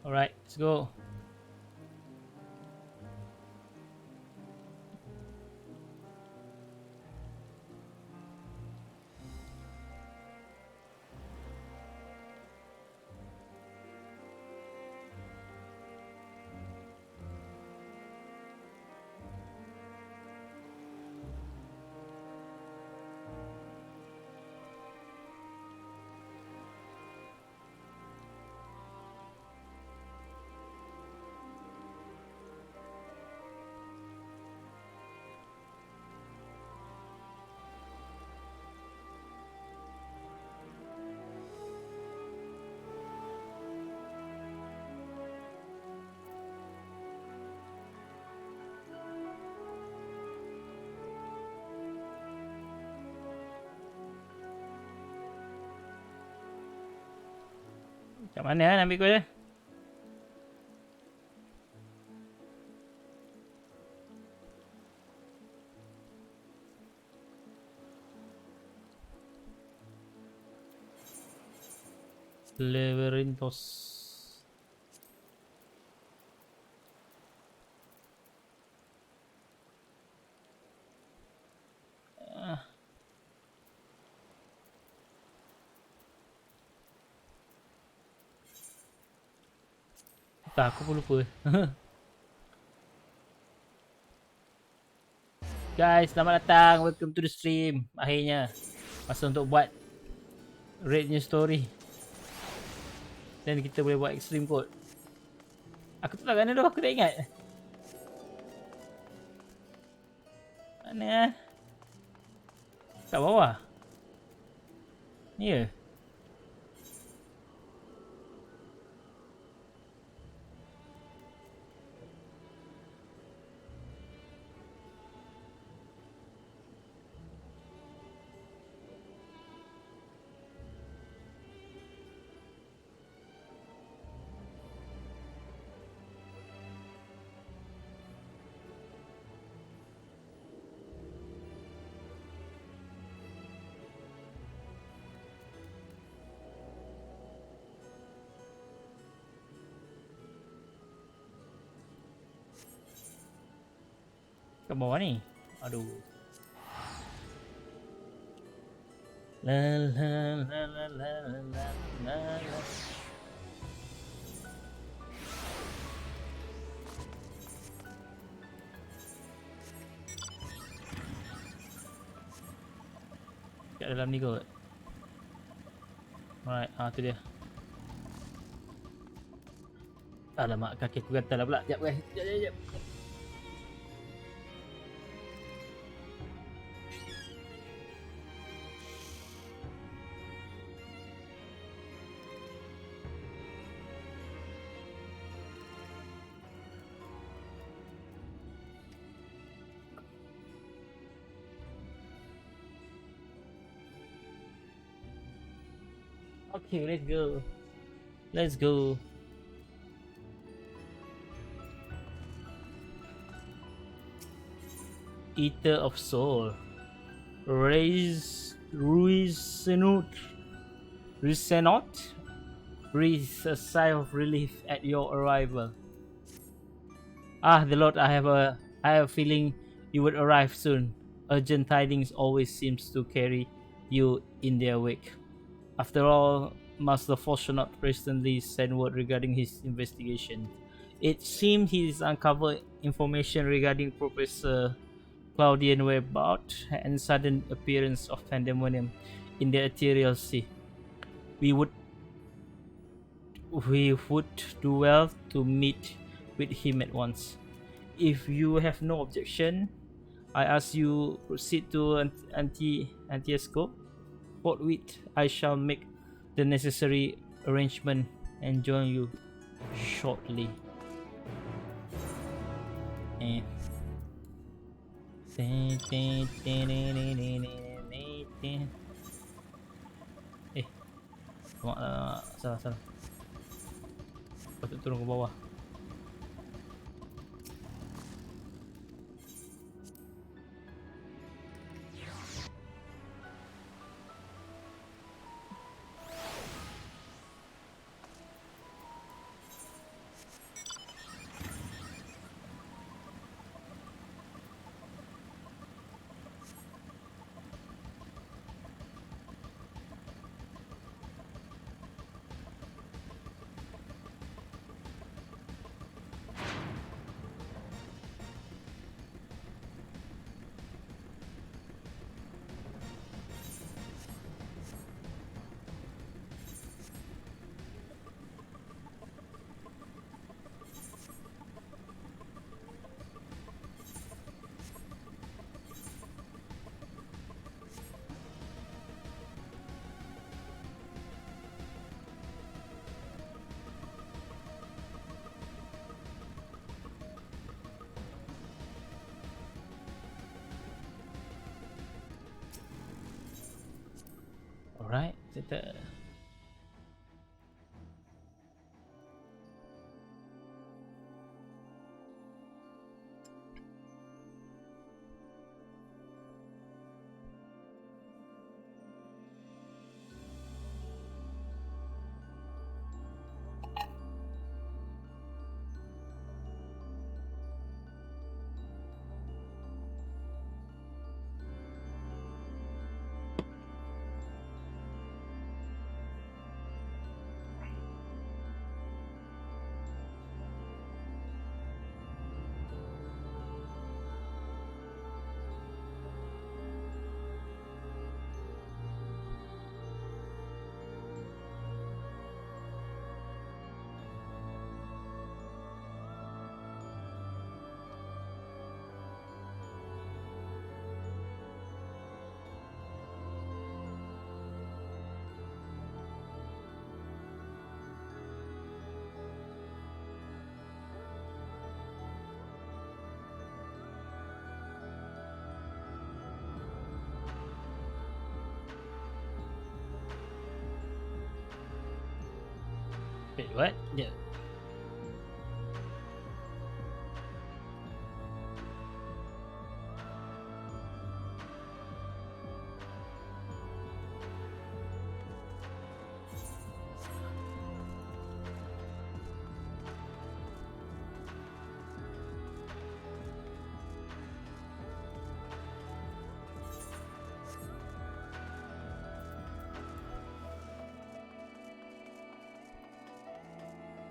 Alright, let's go. Macam mana nak ambil kau dia? Leverintos. Tak, aku pun lupa. Guys, selamat datang. Welcome to the stream. Akhirnya masa untuk buat raid new story. Dan kita boleh buat extreme code. Aku tak tahu kat mana tu, aku tak ingat. Mana? Kat bawah. Ya. Yeah. Kat bawah ni. Aduh. La la la la la la la la. Kat dalam ni kot. Alright, tu dia. Alamak, kaki aku gatal lah pula. Sekejap guys. Sekejap. Okay, let's go. Let's go. Eater of Soul. Ruizenot. Breathe a sigh of relief at your arrival. Ah, the Lord, I have a feeling you would arrive soon. Urgent tidings always seems to carry you in their wake. After all, Master Fortunate recently sent word regarding his investigation. It seemed he's uncovered information regarding Professor Claudian whereabouts and sudden appearance of Pandæmonium in the ethereal sea. We would do well to meet with him at once. If you have no objection, I ask you proceed to Antiescope. Forthwith, I shall make the necessary arrangement and join you shortly. Salah. Patut turun ke bawah. Right? Wait, what? Yeah.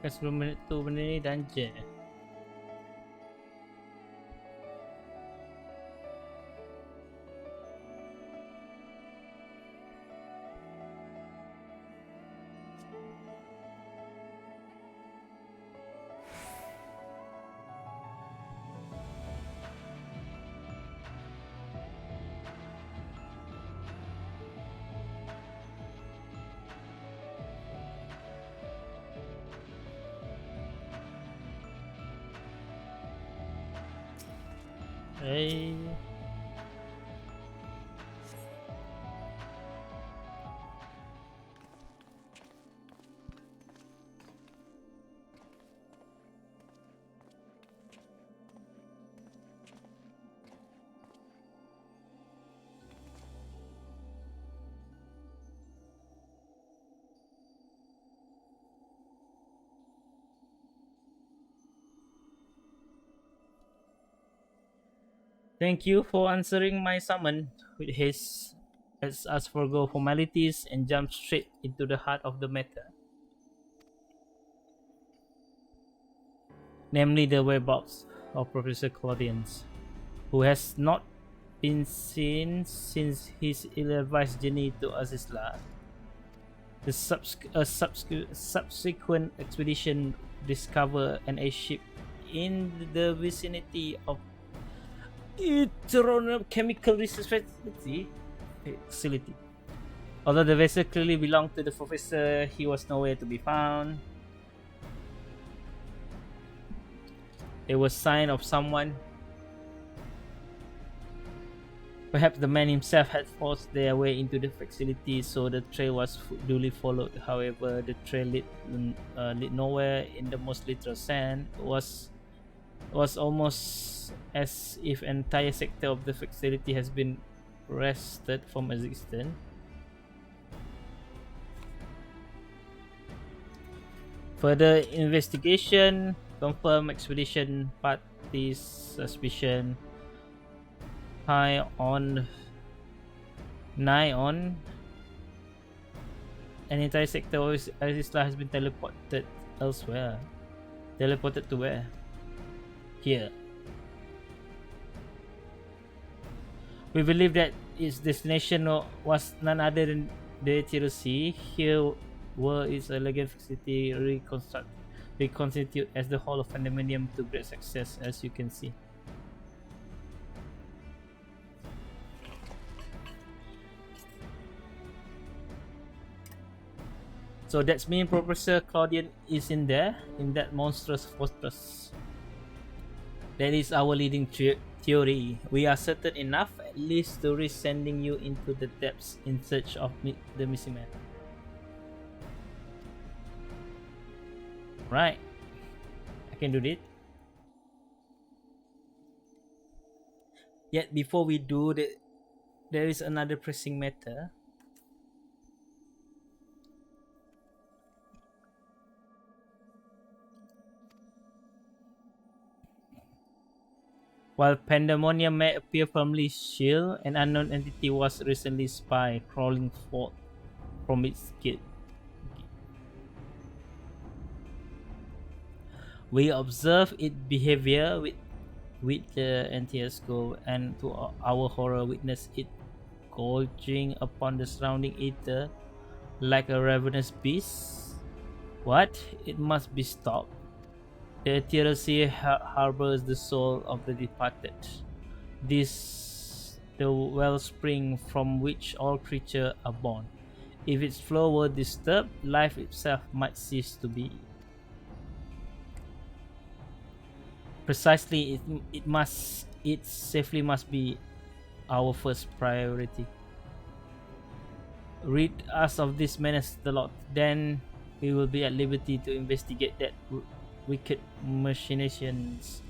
Kan 10 minit tu benda ni dungeon. Hey. Thank you for answering my summon with haste. Let's us forgo formalities and jump straight into the heart of the matter. Namely the whereabouts of Professor Claudians, who has not been seen since his ill-advised journey to Azizla. The subsequent expedition discovered an airship in the vicinity of chemical research facility. Although the vessel clearly belonged to the professor, he was nowhere to be found. There was sign of someone. Perhaps the man himself had forced their way into the facility, so the trail was duly followed. However, the trail led nowhere in the most literal sense. It was almost as if an entire sector of the facility has been wrested from existence. Further investigation confirmed expedition party's suspicion nigh on an entire sector of Azizla has been teleported elsewhere. Teleported to where? Here. We believe that its destination was none other than the Ethereal Sea. Here were its elegant facility reconstituted as the Hall of Pandæmonium to great success, as you can see. So that's mean Professor Claudian is in there, in that monstrous fortress. That is our leading theory. We are certain enough, at least, to risk sending you into the depths in search of the missing man. Right. I can do this. Yet before we do that, there is another pressing matter. While Pandæmonium may appear firmly chill, an unknown entity was recently spied crawling forth from its gate. We observe its behavior with the anti-scope, and to our horror witness it gorging upon the surrounding ether like a ravenous beast. What? It must be stopped. The ethereal sea harbors the soul of the departed. This the wellspring from which all creatures are born. If its flow were disturbed, life itself might cease to be. Precisely, it safely must be our first priority. Rid us of this menace, the Lord. Then we will be at liberty to investigate that wicked machinations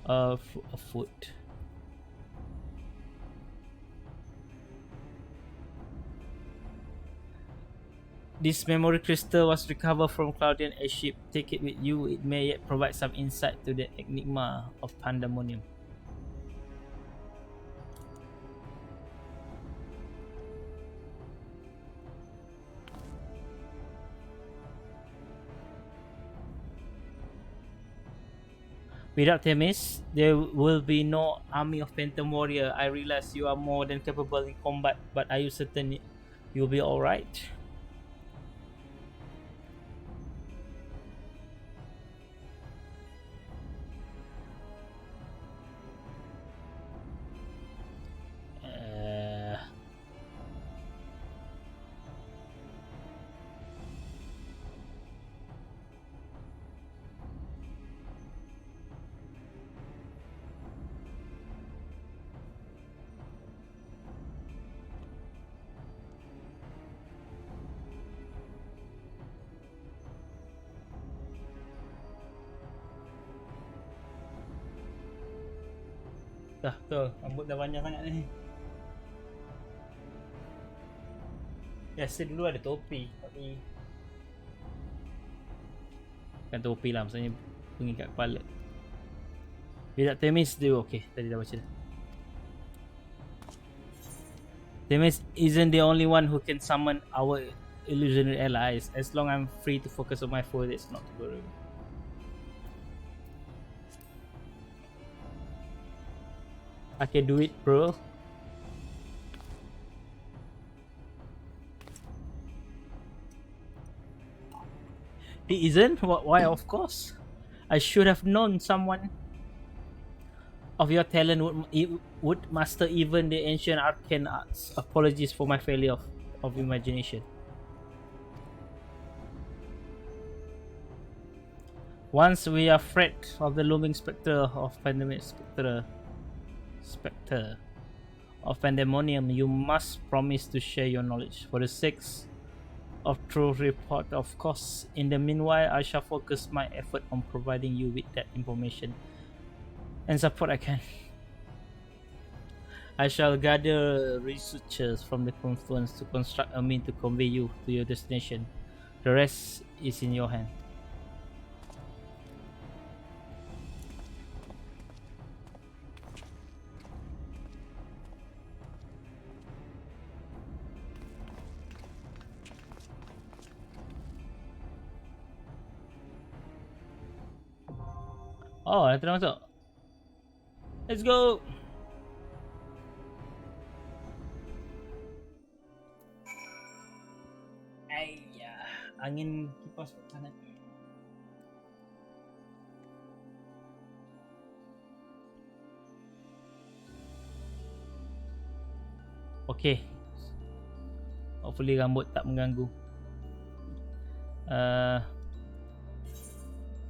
afoot. This memory crystal was recovered from Claudian airship. Take it with you. It may yet provide some insight to the enigma of Pandæmonium. Without Themis, there will be no army of Phantom Warrior. I realize you are more than capable in combat, but are you certain you'll be alright? Dah, betul. Rambut dah panjang sangat ni. Biasa dulu ada topi, tapi bukan topi lah, maksudnya pengikat kepala. Without Themis, dia okay. Tadi dah baca dah. Themis isn't the only one who can summon our illusionary allies. As long as I'm free to focus on my foe, it's not to worry. I can do it, bro. He isn't? Why, of course. I should have known someone of your talent would master even the ancient arcane arts. Apologies for my failure of imagination. Once we are afraid of the looming spectre of Pandæmonium, you must promise to share your knowledge for the sake of true report, of course. In the meanwhile, I shall focus my effort on providing you with that information and support I can. I shall gather researchers from the confluence to construct a means to convey you to your destination. The rest is in your hand. Oh, dah terus masuk. Let's go. Ayah, angin kipas panas. Okay. Hopefully rambut tak mengganggu.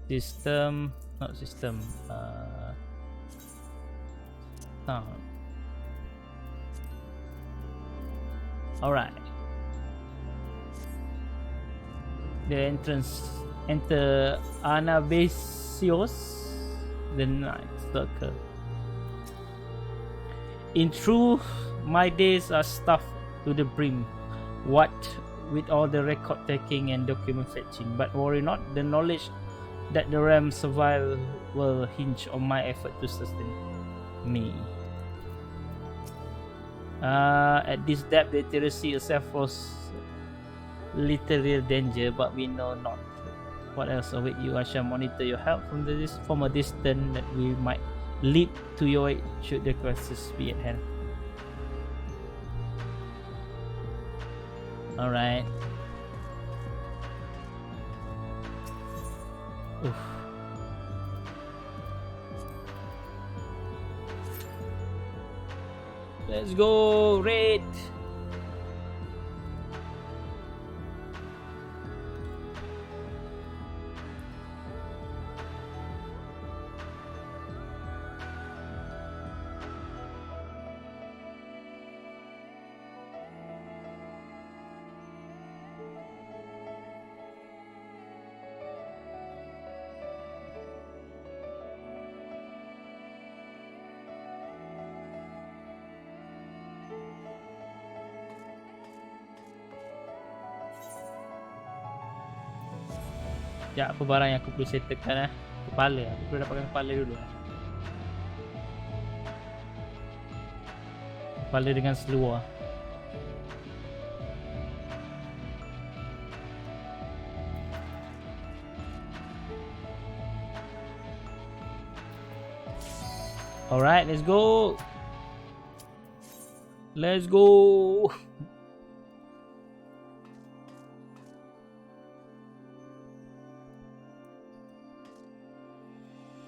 System, not system. town. Alright. The entrance. Enter Anabaseios, the ninth circle. In truth, my days are stuffed to the brim. What with all the record taking and document fetching, but worry not, the knowledge that the realm's survival will hinge on my effort to sustain me. At this depth, the Teresi itself was literal danger, but we know not what else await you. I shall monitor your health from a distance, that we might leap to your aid should the crisis be at hand. Alright. Oof. Let's go, Red! Ya, apa barang yang aku perlu settlekan Kepala, aku perlu dapatkan kepala dulu Kepala dengan seluar. Alright, let's go. Let's go.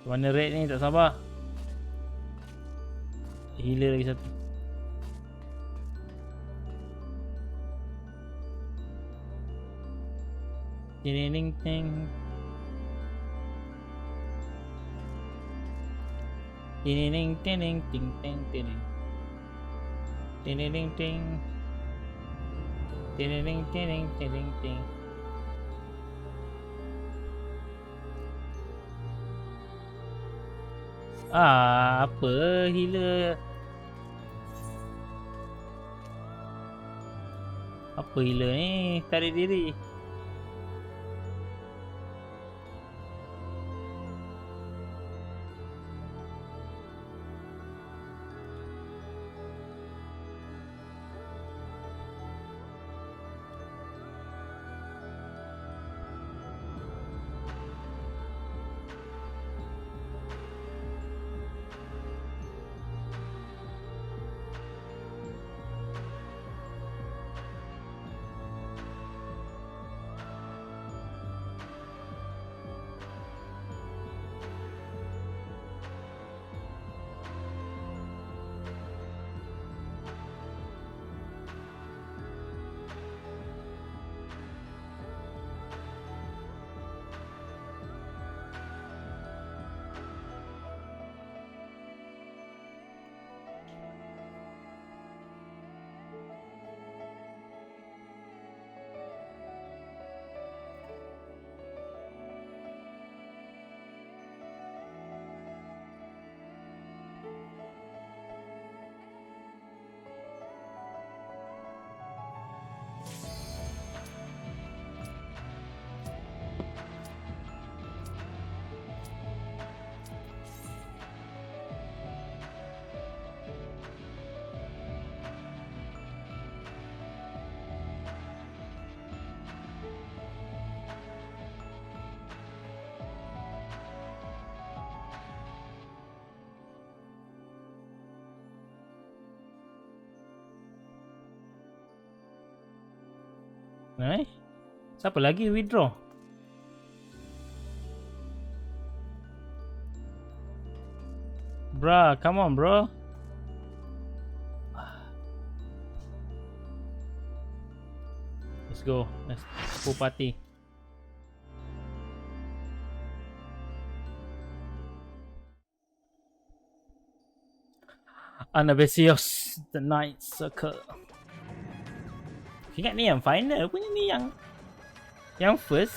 Mana red ni, tak sabar. Healer lagi satu. Ting ting. Ting ting ting ting ting ting. Ting ting ting. Ting ting ting ting ting. Apa healer? Apa healer ni? Tarik diri. Siapa lagi withdraw? Bruh, come on bro. Let's go. Let's go party. Anabaseios, the Night Circle. Ingat ni yang final punya ni yang first.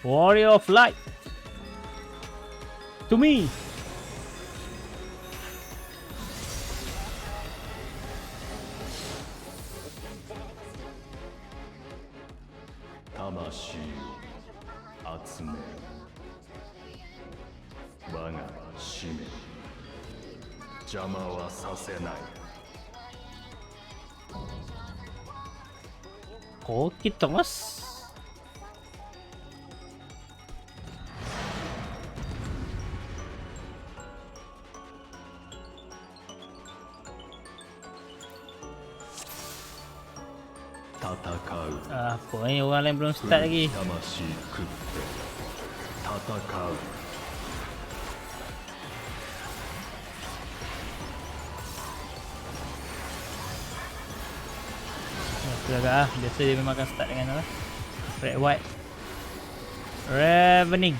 Warrior of Light. To me. Oh, kita mas. Apa ni orang lain belum start lagi. Betul agak biasa dia memang akan start dengan apa? Red white Ravening.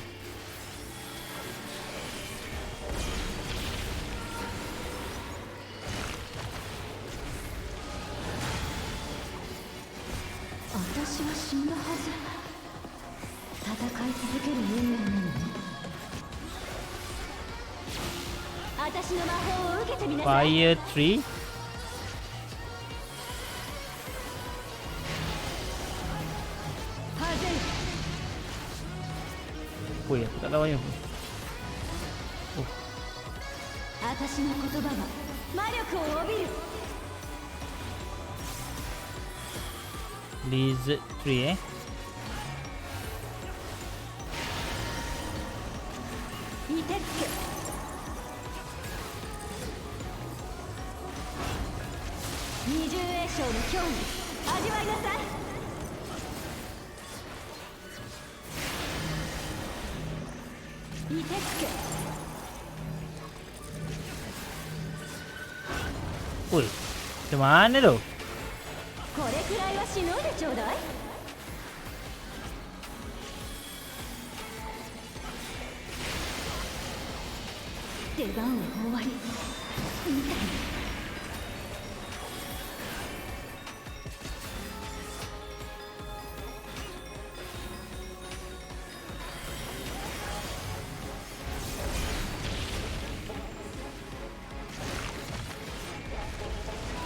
Fire 3. Oh ya, aku tak tahu yang. Oh. Lizard 3 Oi, macam mana tu?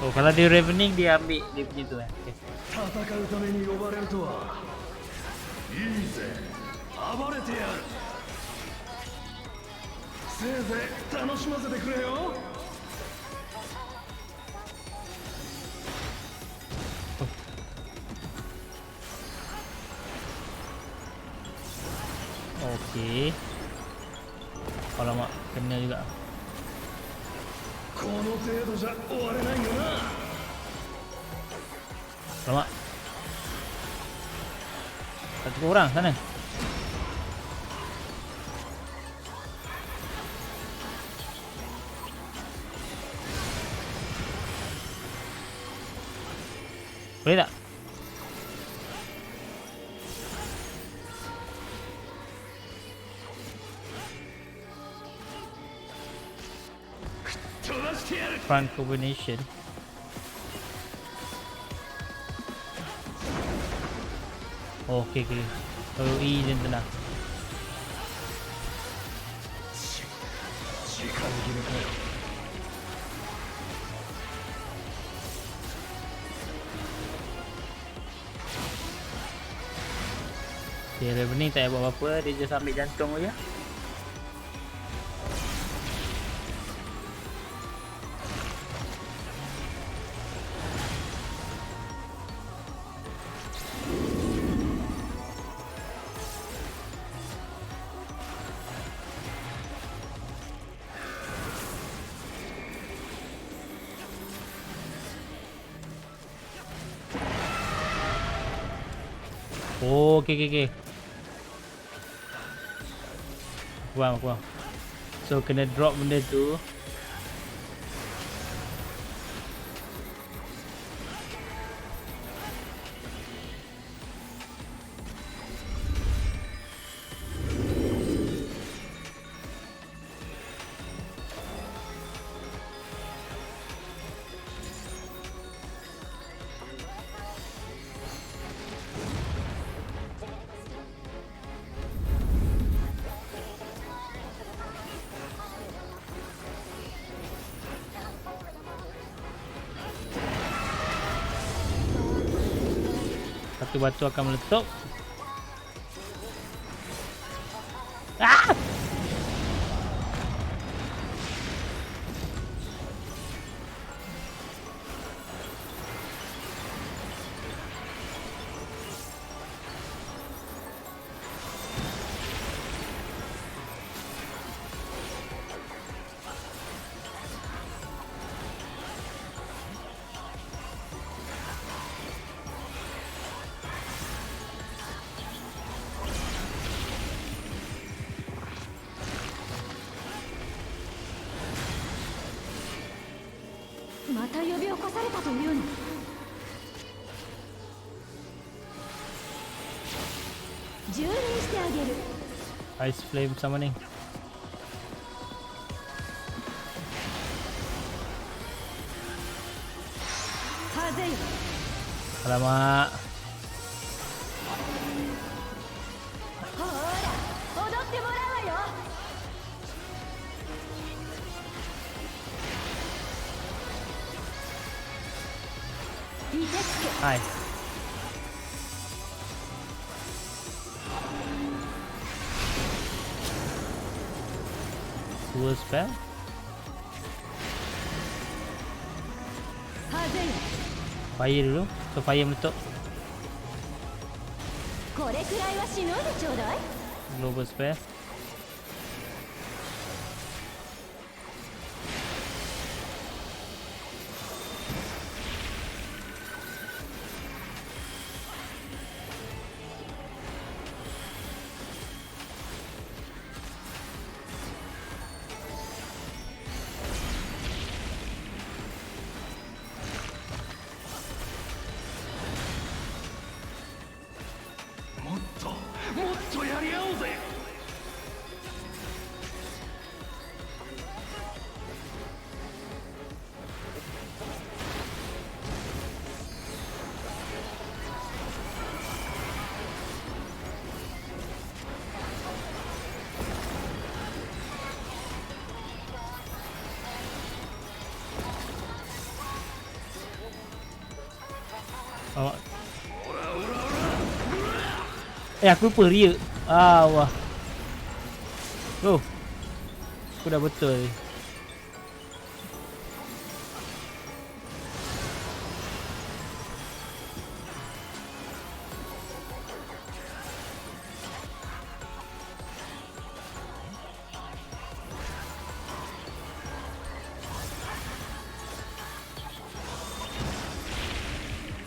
Oh, kalau dia Ravening dia ambil dia punya tu Okay. Okey. Alamak, kena juga. Alamak. Satu orang sana. Boleh tak? Front combination. Oh, okey. Kalau E dan tenang. Okay, Ravening tak payah buat apa-apa, dia just ambil jantung aja. Oh, okey. Aku faham. So, kena drop benda tu. batu-batu akan meletup. Ah! Ice flame summoning. Alamak. Hai. Dua spell. Fire dulu. So fire meletup. Global spell. Oh. Aku lupa ria. Wah. Oh. Aku dah betul.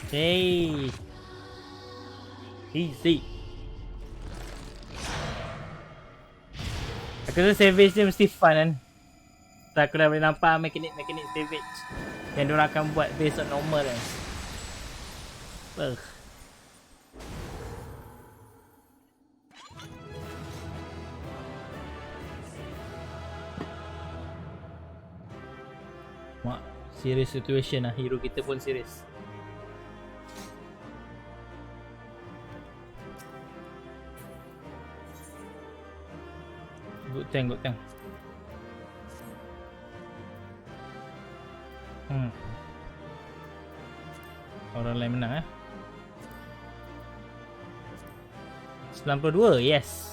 Hey. Easy. Aku rasa savage dia mesti fun kan. Tak, aku dah boleh nampak mekanik savage yang diorang akan buat based on normal kan. Mak, serious situation lah. Hero kita pun serious. Good tank. Orang lain menang 92, yes.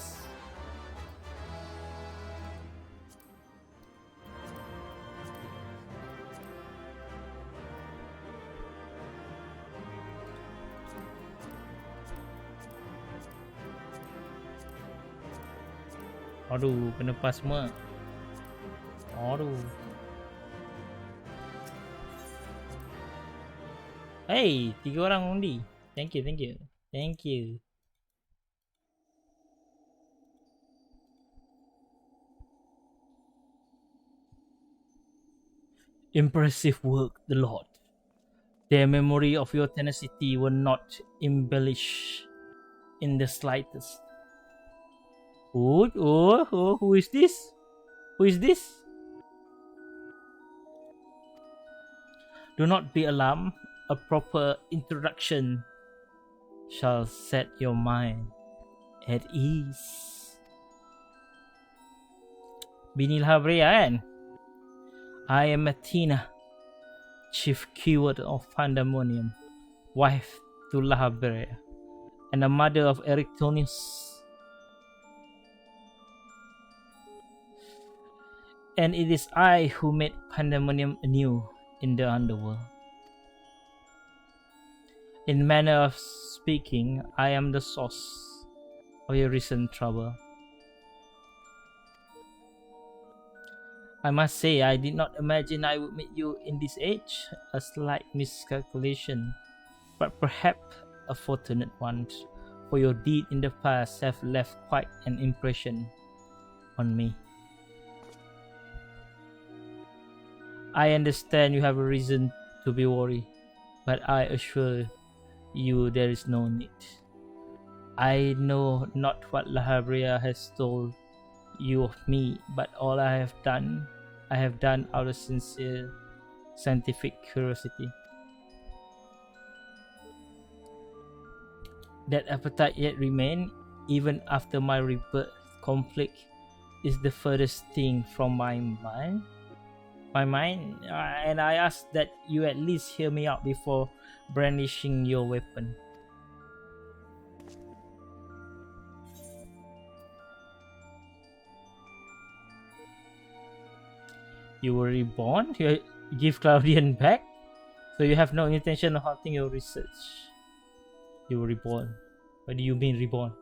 Aduh, kena pas semua. Aduh. Hey, 3 orang undi. Thank you. Impressive work, the Lord. Their memory of your tenacity were not embellished in the slightest. Who is this? Do not be alarmed. A proper introduction shall set your mind at ease. Bini Lahabrea kan? I am Athena, chief keyword of Pandæmonium, wife to Lahabrea. and the mother of Eryctonius. And it is I who made Pandæmonium anew in the underworld. In manner of speaking, I am the source of your recent trouble. I must say, I did not imagine I would meet you in this age. A slight miscalculation, but perhaps a fortunate one, for your deed in the past have left quite an impression on me. I understand you have a reason to be worried, but I assure you there is no need. I know not what La Habrea has told you of me, but all I have done out of sincere scientific curiosity. That appetite yet remains, even after my rebirth. Conflict is the furthest thing from my mind. And I ask that you at least hear me out before brandishing your weapon. You were reborn? You give Claudian back? So you have no intention of halting your research? You were reborn. What do you mean reborn?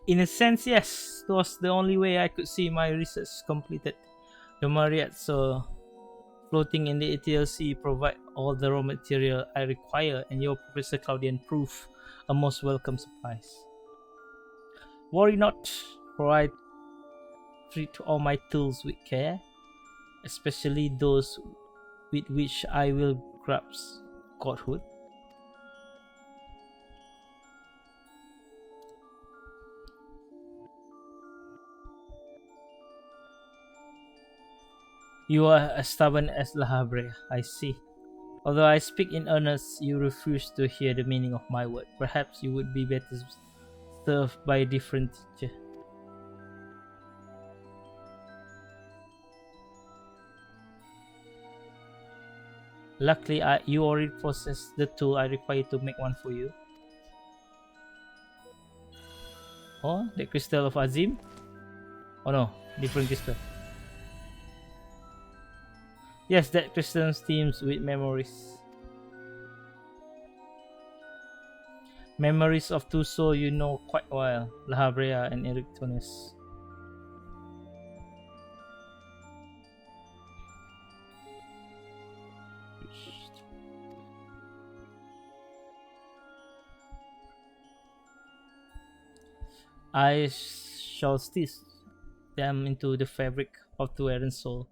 In a sense, yes. It was the only way I could see my research completed. The Mariazzo floating in the ethereal sea provide all the raw material I require, and your Professor Claudian proved a most welcome surprise. Worry not, for I treat all my tools with care, especially those with which I will grasp godhood. You are as stubborn as La Habrea, I see. Although I speak in earnest, you refuse to hear the meaning of my word. Perhaps you would be better served by a different teacher. Luckily, you already possess the tool I require to make one for you. Oh, the crystal of Azim? Oh no, different crystal. Yes, that crystal teems with memories. Memories of two souls you know quite well, La Habrea and Eryctonius. I shall stitch them into the fabric of the errant soul,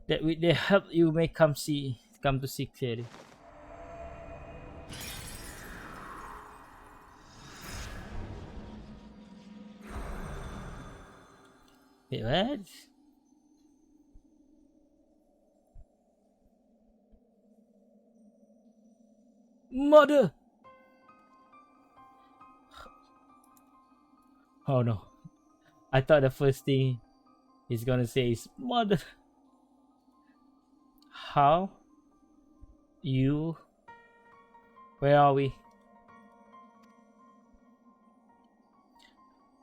that with their help you may come to see clearly. Wait, what? Mother! Oh no. I thought the first thing he's gonna say is mother. How? You? Where are we?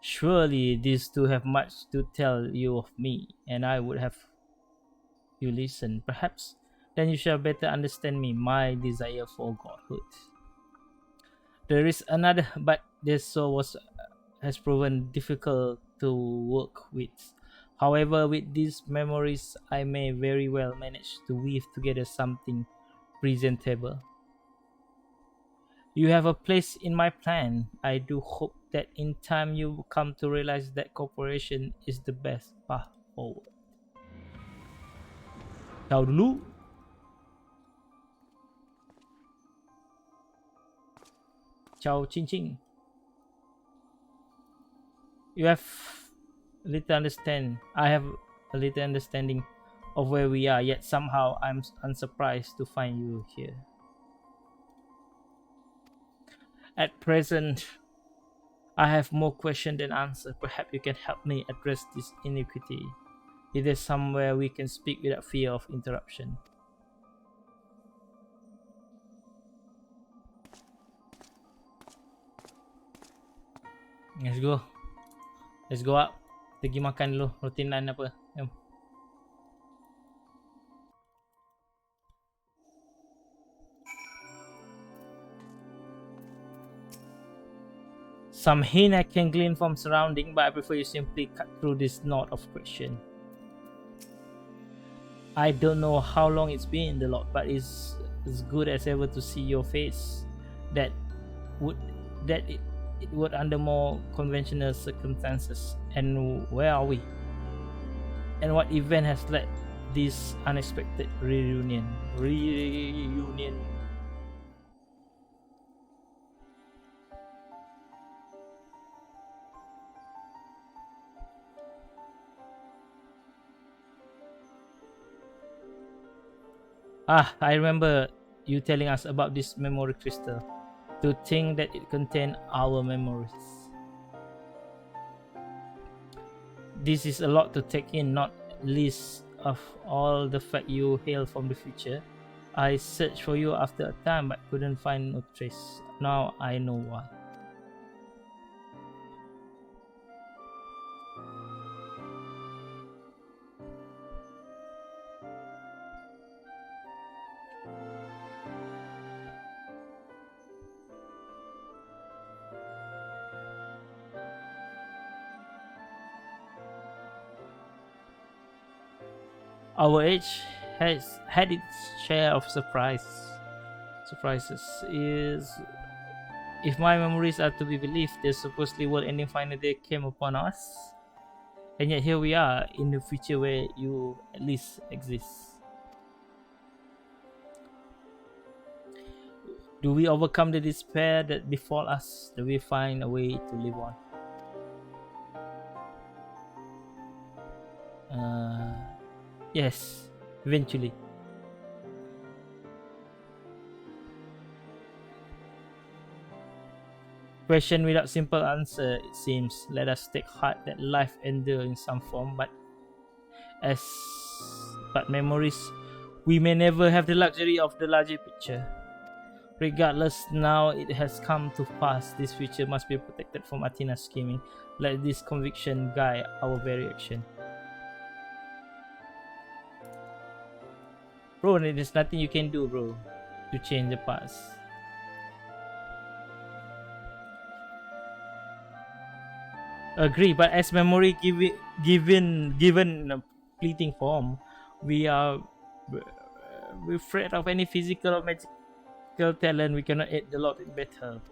Surely these two have much to tell you of me, and I would have you listen. Perhaps then you shall better understand me, my desire for godhood. There is another, but this soul has proven difficult to work with. However, with these memories, I may very well manage to weave together something presentable. You have a place in my plan. I do hope that in time you will come to realize that cooperation is the best path forward. Ciao dulu. Ciao Ching Ching. You have little understand. I have a little understanding of where we are, yet somehow I'm unsurprised to find you here. At present, I have more questions than answers. Perhaps you can help me address this iniquity. Is there somewhere we can speak without fear of interruption? Let's go. Let's go up. Pergi makan dulu. Rutinan apa? Jom. Some hint I can glean from surrounding, but I prefer you simply cut through this knot of question. I don't know how long it's been, the Lord, but it's as good as ever to see your face. It would under more conventional circumstances. And where are we? And what event has led this unexpected reunion? I remember you telling us about this memory crystal. To think that it contained our memories. This is a lot to take in, not least of all the fact you hail from the future. I searched for you after a time but couldn't find no trace. Now I know why. Our age has had its share of surprises. If my memories are to be believed, the supposedly world-ending final day came upon us, and yet here we are in the future where you at least exist. Do we overcome the despair that befall us? Do we find a way to live on? Yes, eventually. Question without simple answer, it seems. Let us take heart that life endures in some form, but memories, we may never have the luxury of the larger picture. Regardless, now it has come to pass. This future must be protected from Athena's scheming. Let this conviction guide our very action. Bro, there's nothing you can do, bro, to change the past. Agree, but as memory given a fleeting form, we're afraid of any physical or magical talent. We cannot aid the Lord in battle.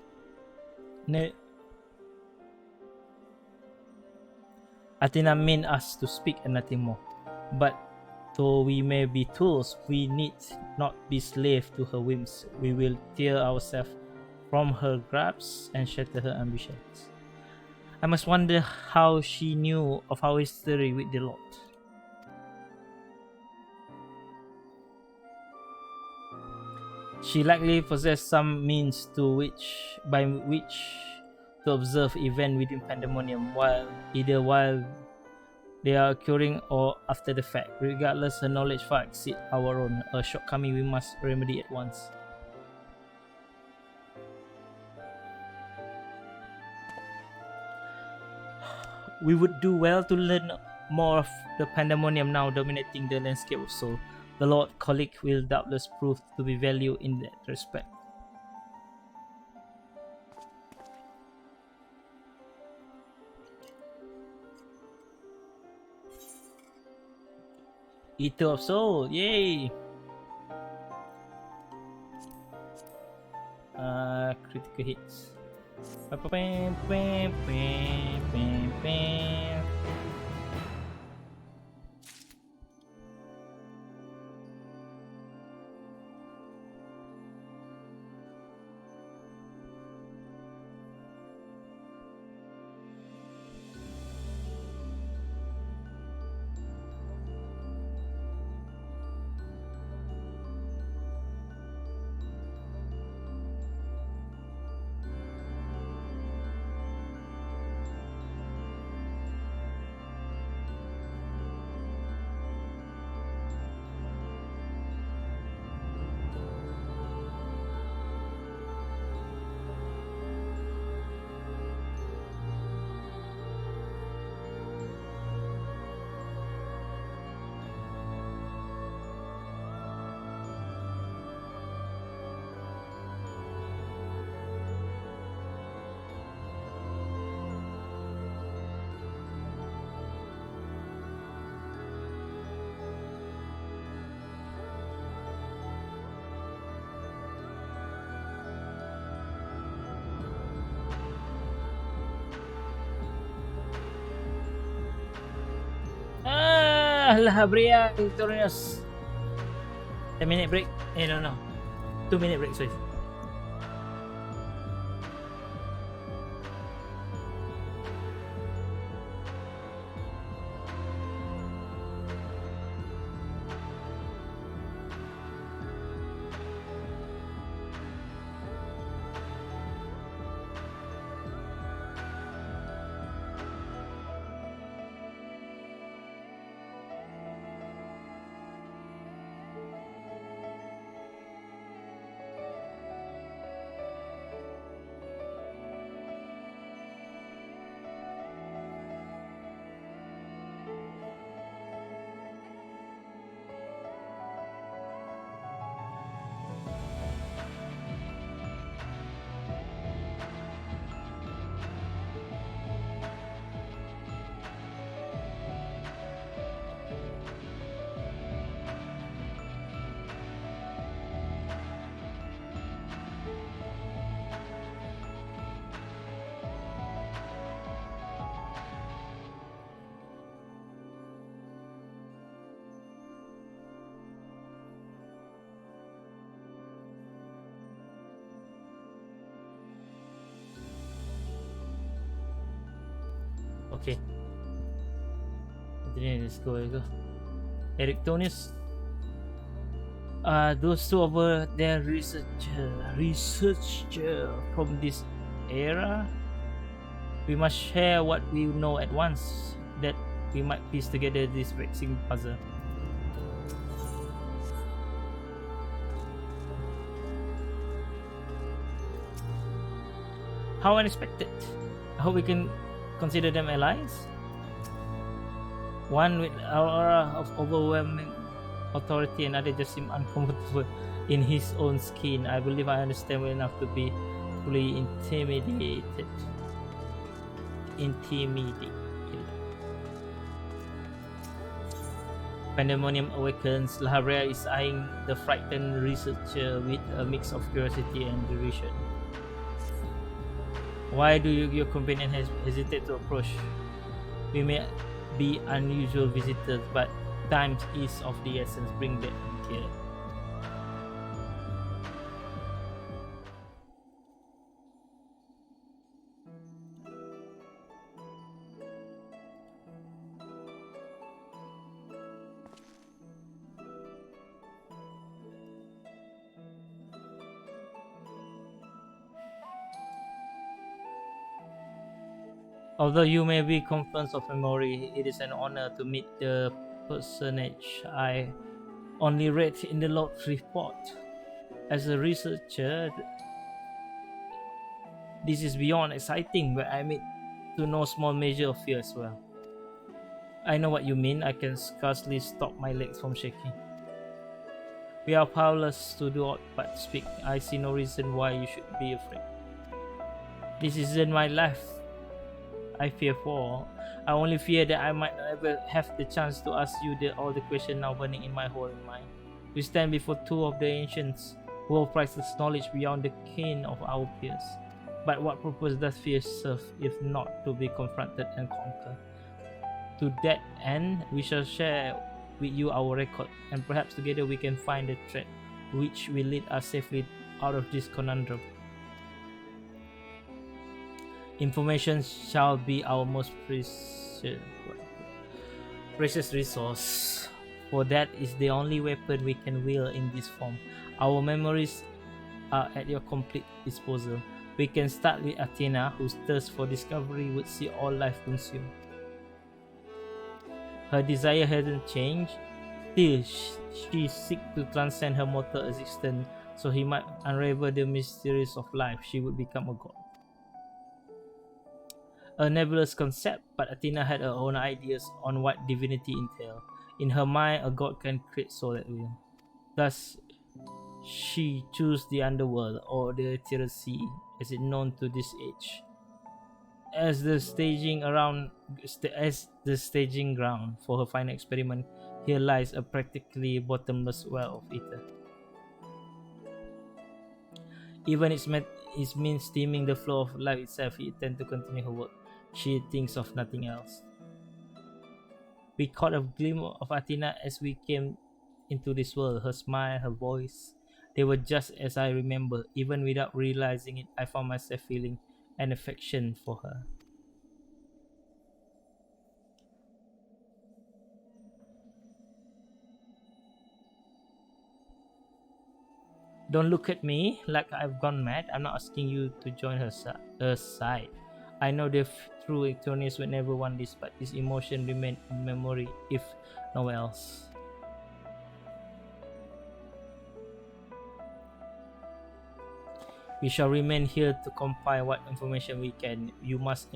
Athena meant us to speak and nothing more. But though we may be tools, we need not be slaves to her whims. We will tear ourselves from her grasp and shatter her ambitions. I must wonder how she knew of our history with the Lord. She likely possessed some means by which to observe events within Pandæmonium either while they are occurring or after the fact. Regardless, her knowledge far exceeds our own, a shortcoming we must remedy at once. We would do well to learn more of the Pandæmonium now dominating the landscape of Soul. The Lord Colic will doubtless prove to be valued in that respect. Eater of Soul, yay! Critical hits. Labria victorious. 10-minute break. No. 2-minute break, sorry. Okay. Let's go. Eric Tonius. Those two over there researcher from this era. We must share what we know at once, that we might piece together this vexing puzzle. How unexpected. I hope we can consider them allies. One with aura of overwhelming authority, another just seemed uncomfortable in his own skin. I believe I understand well enough to be fully intimidated. Pandæmonium awakens. Lahabrea is eyeing the frightened researcher with a mix of curiosity and derision. Why do your companion hesitate to approach? We may be unusual visitors, but time is of the essence. Bring them here. Although you may be confident of memory, it is an honor to meet the personage I only read in the log report. As a researcher, this is beyond exciting, but I meet to no small measure of fear as well. I know what you mean. I can scarcely stop my legs from shaking. We are powerless to do aught but speak. I see no reason why you should be afraid. This isn't my life I fear for. I only fear that I might not ever have the chance to ask you all the questions now burning in my whole mind. We stand before two of the ancients who have priceless knowledge beyond the ken of our peers. But what purpose does fear serve if not to be confronted and conquered? To that end, we shall share with you our record, and perhaps together we can find a thread which will lead us safely out of this conundrum. Information shall be our most precious resource, for that is the only weapon we can wield in this form. Our memories are at your complete disposal. We can start with Athena, whose thirst for discovery would see all life consumed. Her desire hasn't changed. Still, she seeks to transcend her mortal existence, so he might unravel the mysteries of life. She would become a god. A nebulous concept, but Athena had her own ideas on what divinity entails. In her mind, a god can create soul at will. Thus, she chose the underworld, or the ethereal sea, as it known to this age, as the staging ground for her final experiment. Here lies a practically bottomless well of ether. Even its means stemming the flow of life itself, it tends to continue her work. She thinks of nothing else. We caught a glimpse of Athena as we came into this world. Her smile, her voice, they were just as I remember. Even without realizing it, I found myself feeling an affection for her. Don't look at me like I've gone mad. I'm not asking you to join her side. I know the true Ectonius will never want this, but this emotion remain in memory if nowhere else. We shall remain here to compile what information we can. You must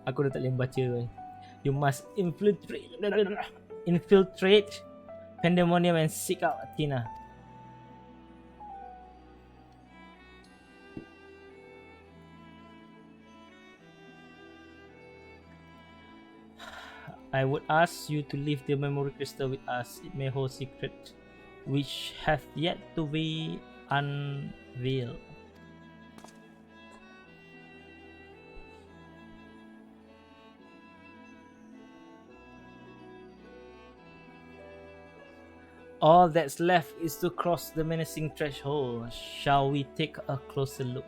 Aku dah tak boleh baca. You must infiltrate Pandæmonium and seek out Athena. I would ask you to leave the memory crystal with us. It may hold secret which have yet to be unveiled. All that's left is to cross the menacing threshold. Shall we take a closer look?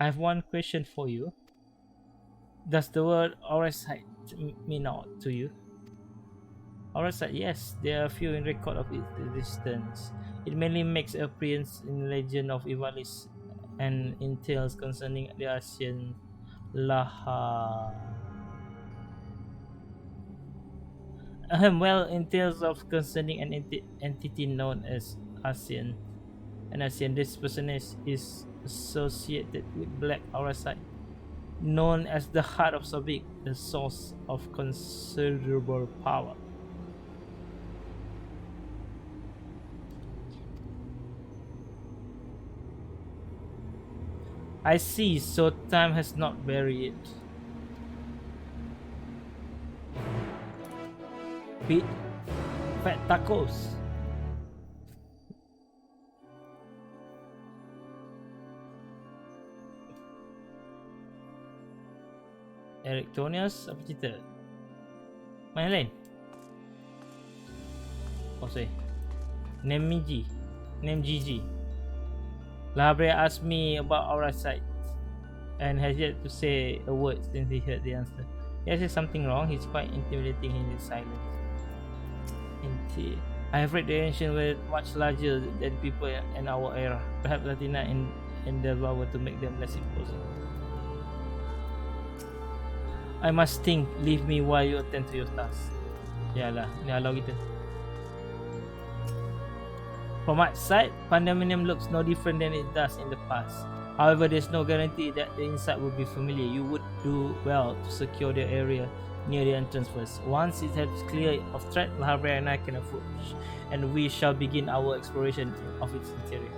I have one question for you. Does the word Oracite mean out to you? Oracite, yes, there are few in record of its existence. It mainly makes appearance in Legend of Ivalice and in tales concerning the Asian Laha. Well, in tales of concerning an entity known as Asian. An Asian, this personage is associated with Black Oracite, known as the Heart of Sobek, the source of considerable power. I see, so time has not buried it. Big fat tacos. Electronius, apa cerita? Mana lain? Oh, sorry. Name GG. Lahabrea asked me about Oracite and has yet to say a word since he heard the answer. He says something wrong. He's quite intimidating in his silence. I have read the ancient were much larger than people in our era. Perhaps Athena endeavor to make them less imposing. I must think. Leave me while you attend to your task. Yalah, ni halau kita. From outside, Pandæmonium looks no different than it does in the past. However, there's no guarantee that the inside will be familiar. You would do well to secure the area near the entrance first. Once it has clear of threat, Lahabrea and I can approach, and we shall begin our exploration of its interior.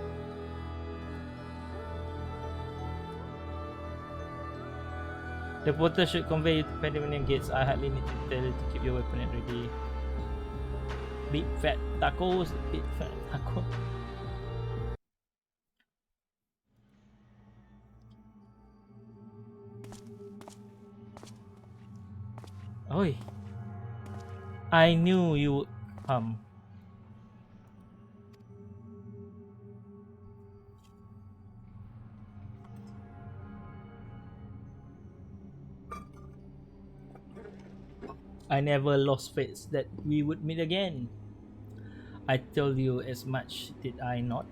The portal should convey you to Pandæmonium gates. I hardly need to tell you to keep your weapon at ready. Big fat tacos, big fat tacos. Oi, I knew you would come. I never lost faith that we would meet again. I told you as much, did I not?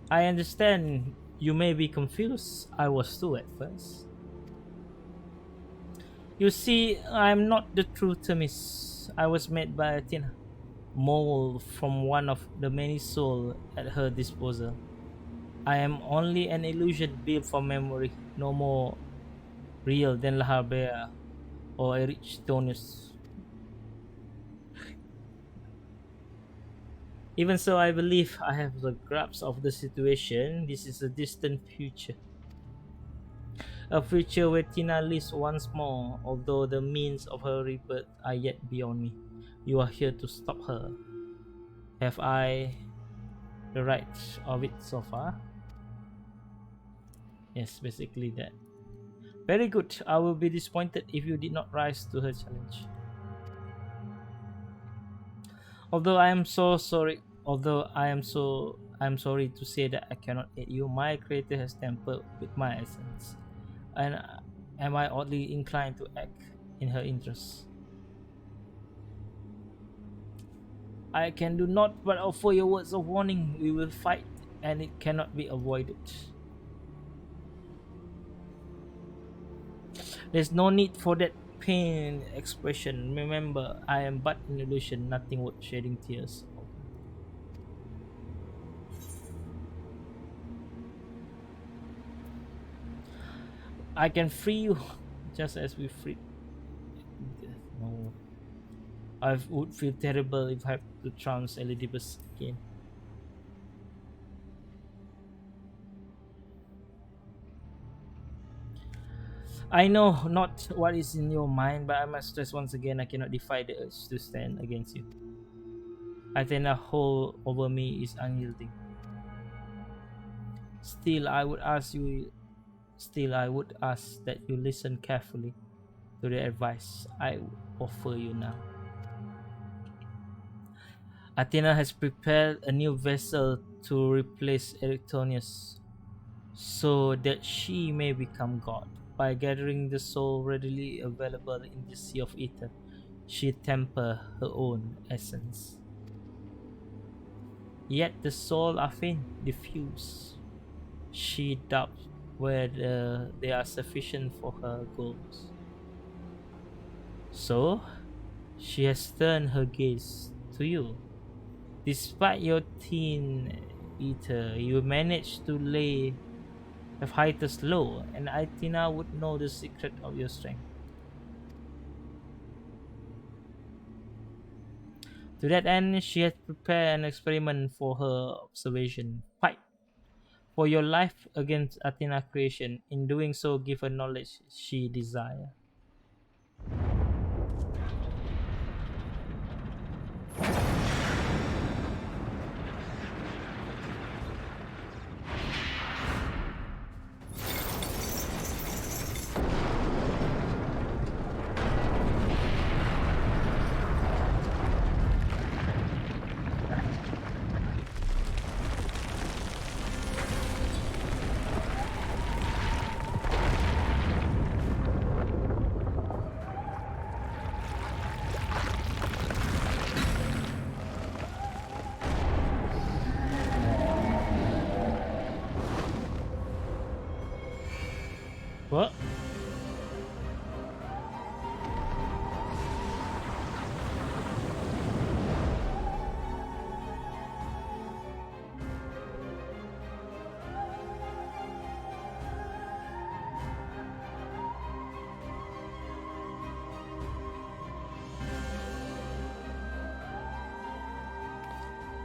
I understand you may be confused. I was too at first. You see, I'm not the true Themis. I was made by Athena, mold from one of the many souls at her disposal. I am only an illusion built for memory, no more real than Lahabea or Erichthonius. Even so, I believe I have the grasp of the situation. This is a distant future. A future where Tina lives once more, although the means of her rebirth are yet beyond me. You are here to stop her. Have I the right of it so far? Yes, basically that. Very good. I will be disappointed if you did not rise to her challenge. I am sorry to say that I cannot aid you. My creator has tampered with my essence. And am I oddly inclined to act in her interests? I can do naught but offer your words of warning. We will fight, and it cannot be avoided. There's no need for that pain expression. Remember, I am but an illusion, nothing worth shedding tears. I can free you, just as we freed death. No, I would feel terrible if I had to trounce Elidibus again. I know not what is in your mind, but I must stress once again I cannot defy the urge to stand against you. Athena hold over me is unyielding. Still, I would ask that you listen carefully to the advice I offer you now. Athena has prepared a new vessel to replace Erichthonius, so that she may become God. By gathering the soul readily available in the sea of ether, she temper her own essence. Yet the soul are faint, diffuse. She doubts whether they are sufficient for her goals. So, she has turned her gaze to you. Despite your teen ether, you managed to lay Hephaestus low, and Athena would know the secret of your strength. To that end, she has prepared an experiment for her observation. Fight for your life against Athena creation. In doing so, give her knowledge she desires. What?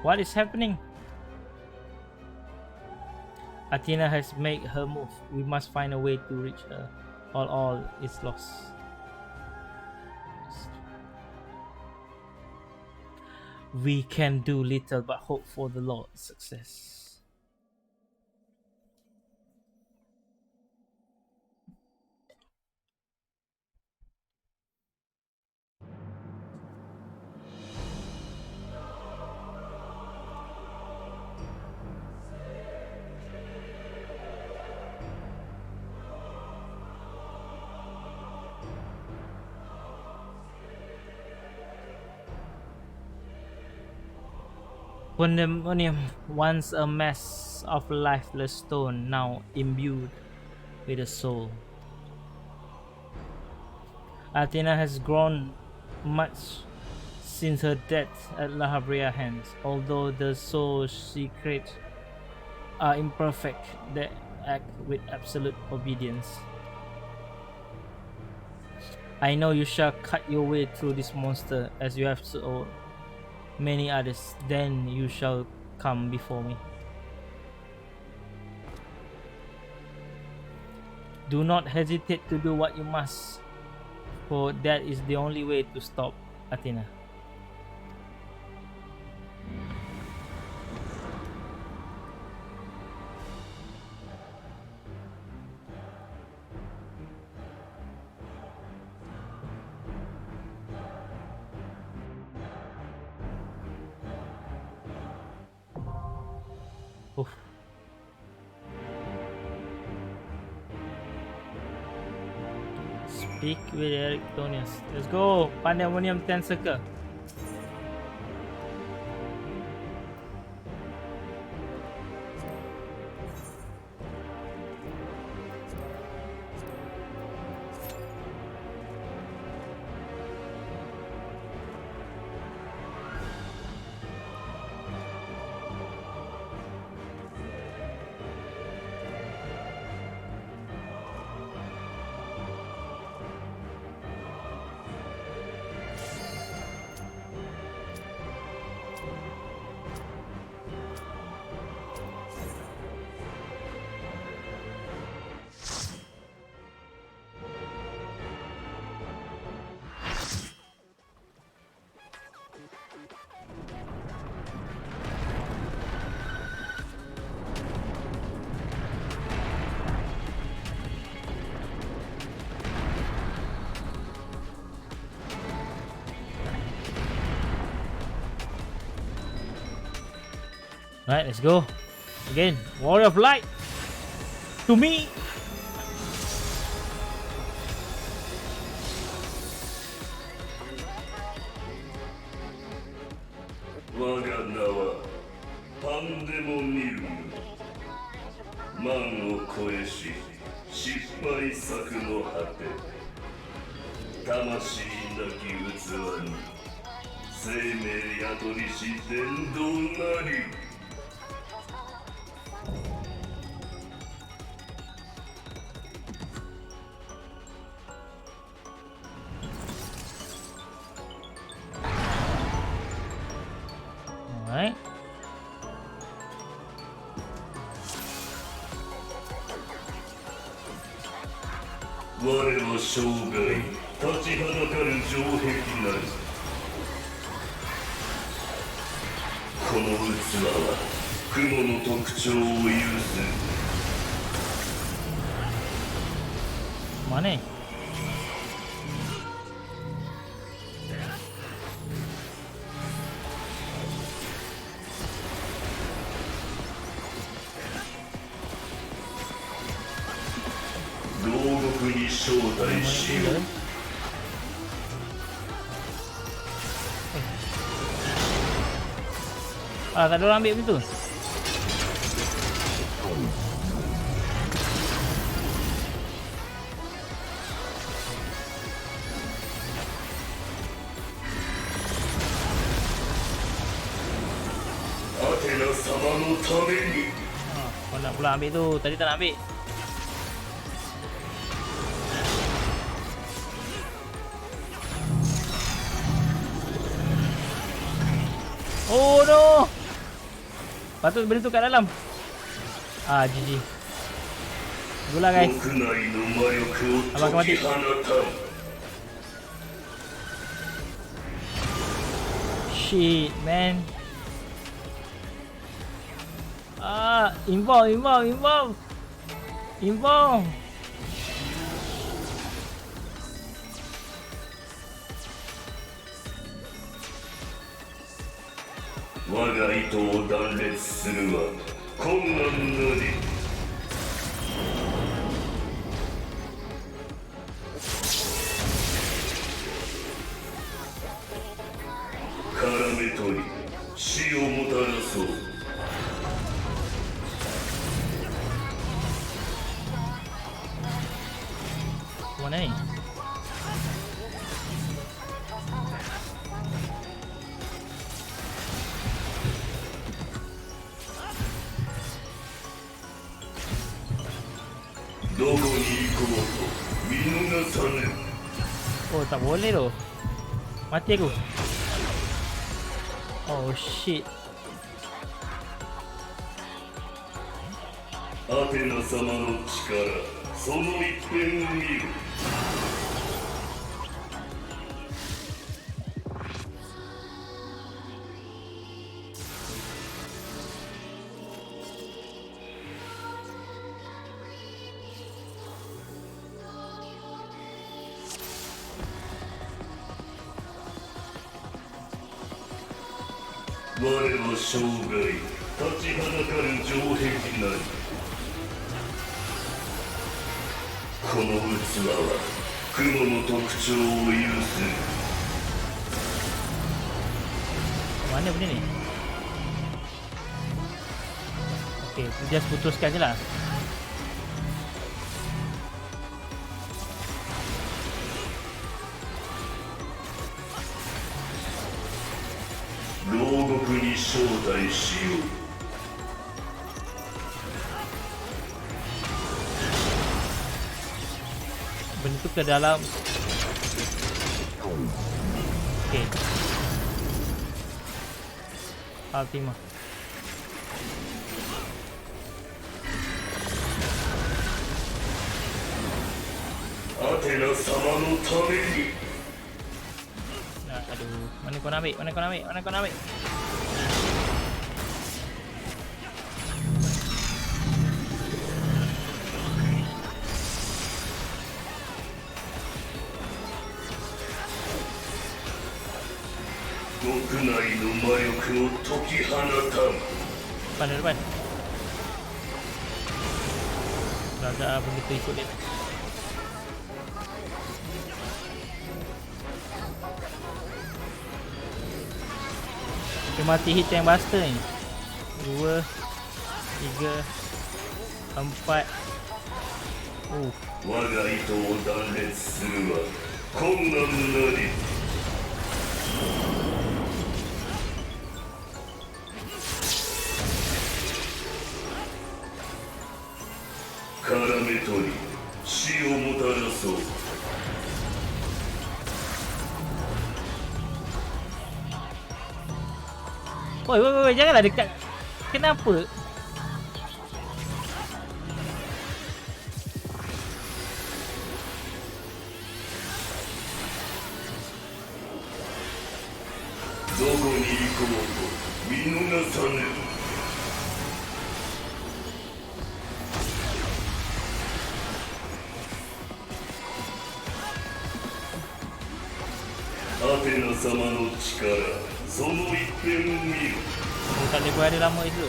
What is happening? Athena has made her move. We must find a way to reach her. All is lost. We can do little but hope for the Lord's success. Pandæmonium, once a mass of lifeless stone, now imbued with a soul. Athena has grown much since her death at La Habrea hands. Although the soul secrets are imperfect, they act with absolute obedience. I know you shall cut your way through this monster as you have so many others. Then you shall come before me. Do not hesitate to do what you must, for that is the only way to stop Athena. Oof. Speak with Erictonius. Let's go. Pandæmonium 10 circle. Right, let's go. Again, Warrior of Light. To me. Pandæmonium. 万を超えし、失敗作の果て。魂なき器に、生命宿りし伝道なり。Alright.我は生涯立ちはだかる城壁なり。この器は雲の特徴を有す。Mana? Ah, tak ada orang ambil begitu. Kau nak pula ambil tu. Tadi tak nak ambil. Oh no. Patut benda tu kat dalam. Ah, GG. Gula guys. Abang akan mati. Shit, man. Ah, involve. Mana ni? どこに行こうと見逃さぬ。 Oh, tak boleh tu. Mati aku. Oh shit. アテナ様の力、その一辺を見る。我は生涯立ちはだかる城壁なり。この器は雲の特徴を有する。 Mana benda ni? Okay, just putuskan je lah. Bentuk ke dalam. Okay. Ultima. Athena sama no tame ni. Nah, aduh, mana kau nak ambil? Mana kau nak ambil? Mana kau nak ambil? Depan, depan. Raja begitu ikut dia. Dia mati hit yang buster ni. 2 3 4. Oh. 我が糸を断裂するは困難なり。絡め取り死をもたらそう。 Woi, woi, woi, janganlah dekat. Kenapa? Doko ni ikou to minongasanu. Athena sama no chikara, sono ippenを見る. Oh, tak boleh berada lama itu.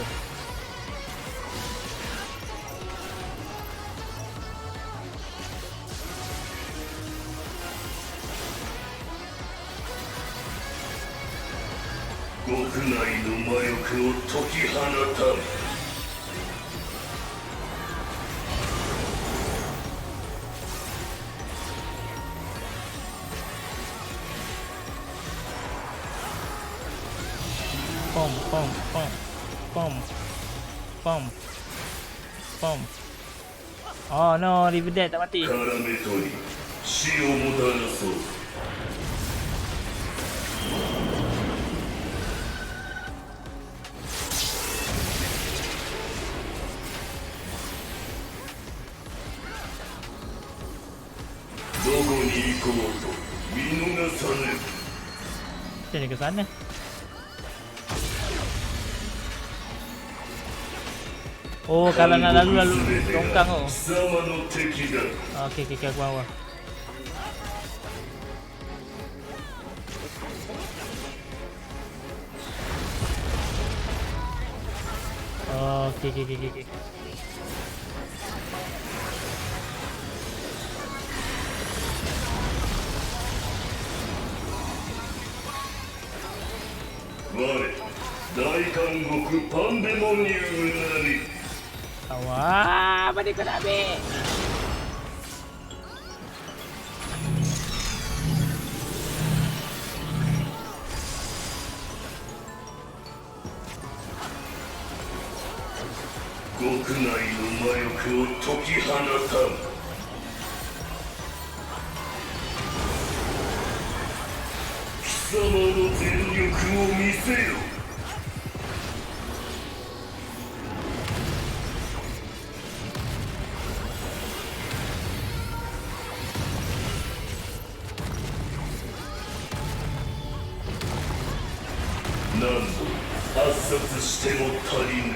Gokunai no mayoku o tokihanatan. Pom, pom, pom, pom, pom, pom. Oh no, River Dead tak mati. 絡め取り死をもたらそう。 どこに行こうと見逃さぬ。 Jadi ke sana. Oh, kalau nak lalu longkang tu. Okey, okey, aku bawah. Oh, okey, okey, okey, okey. Ware, Daikangoku Pandæmonium nari. Wah, apa dia kau nak ambil? 国内の魔力を解き放たん。貴様の全力を見せよ。何度圧殺しても足りぬ。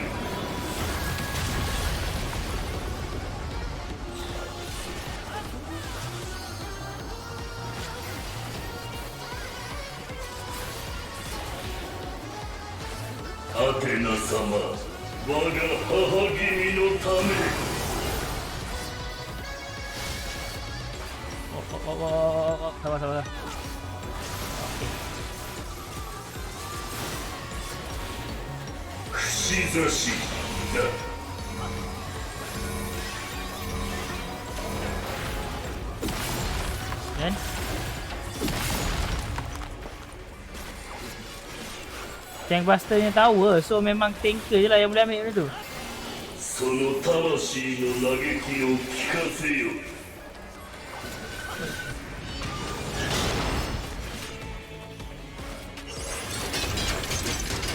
アテナ様、我が母君のため。sabar. Oke. 串刺しだ。Dan Tank Busternya tower, so memang tanker je lah yang boleh ambil benda tu. その魂の嘆きを聞かせよ。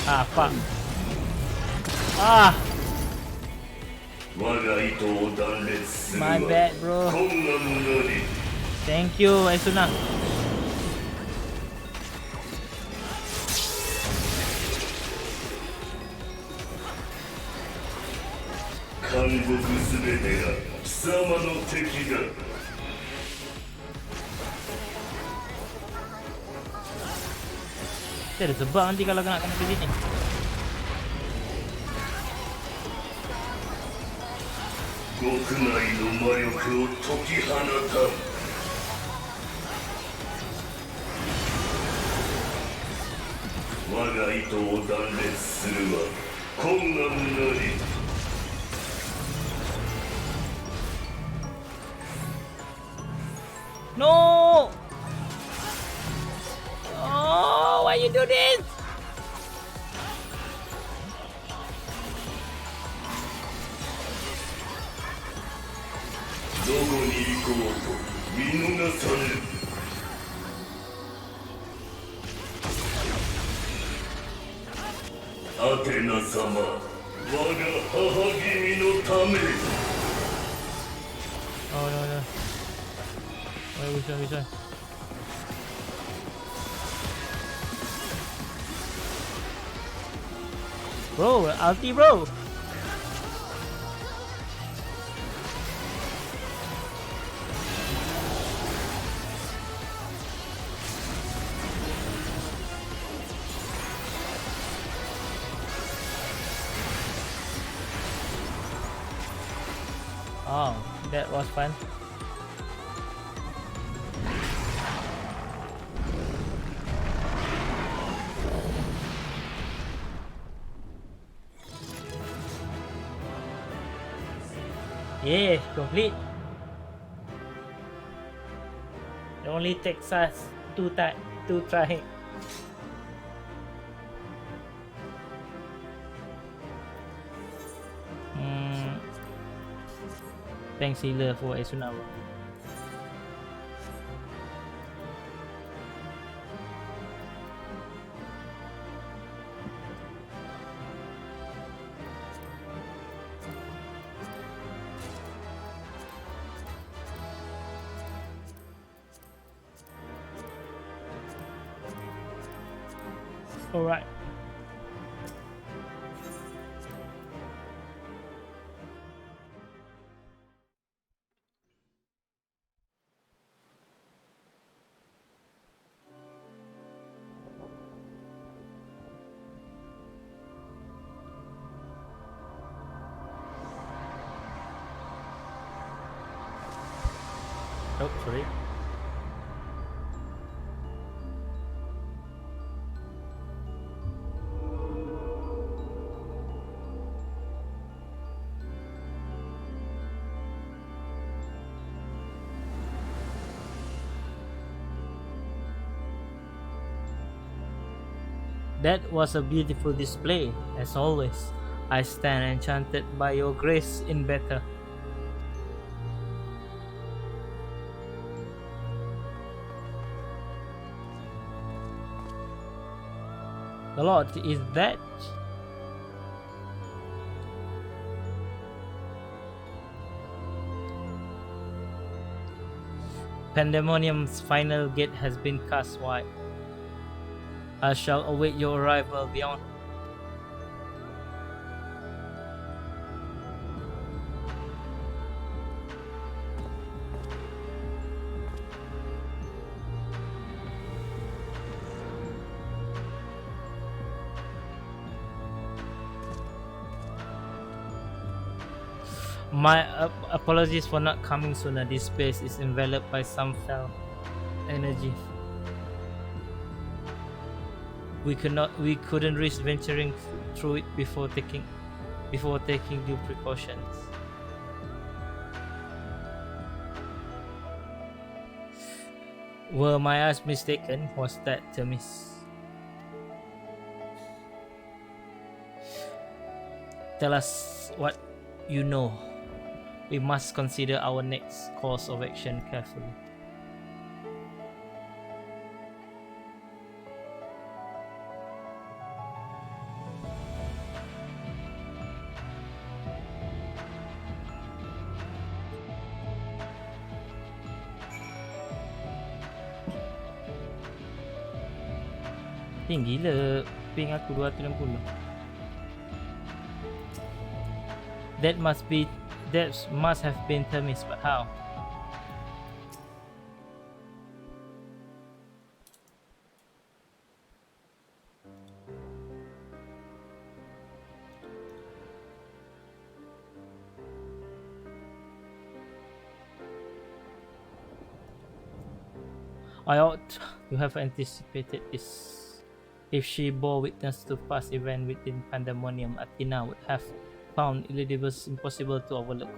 Ah, fuck. Ah, 我が糸を断裂するは my bad, bro. 困難なり。 Thank you, Aisuna. 監獄すべてが貴様の敵だ。 Dia ada sebab nanti kalau kena ke sini. 国内の魔力を解き放たん。我が糸を断裂するは困難なり。 No! Oh, why you do this? どこに行こうと見逃される。アテナ様、我が母君のため。 Oh, no. Wait, which one? Bro, ulti, bro. Oh, that was fun. Yeah, complete. It only takes us two try. Thanks healer for Asuna. Alright. Oh, sorry. That was a beautiful display, as always. I stand enchanted by your grace in battle. The Lord is that. Pandemonium's final gate has been cast wide. I shall await your arrival beyond. My apologies for not coming sooner. This space is enveloped by some foul energy. We couldn't risk venturing through it before taking due precautions. Were my eyes mistaken? Was that Themis? Tell us what you know. We must consider our next course of action carefully. Tinggi gila ping aku 260. That must have been Themis, but how? I ought to have anticipated this. If she bore witness to past events within Pandæmonium, Athena would have found Elidibus impossible to overlook.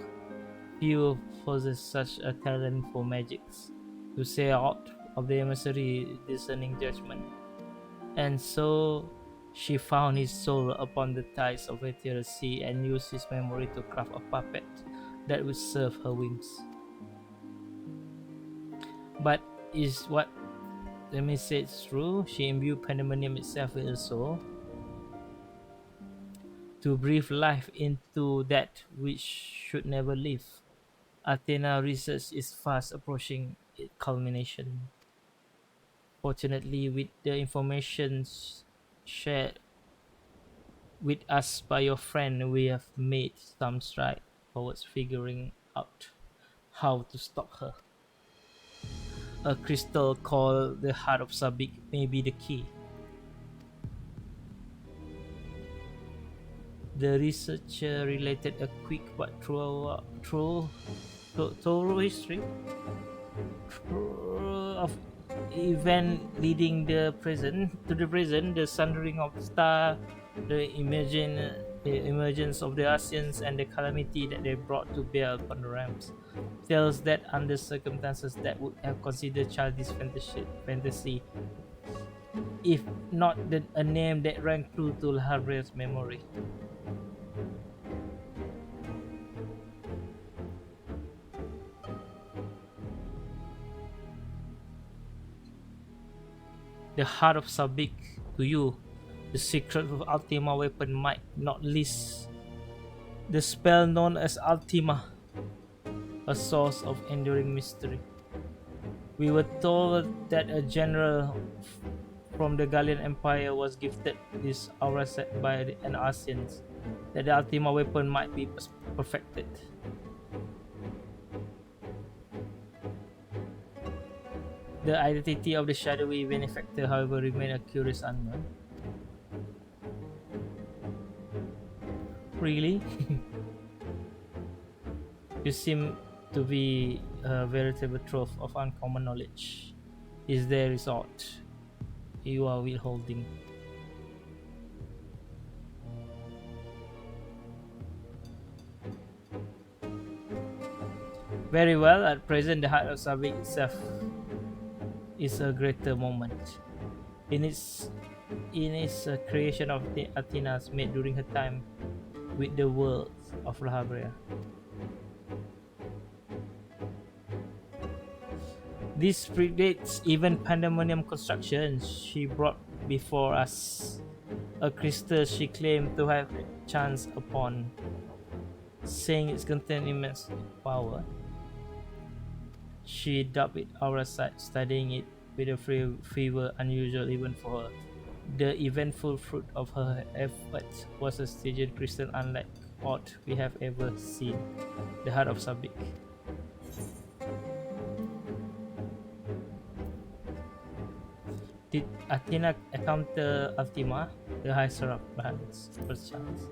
Few possess such a talent for magics, to say aught of the emissary discerning judgment. And so she found his soul upon the tides of ethereal sea and used his memory to craft a puppet that would serve her whims. But is what Themis said true? She imbued Pandemonium itself with her soul to breathe life into that which should never live. Athena research is fast approaching its culmination. Fortunately, with the information shared with us by your friend, we have made some stride towards figuring out how to stop her. A crystal called the Heart of Sabik may be the key. The researcher related a quick but thorough history of event leading to the present, the sundering of stars, the emergence of the Asians, and the calamity that they brought to bear upon the realms. Tells that under circumstances that would have considered childish fantasy, if not a name that rang true to Harvey's memory. The Heart of Sabik, to you, the secret of Ultima weapon might not least the spell known as Ultima, a source of enduring mystery. We were told that a general from the Gallian Empire was gifted this aura set by an Asians, that the Ultima weapon might be perfected. The identity of the shadowy benefactor, however, remained a curious unknown. Really? You seem to be a veritable trove of uncommon knowledge. Is there resort you are withholding? Very well, at present the Heart of Sabik itself is a greater moment. In its creation of the Athena's made during her time with the worlds of Lahabrea. This predates even Pandæmonium construction. She brought before us a crystal she claimed to have chanced upon, saying it contained immense power. She dubbed it Aurasite, studying it with a fever unusual even for her. The eventful fruit of her efforts was a staged crystal unlike aught we have ever seen, the Heart of Sabik. Did Athena encounter Ultima, the High Seraph, perchance?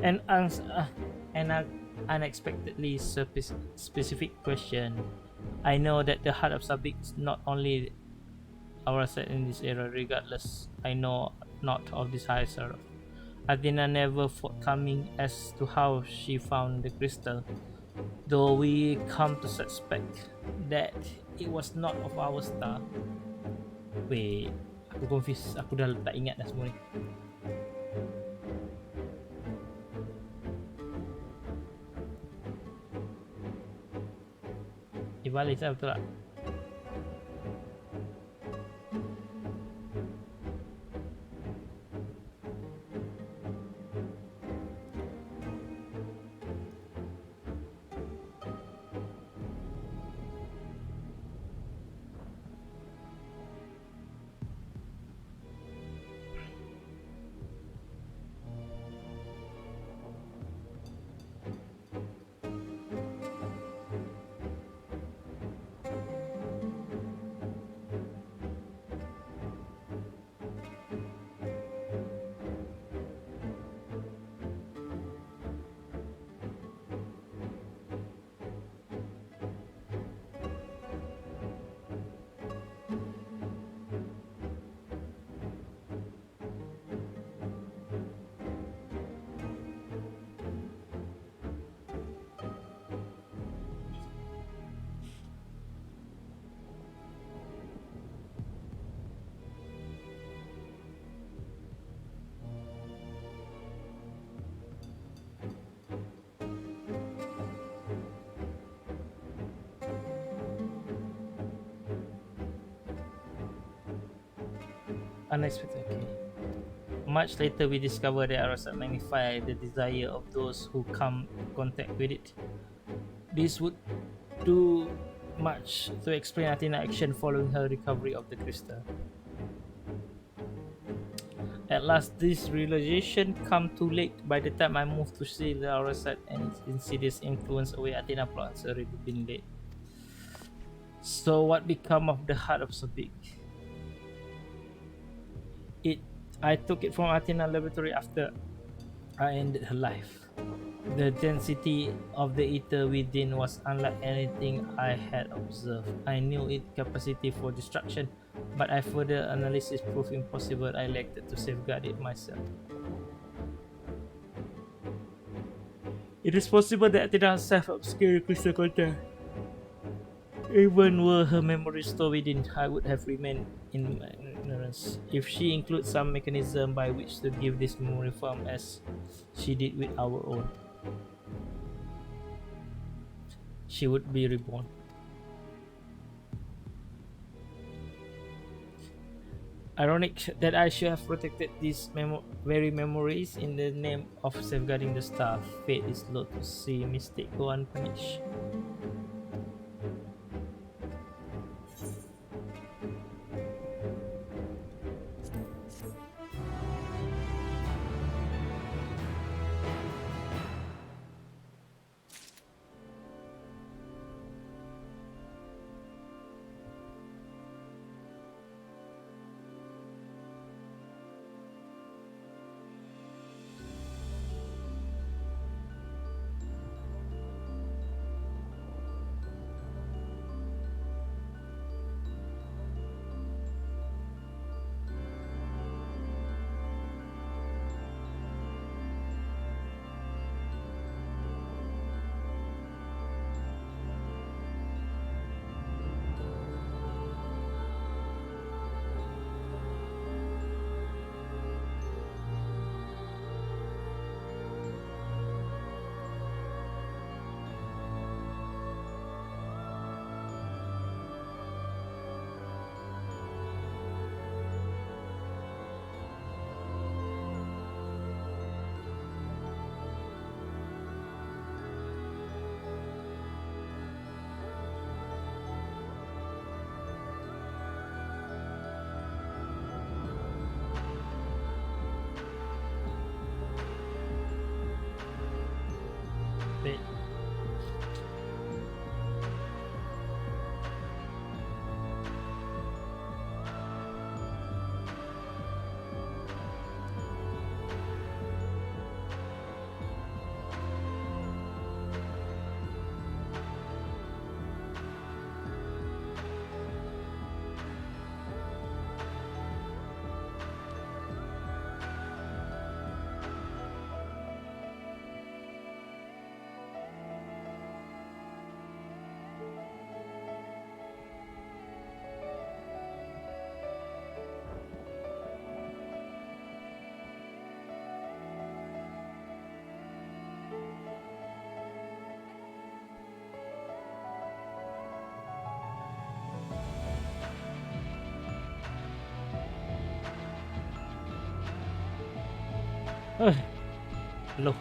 An unexpectedly specific question. I know that the Heart of Sabik is not only our set in this era, regardless, I know not of this high seraph. Athena never forthcoming as to how she found the crystal, though we come to suspect that it was not of our star. Wait, aku confused. Aku dah tak ingat dah semua ni. Balik lah, betul tak? Unexpected. Okay. Much later, we discover that Arasat magnify the desire of those who come in contact with it. This would do much to explain Athena's action following her recovery of the crystal. At last, this realization come too late. By the time I moved to see the Arasat and its insidious influence away, Athena plots already been late. So what become of the Heart of Sabik? I took it from Athena laboratory after I ended her life. The density of the ether within was unlike anything I had observed. I knew its capacity for destruction, but I further analysis proved impossible. I elected to safeguard it myself. It is possible that Athena herself obscured crystal content. Even were her memory stored within, I would have remained in my ignorance. If she includes some mechanism by which to give this memory form as she did with our own, she would be reborn. Ironic that I should have protected these very memories in the name of safeguarding the star. Fate is slow to see mistake go unpunished. Hello.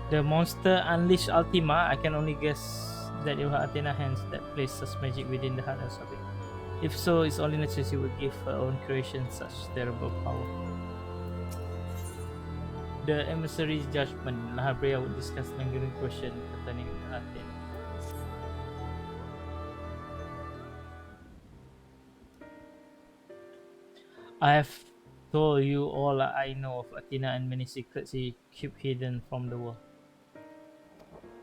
The monster unleashed Ultima. I can only guess that it was Athena hands that placed such magic within the heart of Sabi. If so, it's only natural she would give her own creation such terrible power. The emissary's judgment. Lahabrea would discuss lingering question pertaining to Athena. I have told you all I know of Athena and many secrets she kept hidden from the world.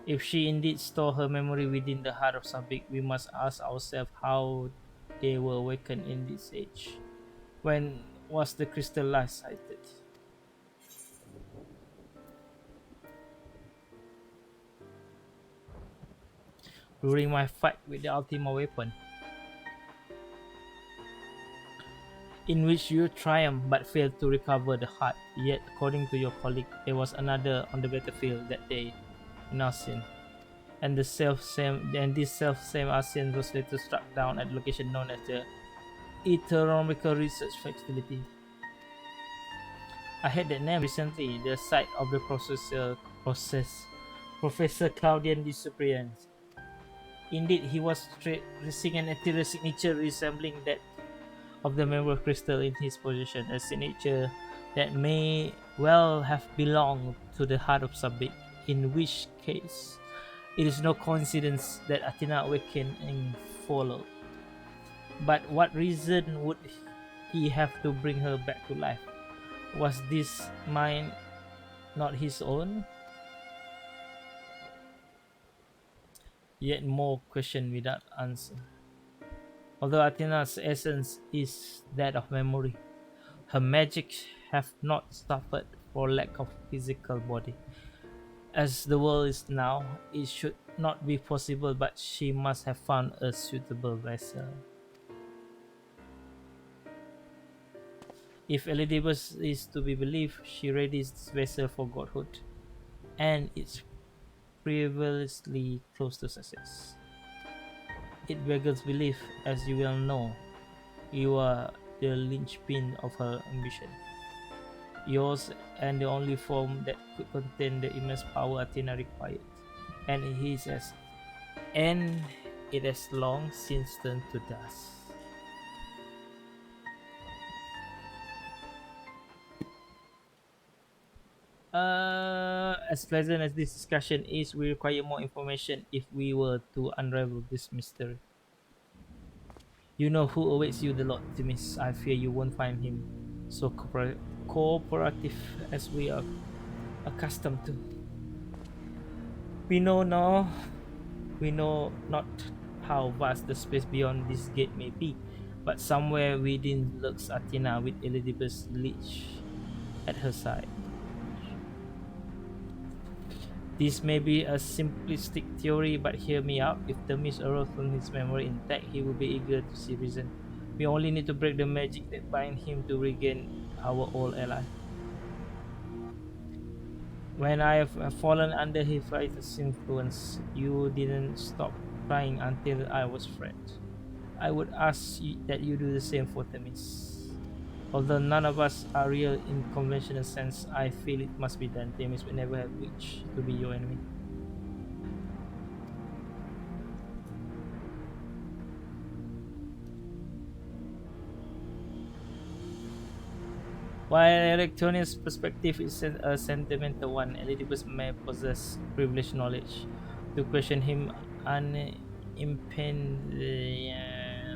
If she indeed stored her memory within the heart of Sabik, we must ask ourselves how they were awakened in this age. When was the crystal last sighted? During my fight with the Ultima weapon, in which you triumphed but failed to recover the heart. Yet, according to your colleague, there was another on the battlefield that day in Asian. And this self-same Asian was later struck down at the location known as the Etheromical Research Facility. I heard that name recently, the site of the Professor Claudian disappearance. Indeed, he was tracing an ethereal signature resembling that of the member crystal in his possession, a signature that may well have belonged to the heart of Sabik, in which case it is no coincidence that Athena awakening followed. But what reason would he have to bring her back to life? Was this mind not his own? Yet more question without answer. Although Athena's essence is that of memory, her magic have not suffered for lack of physical body. As the world is now, it should not be possible, but she must have found a suitable vessel. If Elidibus is to be believed, she readies this vessel for godhood, and it's previously close to success. It beggars belief, as you well know. You are the linchpin of her ambition. Yours and the only form that could contain the immense power Athena required. And it has long since turned to dust. As pleasant as this discussion is, we require more information if we were to unravel this mystery. You know who awaits you, the Lord Timis. I fear you won't find him so cooperative as we are accustomed to. We know not how vast the space beyond this gate may be, but somewhere within lurks Athena with Elidibus leech at her side. This may be a simplistic theory, but hear me out. If Themis arose from his memory intact, he will be eager to see reason. We only need to break the magic that binds him to regain our old ally. When I have fallen under his influence, you didn't stop crying until I was freed. I would ask that you do the same for Themis. Although none of us are real in conventional sense, I feel it must be done. Themis will never have wished to be your enemy. While Electronia's perspective is a sentimental one, Elidibus may possess privileged knowledge. To question him unimpeded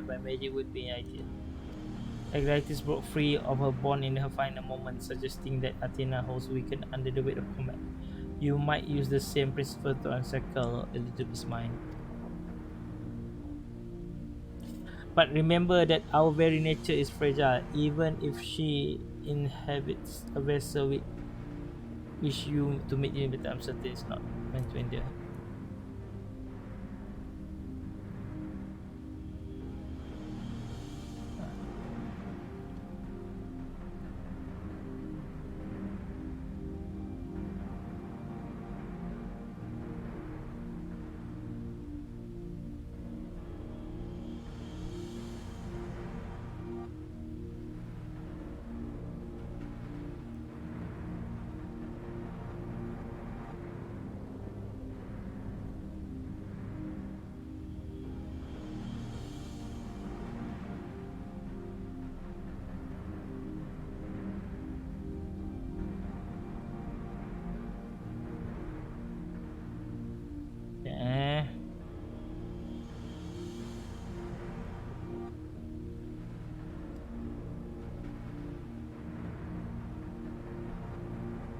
by magic would be ideal. Agritis broke free of her bond in her final moments, suggesting that Athena holds weakened under the weight of combat. You might use the same principle to encircle Elizabeth's mind. But remember that our very nature is fragile, even if she inhabits a vessel which you to meet you, but I'm certain it's not meant to endure.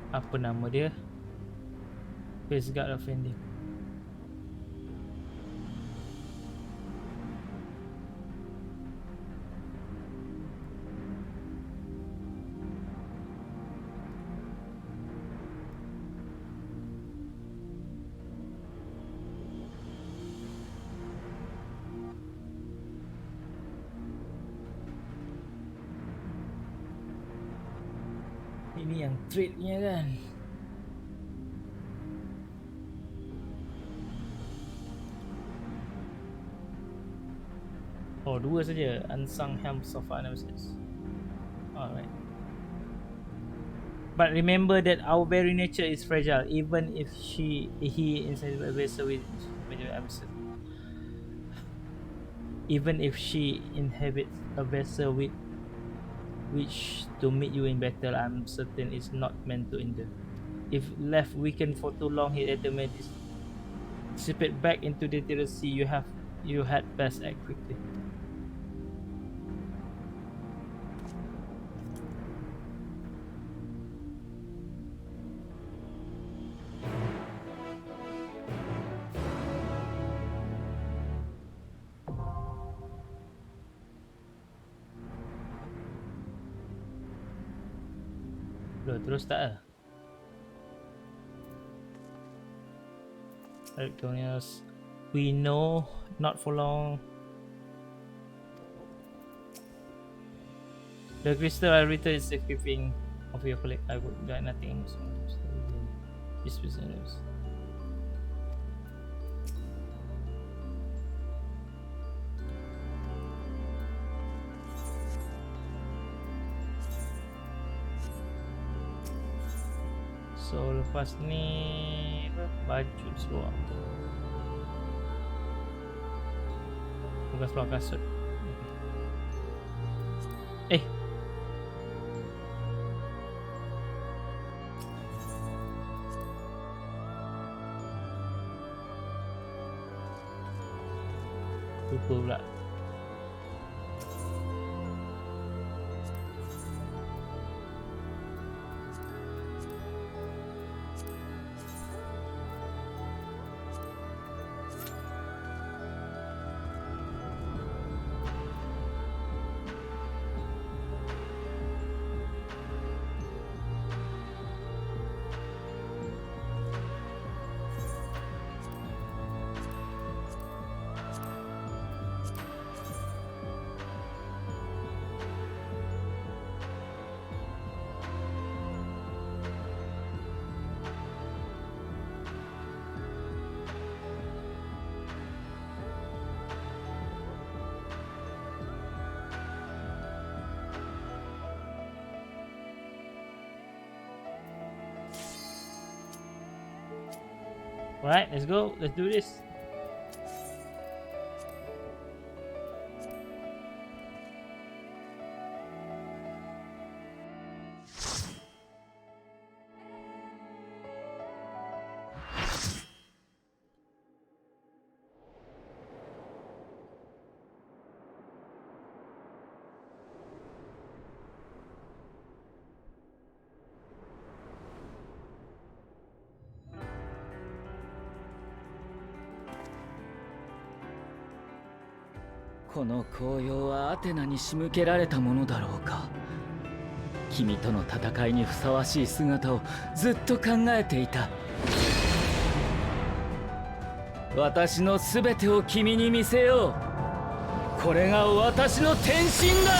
Apa nama dia? Face Guard Offending. Ini yang trade-nya kan. Oh, dua saja. Unsung Helms of Anabaseios. Alright. But remember that our very nature is fragile, even if he inside a vessel with even if she inhabits a vessel with which to meet you in battle, I'm certain it's not meant to endure. If left weakened for too long, he may dissipate back into the sea. You had best act quickly. Terus tak Electronius. We know not for long. The crystal I return is the keeping of your collect. I would got nothing. This business. So lepas ni baju seluar. Bukan seluar kasut. Eh. Lupa pula. Alright, let's go. Let's do this. この紅葉はアテナに仕向けられたものだろうか。君との戦いにふさわしい姿をずっと考えていた。私の全てを君に見せよう。これが私の転身だ。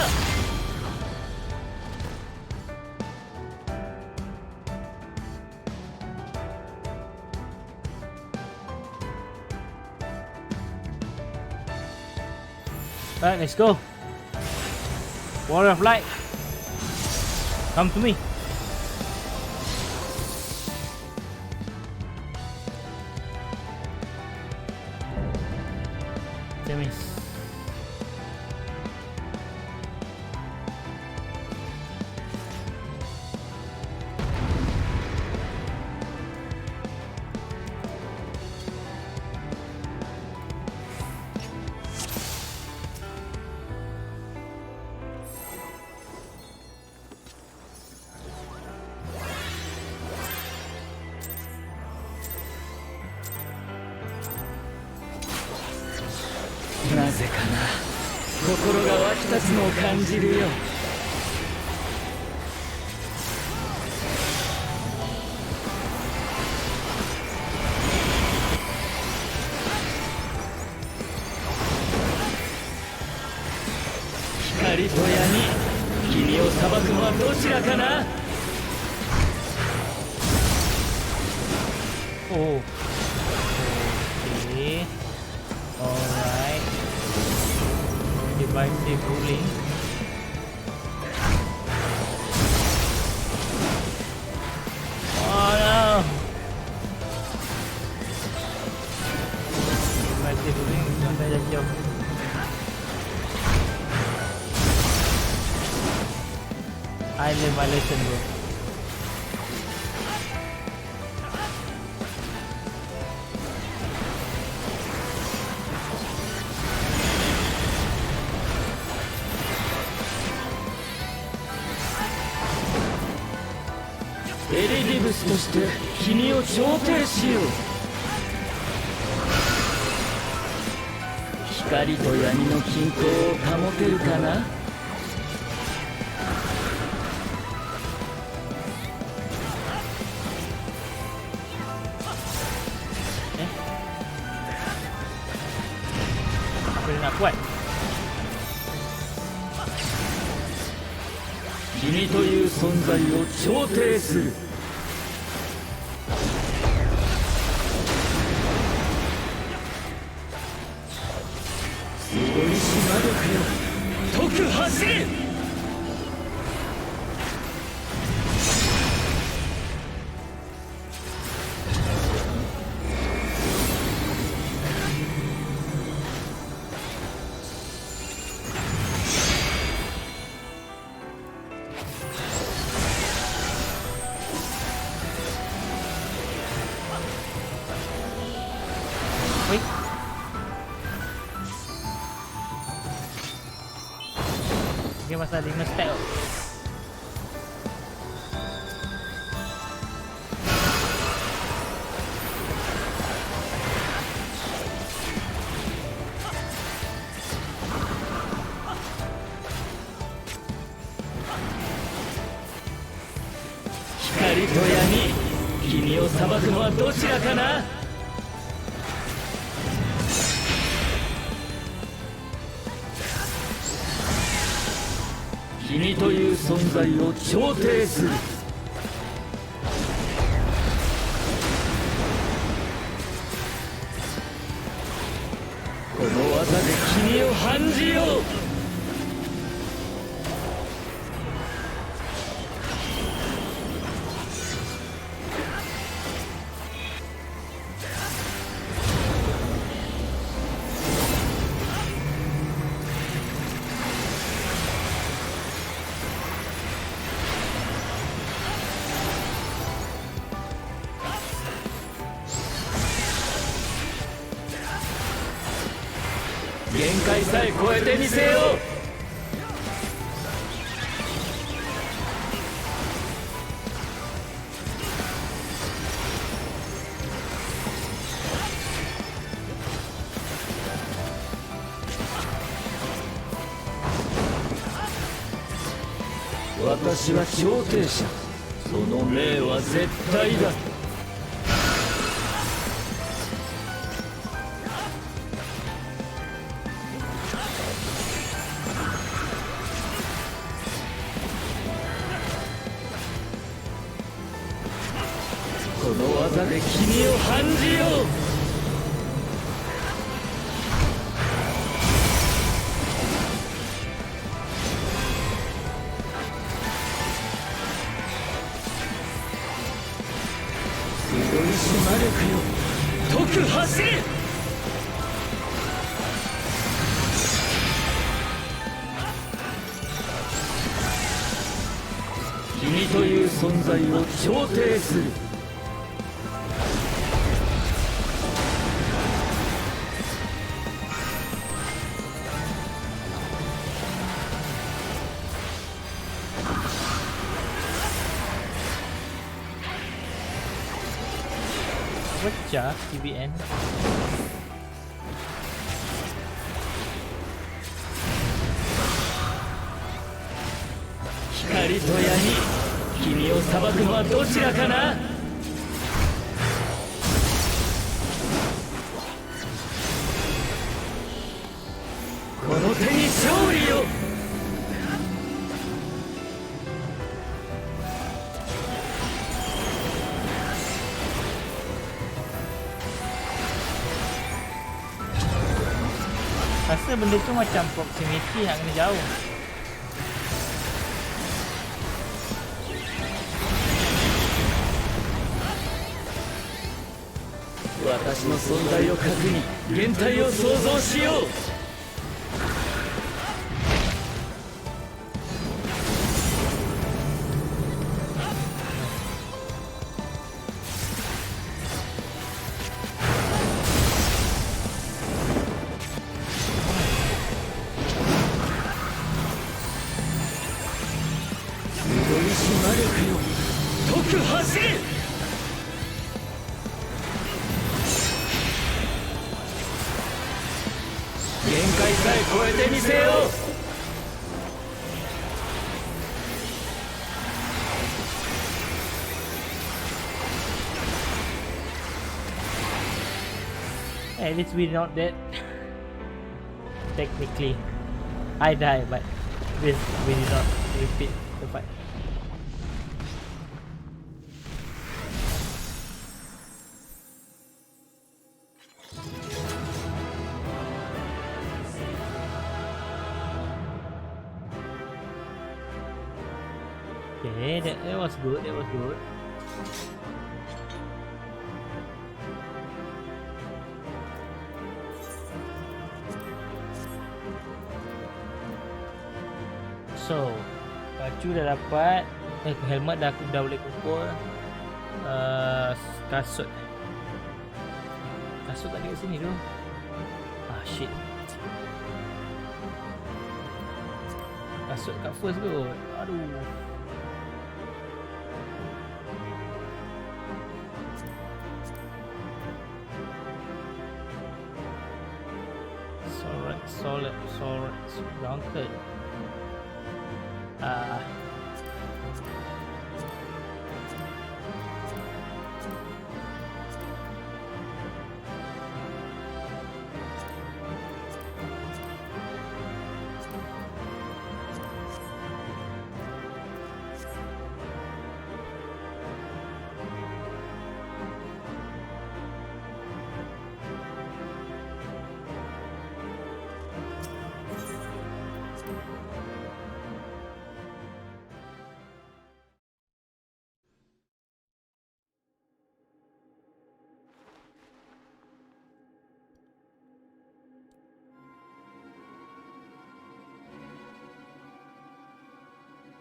Alright, let's go. Warrior of Light, come to me. Finish.なぜかな、心が湧き立つのを感じるよ。光と闇、君を裁くのはどちらかな。Oh. Okay. Alright. Divisive ruling. Oh no. Divisive ruling sampai dah jauh. I learn my lesson, bro.エリディブスとして君を調停しよう。光と闇の均衡を保てるかな。Aku dah nak kuat. 君という存在を調停する。すごい魔力よ、解く走れ。Wait. Dia pasal 5 step. Hikari to yami, kimi o sabaku no wa dochira ka na? 君という存在を調停する。この技で君を判じよう。限界さえ超えてみせよう。私は調停者。その命は絶対だ。この技で君を判じよう。魔力よ、解く走れ。君という存在を調停する。Wajah TVN. 光と闇、君を裁くのはどちらかな。この手に勝利よ。Rasa benda tu macam proximity yang kena jauh. 私の存在を核に現体を創造しよう。魔力よ、解く走れ。限界さえ超えてみせよう。At least we're not dead. Technically, I die, but we did not repeat the fight. Okay, that was good. That was good. So, baju dah dapat, helmet dah boleh kumpul. Kasut tak ada kat sini tu. Ah shit. Kasut kat first kot. Aduh. Solid gauntlet.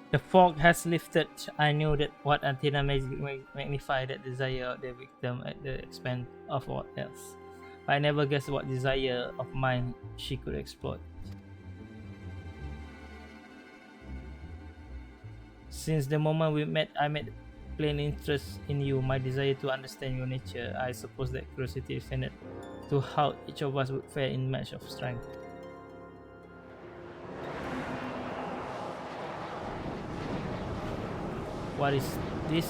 The fog has lifted. I knew that what Athena magnified that desire of the victim at the expense of what else. But I never guessed what desire of mine she could exploit. Since the moment we met, I made plain interest in you, my desire to understand your nature. I suppose that curiosity extended to how each of us would fare in match of strength. What is this?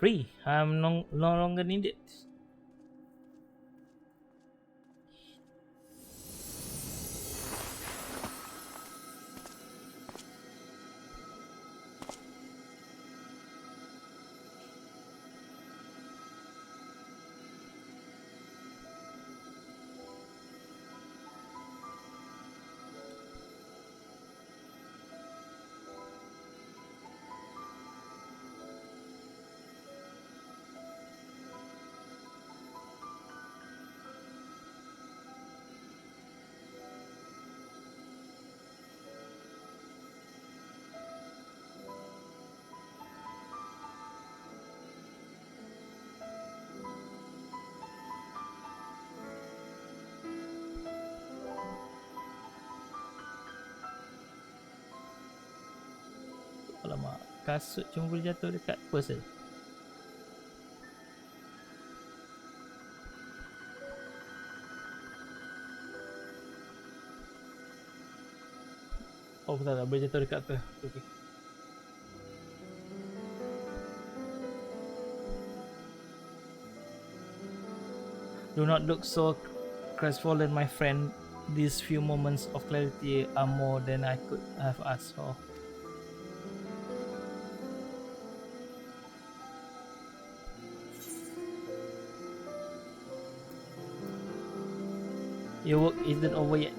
Free. I'm no longer needed. Alamak, kasut cuma boleh jatuh dekat person. Oh betul tak, boleh jatuh dekat tu. Okay. Do not look so crestfallen, my friend. These few moments of clarity are more than I could have asked for. Your work isn't over yet.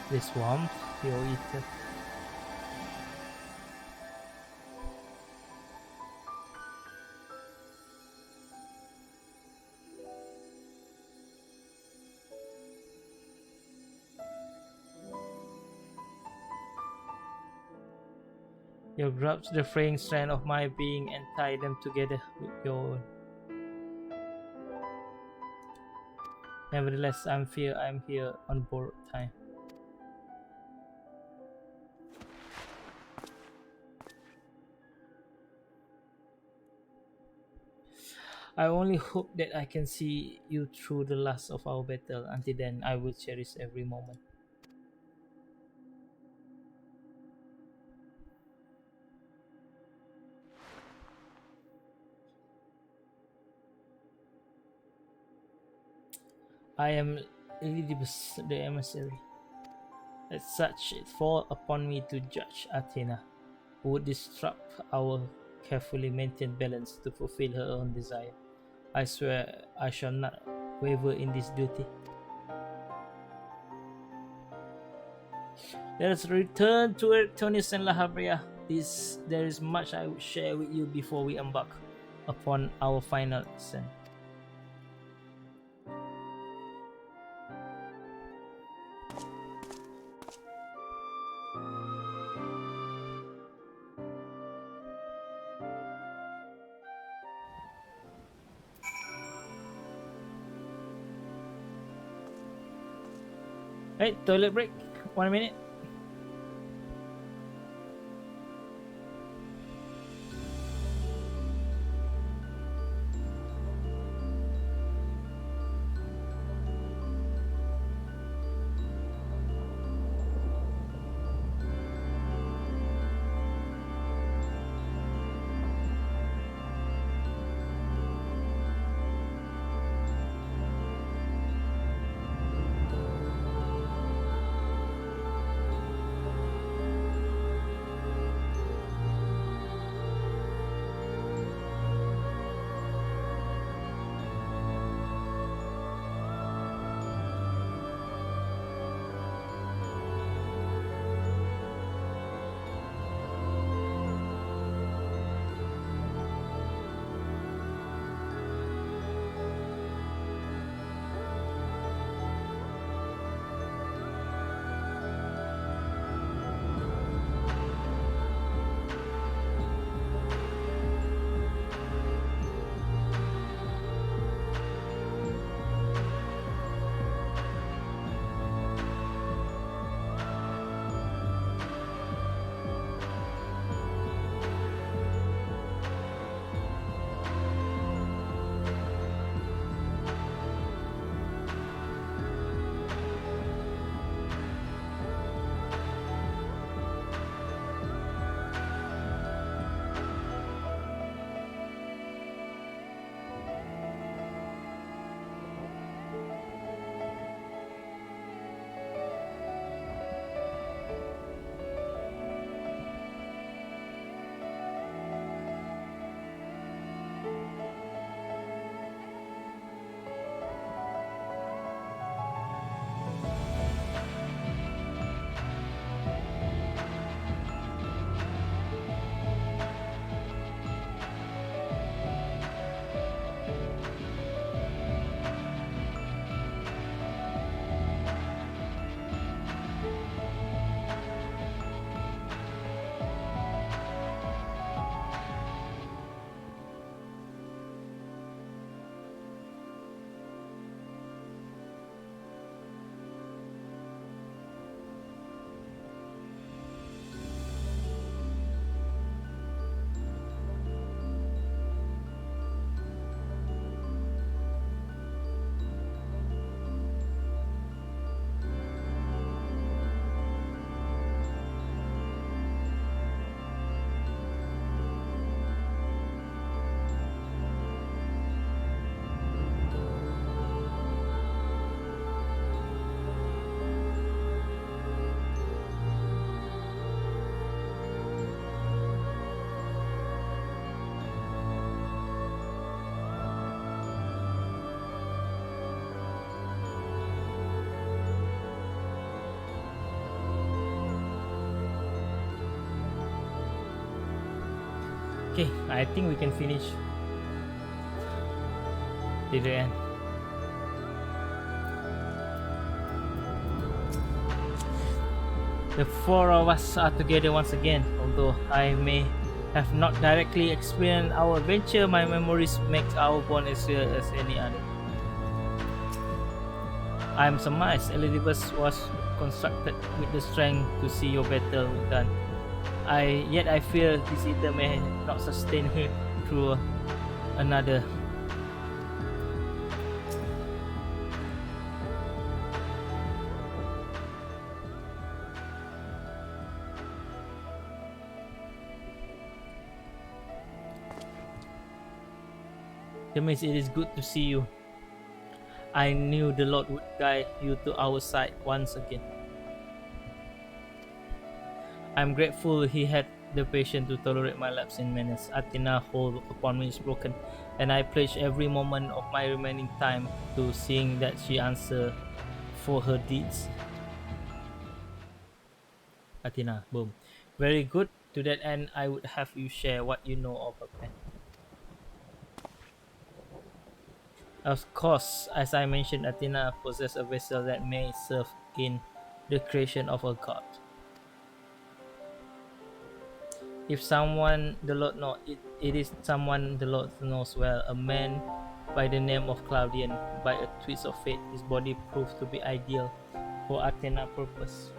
This warmth, you'll eat it. You grasp the fraying strand of my being and tie them together with your own. Nevertheless, I'm here on borrowed time. I only hope that I can see you through the last of our battle. Until then, I will cherish every moment. I am Elidibus, the emissary. As such, it falls upon me to judge Athena, who would disrupt our carefully maintained balance to fulfill her own desire. I swear I shall not waver in this duty. Let us return to Erictonius and La Habrea. There is much I would share with you before we embark upon our final ascent. Hey, toilet break. 1 minute. Okay, I think we can finish till the end. The four of us are together once again. Although I may have not directly experienced our adventure, my memories make our bond as real as any other. I am surmised Elizabeth was constructed with the strength to see your battle done. Yet I fear this eater may not sustain her through another. That means it is good to see you. I knew the Lord would guide you to our side once again. I'm grateful he had the patience to tolerate my lapse in manners. Athena's hold upon me is broken, and I pledge every moment of my remaining time to seeing that she answers for her deeds. Athena, boom. Very good. To that end, I would have you share what you know of her plan. Of course, as I mentioned, Athena possesses a vessel that may serve in the creation of a god. If someone the Lord knows, it is someone the Lord knows well, a man by the name of Claudian. By a twist of fate, his body proved to be ideal for Athena's purpose.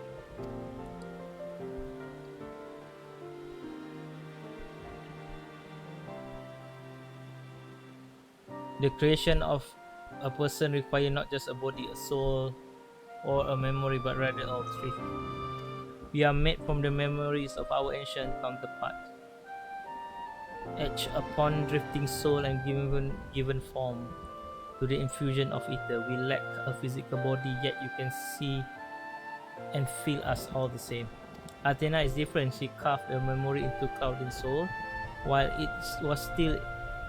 The creation of a person requires not just a body, a soul, or a memory, but rather all three. We are made from the memories of our ancient counterpart, etched upon drifting soul and given form to the infusion of ether. We lack a physical body, yet you can see and feel us all the same. Athena is different. She carved a memory into Claudian's soul, while it was still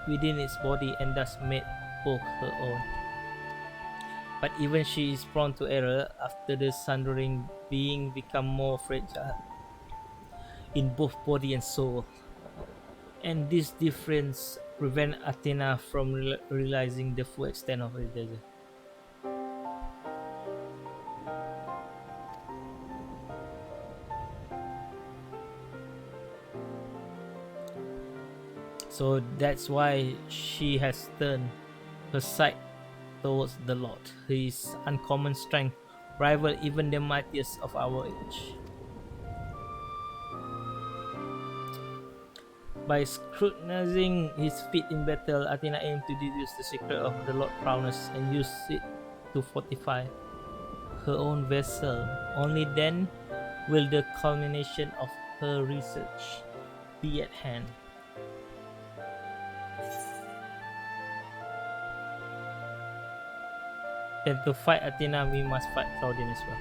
within its body and thus made both her own. But even she is prone to error. After the sundering, being become more fragile in both body and soul, and this difference prevent Athena from realizing the full extent of her danger. So that's why she has turned her sight towards the Lord. His uncommon strength rival even the mightiest of our age. By scrutinizing his feat in battle, Athena aimed to deduce the secret of the Lord's prowess and use it to fortify her own vessel. Only then will the culmination of her research be at hand. Then to fight Athena, we must fight Claudian as well.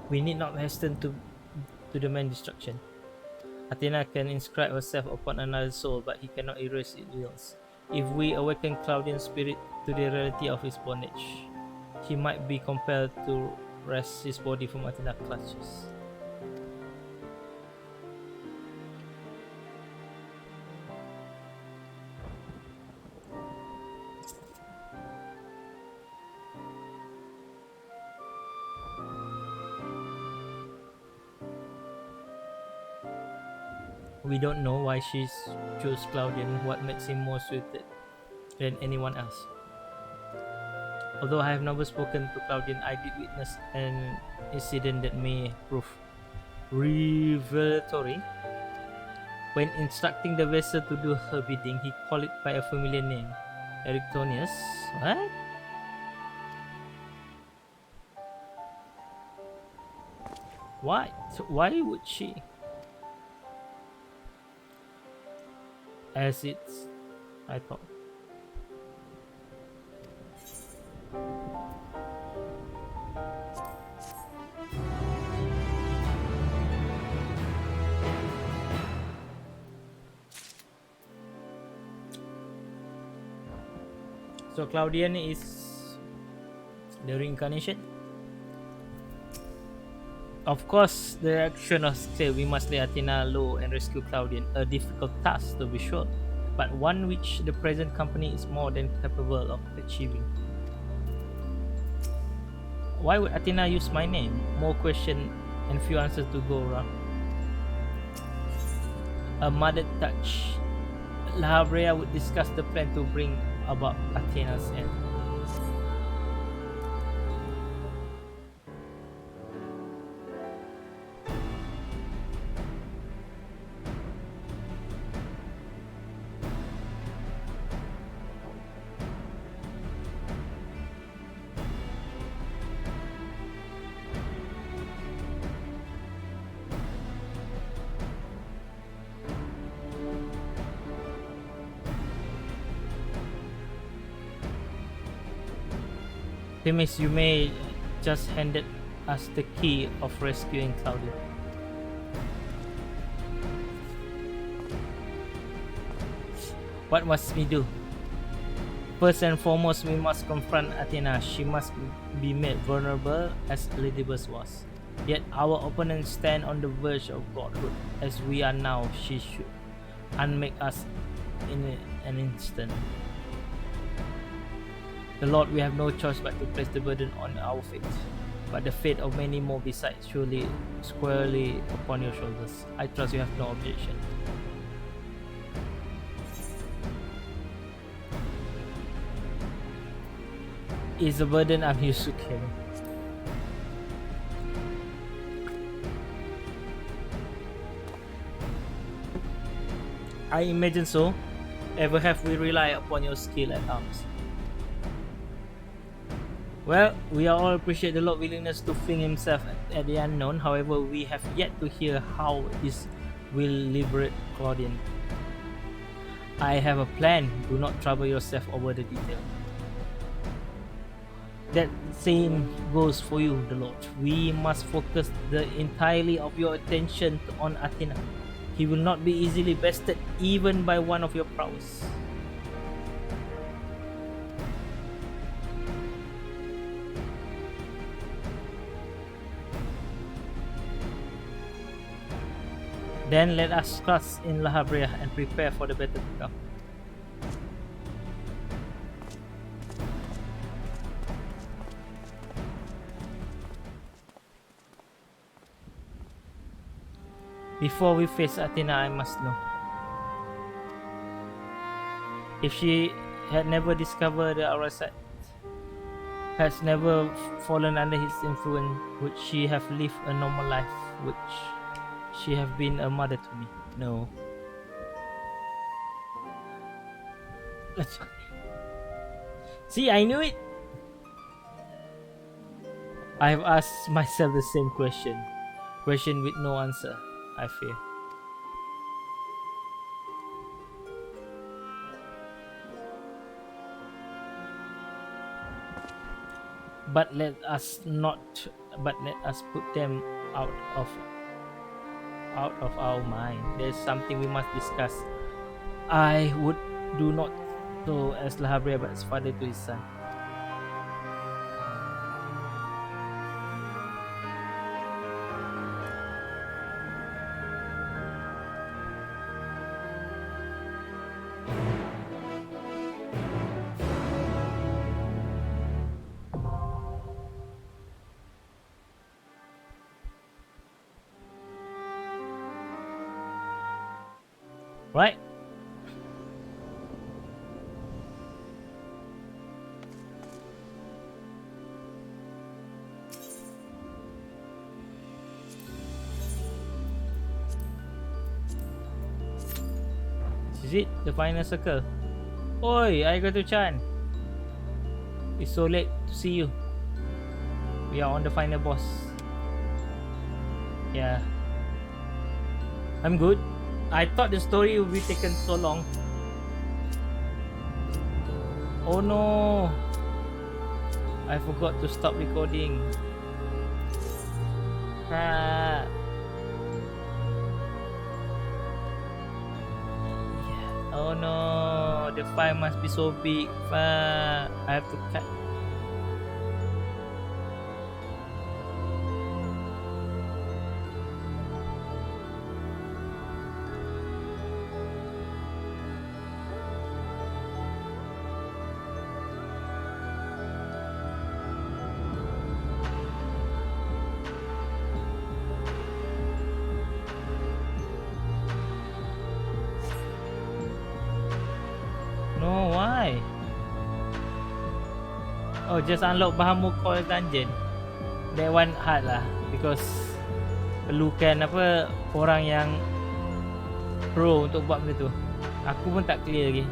We need not hasten to demand destruction. Athena can inscribe herself upon another soul, but he cannot erase its wills. If we awaken Claudian's spirit to the reality of his bondage, he might be compelled to wrest his body from Athena's clutches. We don't know why she chose Claudian, what makes him more suited than anyone else. Although I have never spoken to Claudian, I did witness an incident that may prove revelatory. When instructing the vessel to do her bidding, he called it by a familiar name, Eryctonius. What? Why? Why would she? As it's, I thought. So Claudian is the reincarnation. Of course, the action was clear. We must lay Athena low and rescue Claudian. A difficult task, to be sure, but one which the present company is more than capable of achieving. Why would Athena use my name? More questions and few answers to go around. A mother touch. La Habrea would discuss the plan to bring about Athena's end. Themis, you may just handed us the key of rescuing Claudia. What must we do? First and foremost, we must confront Athena. She must be made vulnerable as Elidibus was. Yet our opponents stand on the verge of godhood. As we are now, she should unmake us in an instant. The Lord, we have no choice but to place the burden on our fate. But the fate of many more besides surely squarely upon your shoulders. I trust you have no objection. It's a burden I'm used to carrying. I imagine so. Ever have we relied upon your skill at arms? Well, we all appreciate the Lord's willingness to fling himself at the unknown. However, we have yet to hear how this will liberate Claudian. I have a plan. Do not trouble yourself over the detail. That same goes for you, the Lord. We must focus the entirety of your attention on Athena. He will not be easily bested even by one of your prowess. Then let us trust in La Habrea and prepare for the battle to come. Before we face Athena, I must know. If she had never discovered the Arasat, has never fallen under his influence, would she have lived a normal life? Would she have been a mother to me? No. See, I knew it! I have asked myself the same question. Question with no answer, I fear. But let us put them out of our mind. There's something we must discuss. I would do not so as La Habrea, but as father to his son. Right? Is it the final circle? Oi, Arigato-chan. It's so late to see you. We are on the final boss. Yeah. I'm good. I thought the story would be taken so long. Oh no! I forgot to stop recording. Crap. Yeah. Oh no! The file must be so big. I have to cut. Oh, just unlock Bahamut Coil Dungeon. That one hard lah, because perlukan apa, orang yang pro untuk buat benda tu. Aku pun tak clear lagi.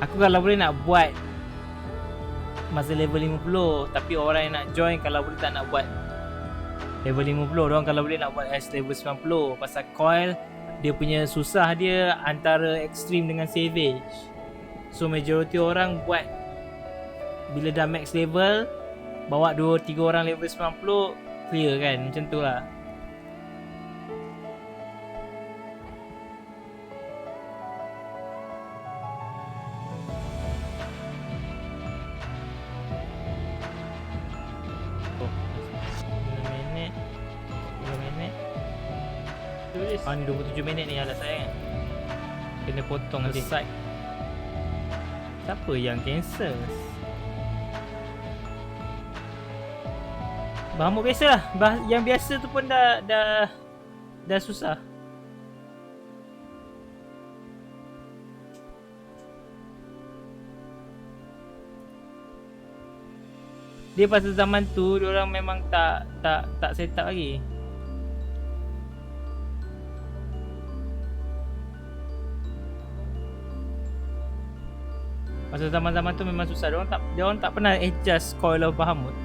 Aku kalau boleh nak buat masa level 50, tapi orang yang nak join kalau boleh tak nak buat level 50. Diorang kalau boleh nak buat as level 90. Pasal coil dia punya susah dia antara extreme dengan savage. So majority orang buat bila dah max level, bawa 2-3 orang level 90, clear kan, macam tu lah. Oh, 10 minit 10 minit ni 27 minit ni alat saya kan. Kena potong nanti. Siapa yang cancel? Bahamut biasa lah. Yang biasa tu pun dah susah. Dia pasal zaman tu diorang memang tak set up lagi. Pasal zaman-zaman tu memang susah. Diorang tak pernah adjust coil of Bahamut.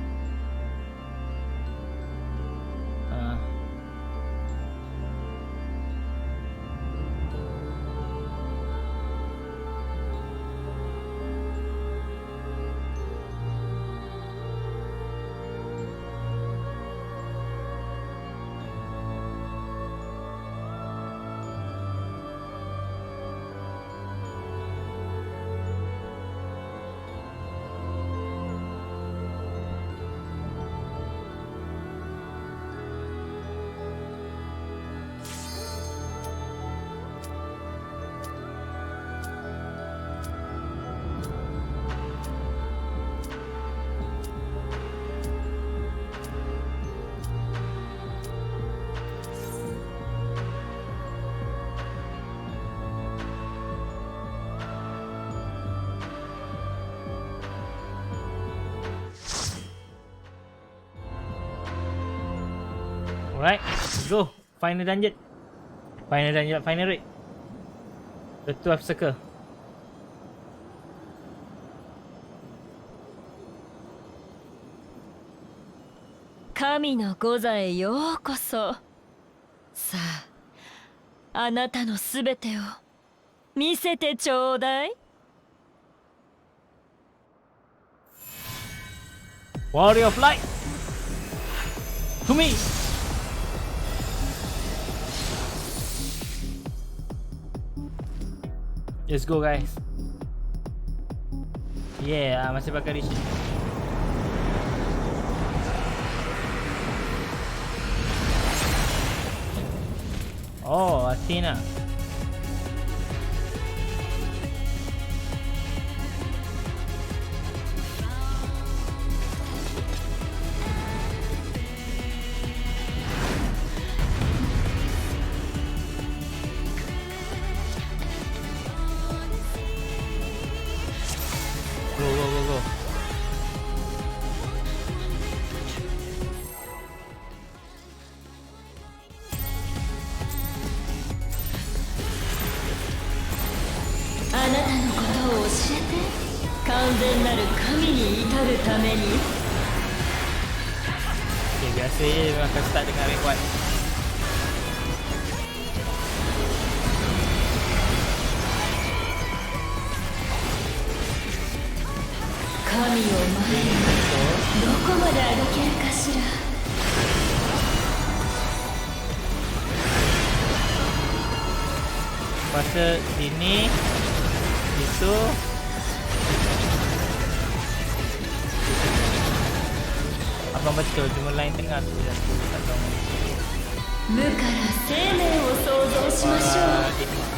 Alright, let's go. Final dungeon. Final raid. The 12th circle. Kami no Gozaへようこそ。さあ、あなたのすべてを見せてちょうだい。Warrior of Light. To me. Let's go guys. Yeah, masih pakai di sini. Oh, Athena. Go. Okay, biasa je memang akan start dengan rank 1. Kamiを前にどこまで歩けるかしら。Pasal sini itu abang betul, cuma line tengah tu je aku tak tahu. 無から生命を創造しましょう。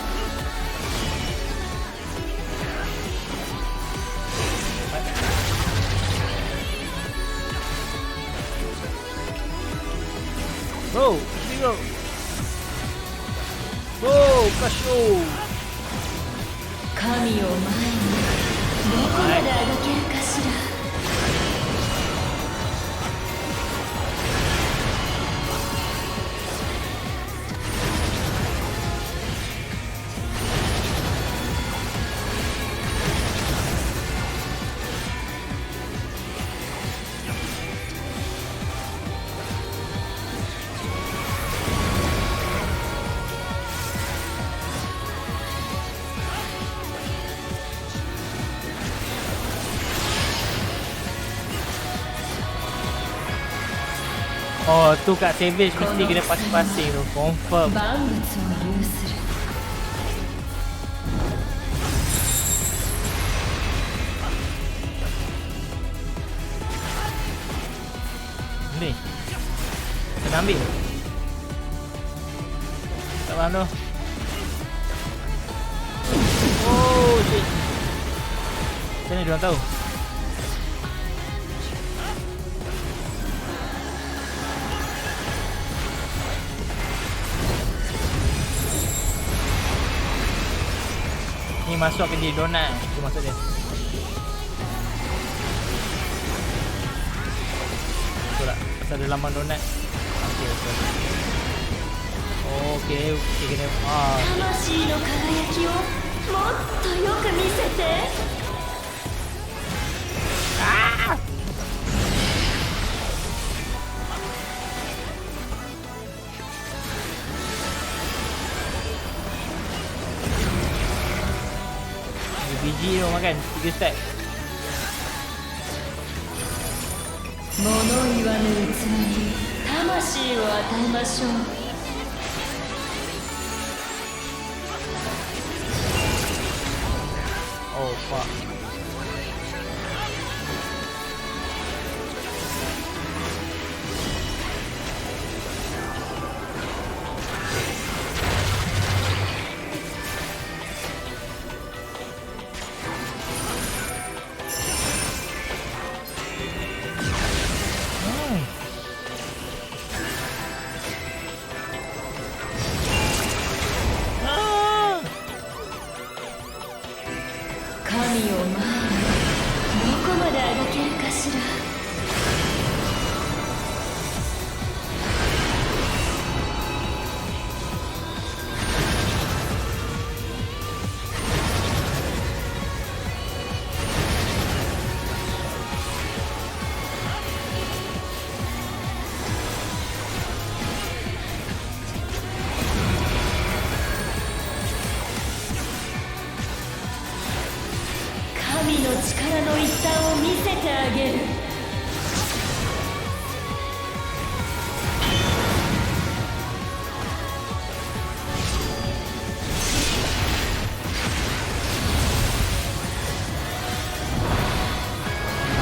Bro, here we go. Go, Kasho. 神を前にどこまで歩けるかしら。Oh tu kat Savage mesti kena pasing-pasing tu. Confirm. 万物を有する Ni kena ambil. Tak faham tu. Oh shit. Macam ni diorang tahu. Ni masuk ke di donat. Itu maksud dia. Betul tak? Pasal ada laman donat. Okey, betul. Okey, okey kena. 魂の輝きをもっとよく見せて Biji tu makan 3 stack. 物言わぬ器に魂を与えましょう Oh fuck. Ah. 神を前にどこまであがけるかしら 神の力の一端を見せてあげる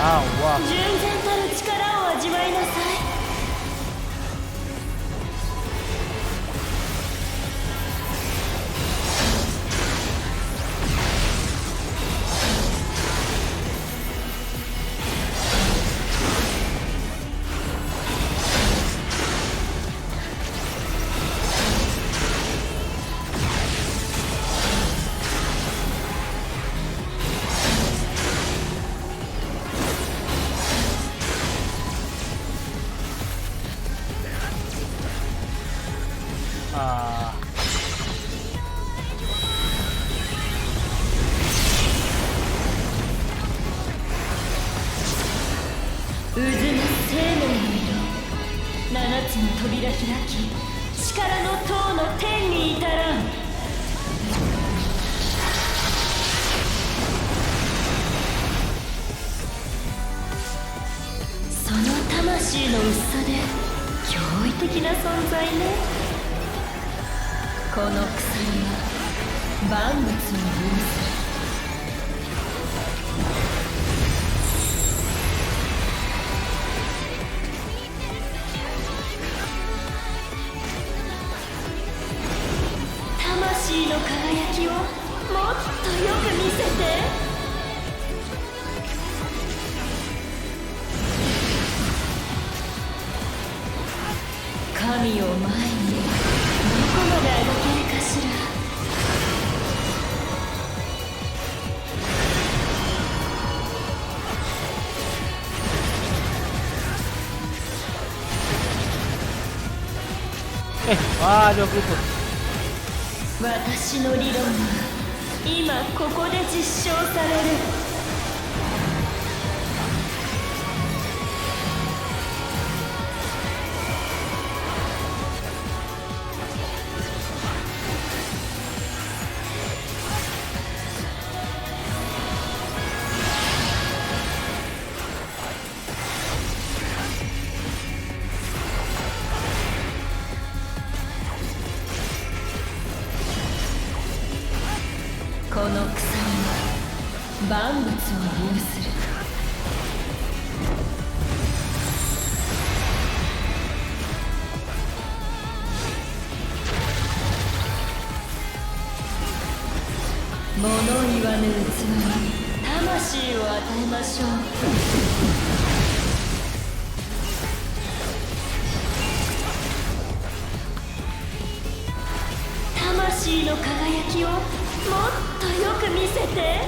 Ah, wah. 純然たる力を味わいなさい Ah. 渦の生命の色七つの扉開き力の塔の天に至らん その魂の薄さで驚異的な存在ねこの鎖は万物を有する 魂の輝きをもっとよく見せて 神を前にどこまであがけるかしら Wah, 20. 私の理論は今ここで実証される 神有する。物言わぬ器に魂を与えましょう。魂の輝きをもっとよく見せて。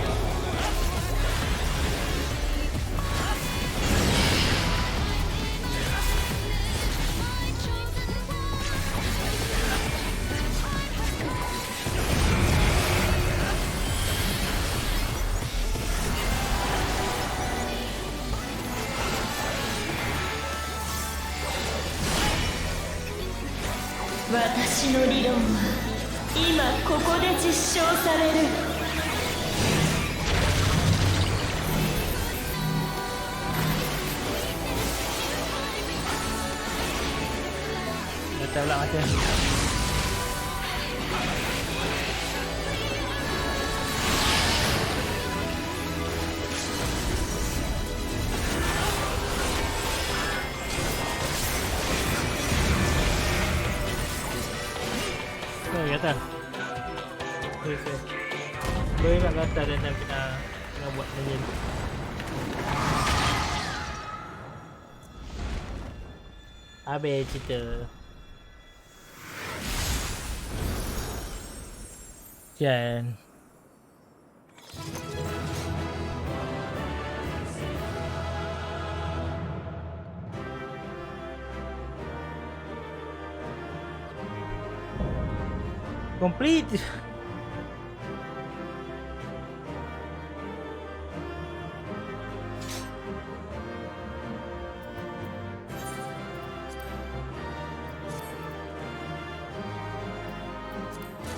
私の理論は今ここで実証される。Betul lah macam. Gatal. Boleh nak gatal dan kena buat macam ni. Habis cerita. Kan. Complete.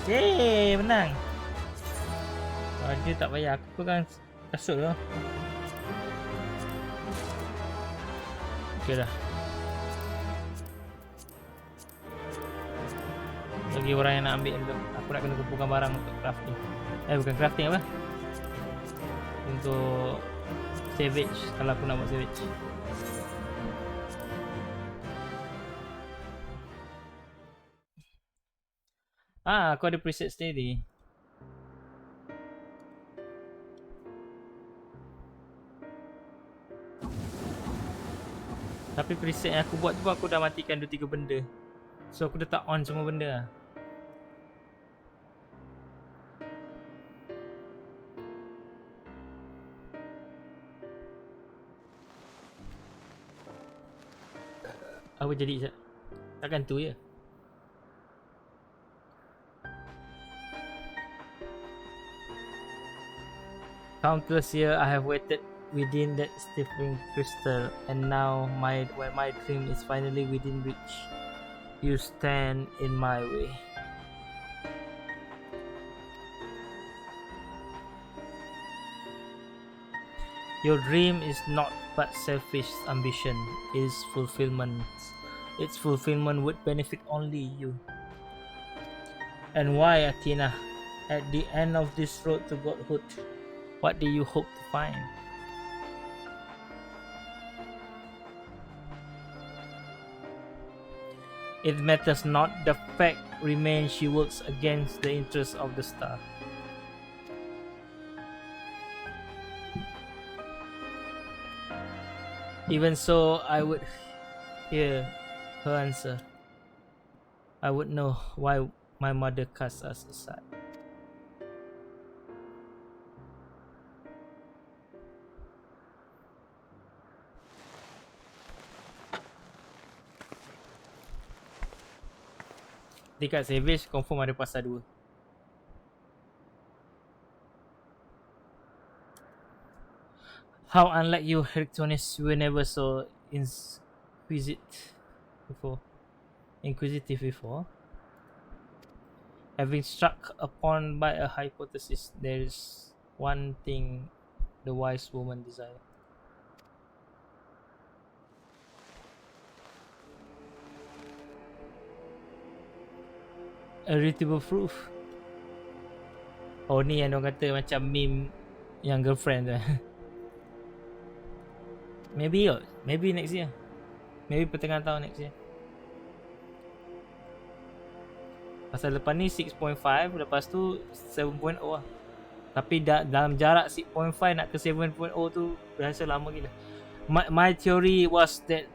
Yeay, menang. Dia tak payah aku pegang kasut tu. Okey dah. Bagi orang yang nak ambil dulu. Aku nak kena kumpulkan barang untuk crafting. Bukan crafting apa? Untuk savage. Kalau aku nak buat savage. Aku ada preset sendiri. Tapi preset yang aku buat tu aku dah matikan 2-3 benda. So aku dah tak on semua benda lah. Apa jadi? Takkan tu je. Countless years I have waited within that stifling crystal, and now when my dream is finally within reach, you stand in my way. Your dream is not but selfish ambition, it is fulfillment. Its fulfillment would benefit only you. And why, Athena? At the end of this road to godhood, what do you hope to find? It matters not, the fact remains she works against the interests of the star. Even so, I would hear her answer. I would know why my mother cast us aside. Dekat savage confirm ada pasal 2. How unlike you, Heractonis, we were never so inquisitive before. Having struck upon by a hypothesis, there is one thing the wise woman desires. Irritable proof. Oh ni yang orang kata macam meme yang girlfriend tu. Maybe next year. Maybe pertengahan tahun next year. Pasal lepas ni 6.5, lepas tu 7.0 lah. Tapi dalam jarak 6.5 nak ke 7.0 tu rasa lama gila. My theory was that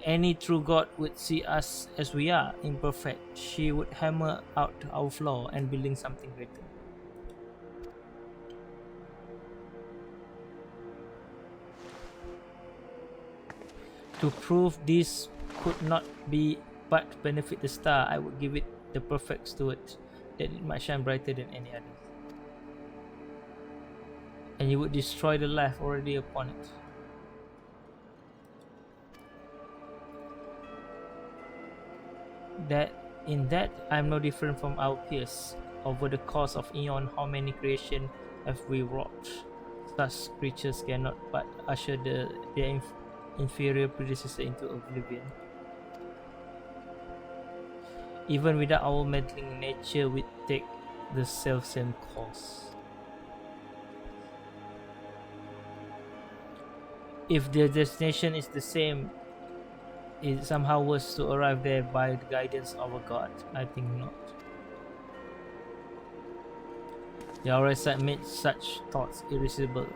any true God would see us as we are, imperfect. She would hammer out our flaw and building something greater. To prove this could not be but benefit the star, I would give it the perfect steward, that it might shine brighter than any other. And you would destroy the life already upon it. In that I'm no different from our peers. Over the course of eon, how many creation have we wrought? Such creatures cannot but usher their inferior predecessor into oblivion. Even without our meddling, nature would take the self-same course. If their destination is the same, it somehow was to arrive there by the guidance of a god? I think not. The Aurasite made such thoughts irresistible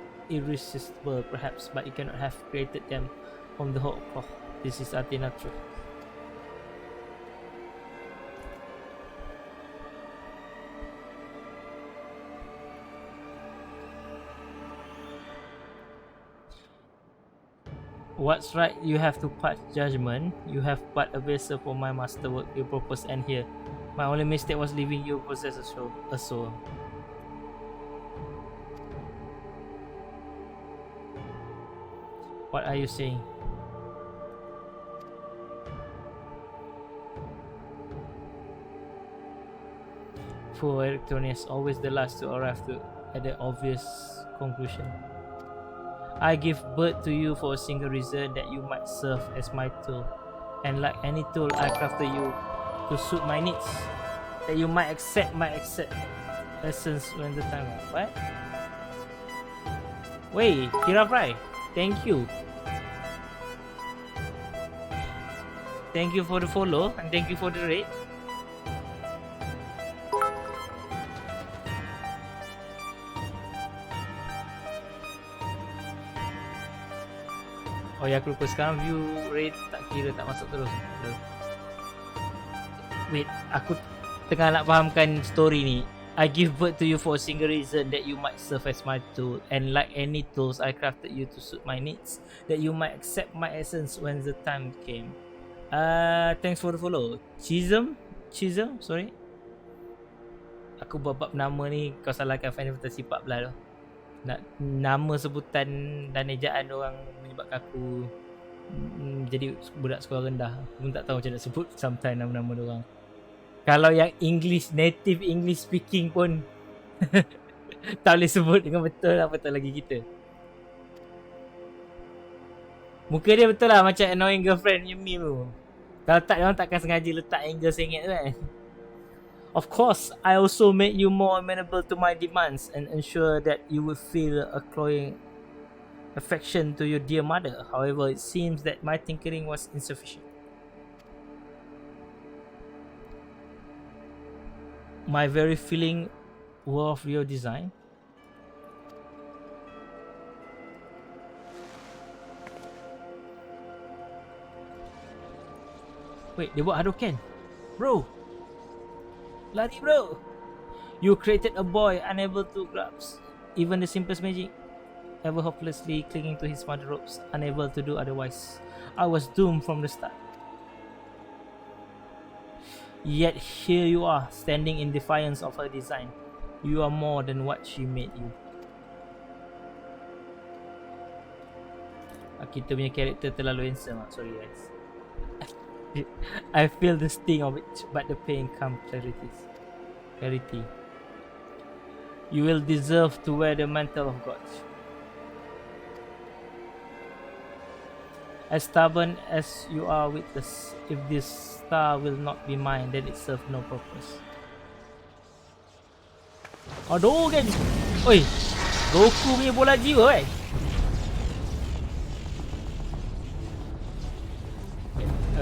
perhaps, but it cannot have created them from the whole cloth. This is Athena truth. What's right? You have to pass judgment. You have but a vessel for my masterwork. Your purpose end here. My only mistake was leaving you possess a soul. What are you saying? Poor Electronius, always the last to arrive at the obvious conclusion. I give birth to you for a single reason, that you might serve as my tool. And like any tool, I crafted you to suit my needs. That you might accept my essence when the time comes. What? Wait, Kira Fry, thank you. Thank you for the follow and thank you for the raid. Oh ya, aku lupa sekarang view rate tak kira tak masuk terus. Wait, aku tengah nak fahamkan story ni. I give birth to you for a single reason, that you might serve as my tool. And like any tools, I crafted you to suit my needs, that you might accept my essence when the time came. Thanks for the follow. Chism, sorry. Aku bab nama ni kau salahkan Final Fantasy 14 tu. Nama sebutan dan ejaan orang menyebabkan aku jadi budak sekolah rendah. Aku pun tak tahu macam nak sebut sometimes nama-nama diorang. Kalau yang English, native English speaking pun tak boleh sebut dengan betul, apatah lagi kita. Muka dia betul lah macam annoying girlfriend punya meme tu. Kalau tak, diorang takkan sengaja letak angle sengit tu kan. Of course, I also made you more amenable to my demands and ensure that you will feel a cloying affection to your dear mother. However, it seems that my tinkering was insufficient. My very feeling were of your design. Wait, dia buat Hadouken? Bro! Lari bro! You created a boy unable to grasp even the simplest magic, ever hopelessly clinging to his mother ropes, unable to do otherwise. I was doomed from the start. Yet here you are, standing in defiance of her design. You are more than what she made you. Kita punya karakter terlalu handsome. Sorry guys. I feel the sting of it, but the pain comes clarity. You will deserve to wear the mantle of God. As stubborn as you are with this, if this star will not be mine, then it serves no purpose. Aduh kan. Oi, Goku punya bola jiwa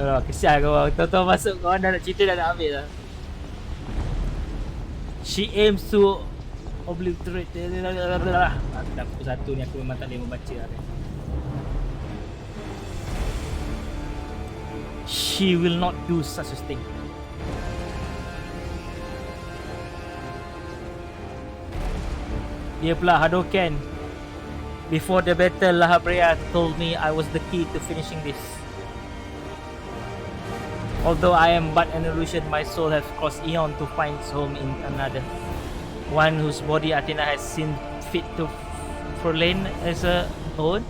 Kesian kau. Tahu-tahu masuk kau dah nak cerita dah nak habis lah. She aims to obliterate. Dah pukul 1 ni aku memang tak boleh membaca lah. She will not do such a thing. Dia pula Hadoken. Before the battle, Lahabrea told me I was the key to finishing this. Although I am but an illusion, my soul has crossed eon to find its home in another. One whose body Athena has seen fit to prolane as her own.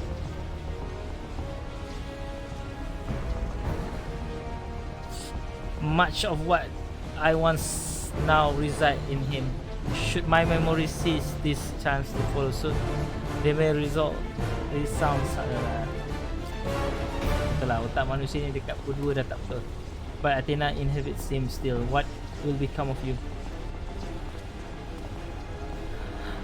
Much of what I once now reside in him. Should my memory seize this chance to follow suit, they may result. It sounds betul lah, otak manusia ni dekat pukul 2 dah tak betul. But Athena inhabits him still. What will become of you?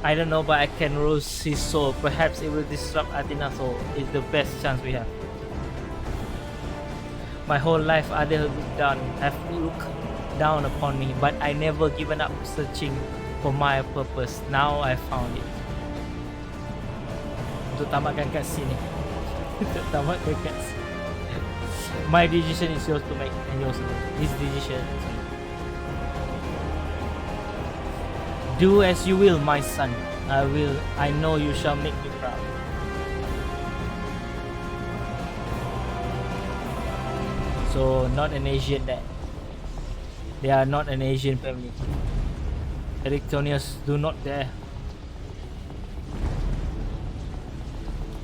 I don't know, but I can rouse his soul. Perhaps it will disrupt Athena's soul. It's the best chance we have. My whole life others have looked down upon me, but I never given up searching for my purpose. Now I found it. Untuk tamatkan kat sini. Untuk tamatkan kat sini. My decision is yours to make, and yours alone. This decision. Do as you will, my son. I know you shall make me proud. So, not an Asian dad. They are not an Asian family. Erictonius, do not dare.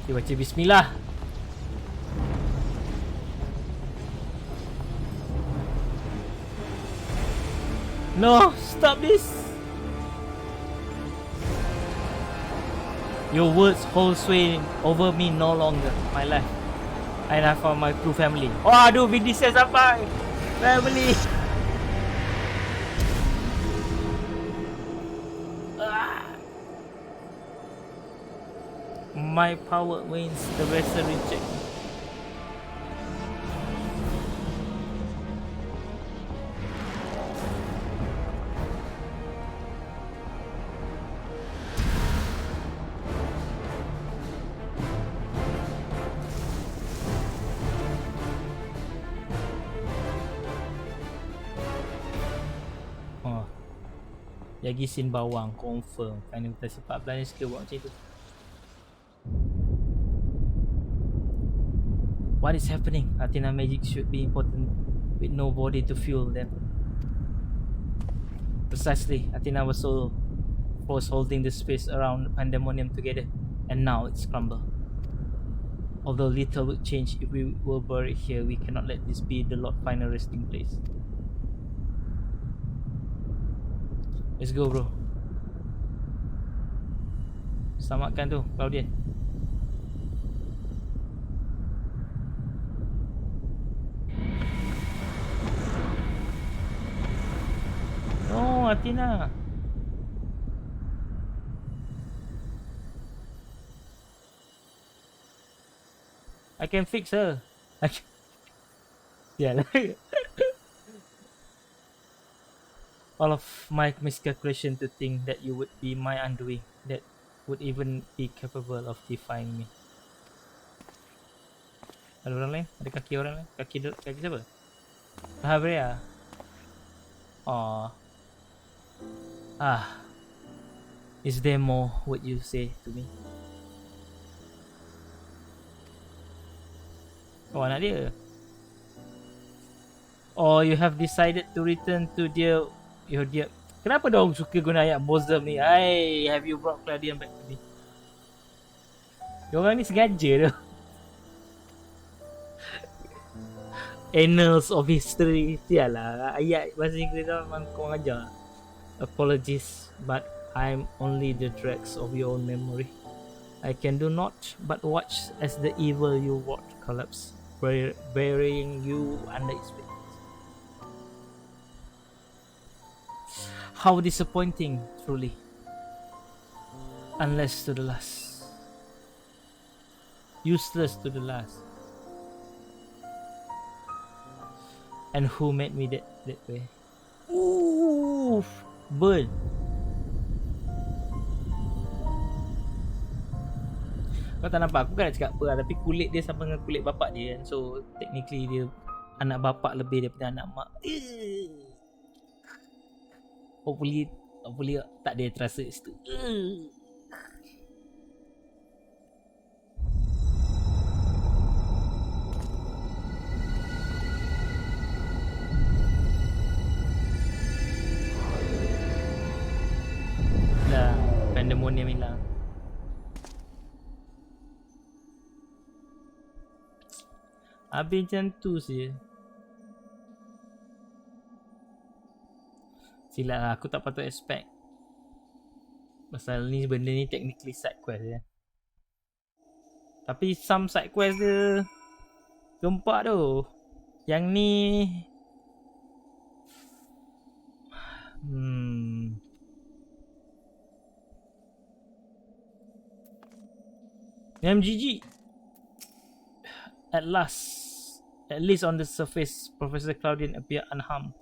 Dia baca bismillah. No, stop this. Your words hold sway over me no longer, my life. And I found my true family. Oh, aduh, Vin Diesel sampai. Family. My power wins, the rest are reject. Lagi scene bawang confirm. Final Fantasy 14 ni suka buat macam tu. What is happening? Athena magic should be important with no body to fuel them. Precisely, Athena was so force holding the space around Pandæmonium together, and now it's crumbled. Although little would change if we were buried here, we cannot let this be the Lord's final resting place. Let's go, bro. Selamatkan tu, Claudian. No, Athena. I can fix her. Yeah. All of my miscalculation to think that you would be my undoing, that would even be capable of defying me. Ada orang lain? Ada kaki orang lain? Kaki siapa? Lahabrea. Aww. Is there more what you say to me? Oh, anak dia. Or you have decided to return to your dear. Kenapa dong suka guna ayat bosom ni? Hey, have you brought Claudian back to me? Diorang ni sengaja tu. Annals of history. Sialah, ayat bahasa Inggeris tu memang kau ajar. Apologies, but I'm only the dregs of your own memory. I can do naught but watch as the evil you wrought collapse, burying you under its weight. How disappointing, truly. Unless to the last. Useless to the last. And who made me that way? Ooh, burn. Kau tak nampak, aku kan nak cakap apa lah, tapi kulit dia sama dengan kulit bapak dia kan. So technically dia anak bapak lebih daripada anak mak. Hopefully tak ada terasa situ. Lah, Pandæmonium hilang. Habis macam tu je. Silap lah, aku tak patut expect. Pasal ni benda ni technically side quest je. Tapi some side quest dia gempak tu. Yang ni MGG. At least on the surface, Professor Claudian appeared unharmed.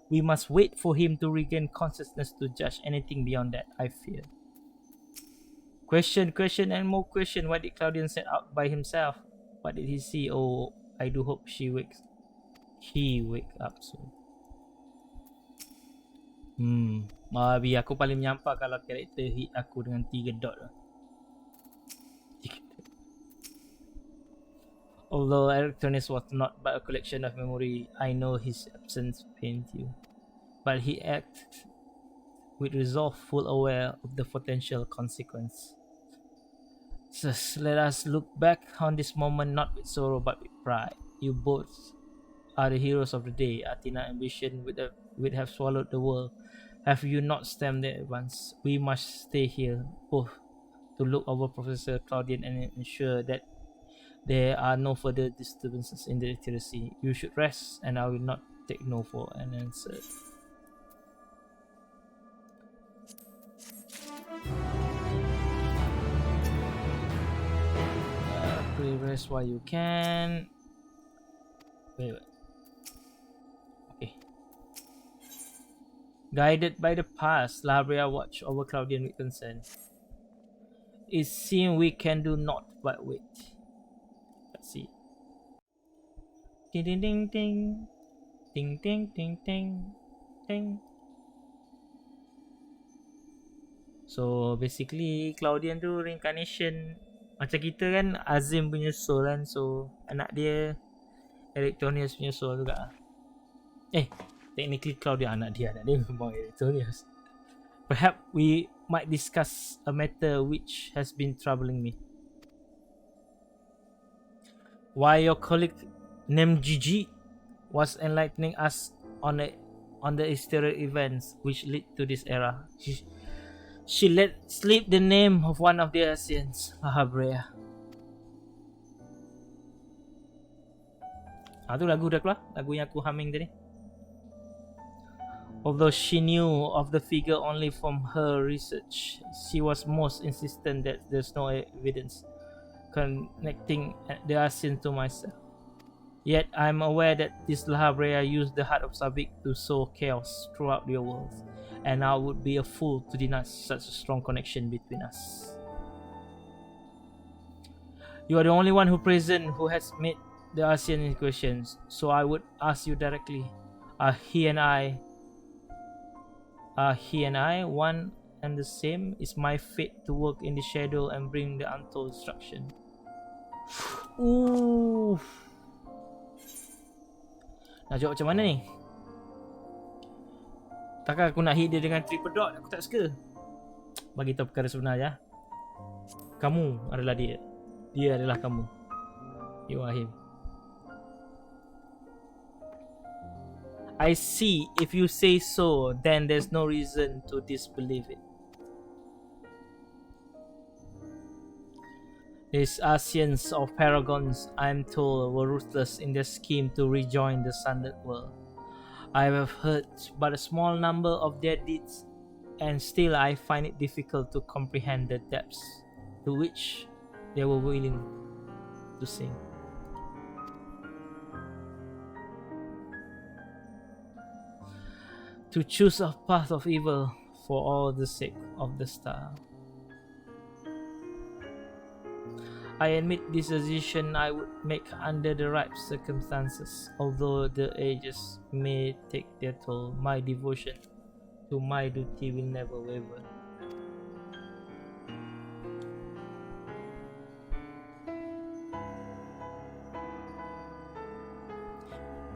We must wait for him to regain consciousness to judge anything beyond that, I fear. Question, and more question. Why did Claudian set out by himself? What did he see? Oh, I do hope he wakes up soon. Mabi, aku paling menyampah kalau karakter hit aku dengan 3 dot lah. Although Electronics was not but a collection of memory, I know his absence pains you. But he acted with resolve, full aware of the potential consequence. So let us look back on this moment not with sorrow but with pride. You both are the heroes of the day. Athena ambition would have swallowed the world. Have you not stemmed it at once? We must stay here, both to look over Professor Claudian and ensure that there are no further disturbances in the literacy. You should rest, and I will not take no for an answer. Please rest while you can. Wait. Okay. Guided by the past, Labria watched over Claudian with concern. It seems we can do naught but wait. Let's see. Ding ding ding ding. Ding ding ding ding. Ding. So basically Claudian tu reincarnation macam kita kan, Azim punya soul kan. So anak dia Electronius punya soul juga. Technically Claudian anak dia memang Electronius. Perhaps we might discuss a matter which has been troubling me. Why your colleague named Gigi was enlightening us on the historic events which lead to this era. She let slip the name of one of the Asians, Habrea. Tu lagu dah keluar, lagu yang aku humming tadi. Although she knew of the figure only from her research, she was most insistent that there's no evidence connecting the Asian to myself. Yet I'm aware that this Lahabrea used the heart of Sabik to sow chaos throughout your world, and I would be a fool to deny such a strong connection between us. You are the only one present who has made the Asian questions, so I would ask you directly: Are he and I one and the same? Is my fate to work in the shadow and bring the untold destruction? Ooh. Nak jawab macam mana ni? Takkan aku nak hit dia dengan triple dot? Aku tak suka. Bagi tahu perkara sebenar ya. Kamu adalah dia. Dia adalah kamu. You are him. I see. If you say so, then there's no reason to disbelieve it. These Asians of Paragons, I'm told, were ruthless in their scheme to rejoin the Sunlit World. I have heard but a small number of their deeds, and still I find it difficult to comprehend the depths to which they were willing to sink. to choose a path of evil for all the sake of the star. I admit this decision I would make under the right circumstances, although the ages may take their toll. My devotion to my duty will never waver.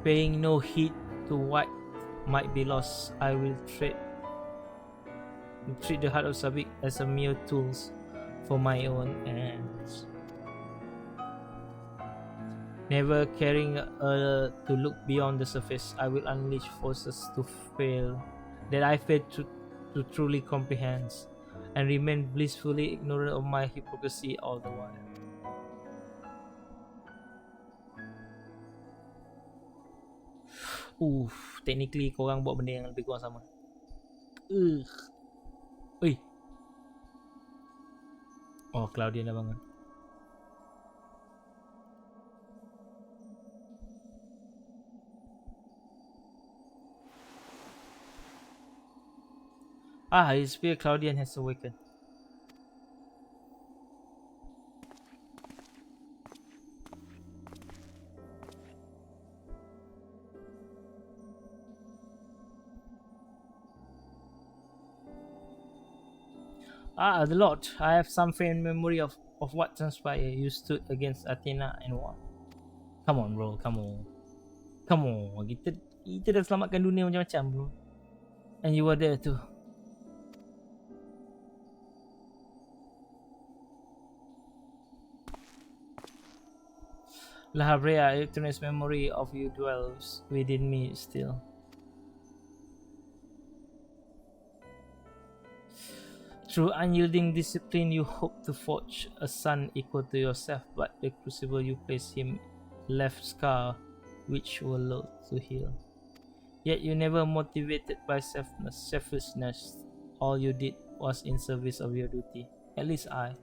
Paying no heed to what might be lost, I will treat the heart of Sabik as a mere tool for my own ends. Never caring to look beyond the surface, I will unleash forces that I fail to truly comprehend, and remain blissfully ignorant of my hypocrisy all the while. Technically korang buat benda yang lebih kurang sama. Ui. Oh, Claudia dah bangun. His spear Claudian has awakened. The Lord, I have some faint memory of what transpired. You stood against Athena and won. Come on bro, come on. Kita dah selamatkan dunia macam-macam bro. And you were there too. Lahabrea, Electron's memory of you dwells within me still. Through unyielding discipline, you hope to forge a son equal to yourself, but the crucible you placed him left scar which were loath to heal. Yet you never motivated by selfishness. All you did was in service of your duty. At least I.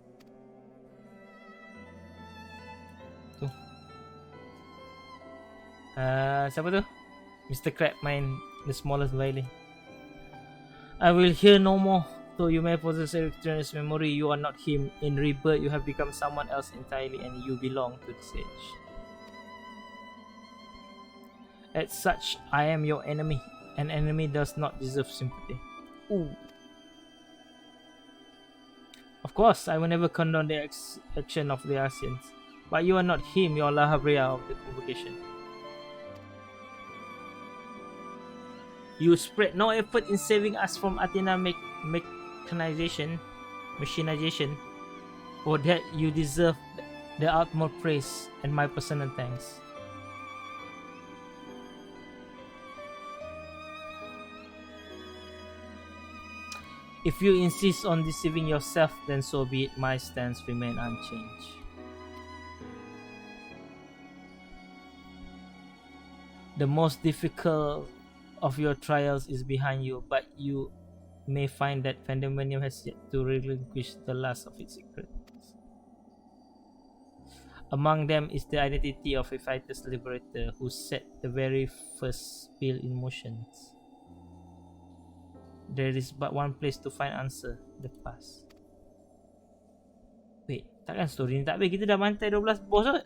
Tu. Siapa tu? Mr. Crab main the smallest violin. I will hear no more. Though you may possess Electron's memory, you are not him. In rebirth, you have become someone else entirely, and you belong to this age. As such, I am your enemy. An enemy does not deserve sympathy. Ooh. Of course, I will never condone the action of the Asians. But you are not him, you are Lahabrea of the convocation. You spread no effort in saving us from Athena machinization. For that you deserve the utmost praise and my personal thanks. If you insist on deceiving yourself, then so be it. My stance remain unchanged. The most difficult of your trials is behind you, but you may find that Pandæmonium has yet to relinquish the last of its secrets. Among them is the identity of a fighter's liberator who set the very first spell in motion. There is but one place to find answer, the past. Wait, takkan story ni tak habis? Kita dah bantai 12 boss kot.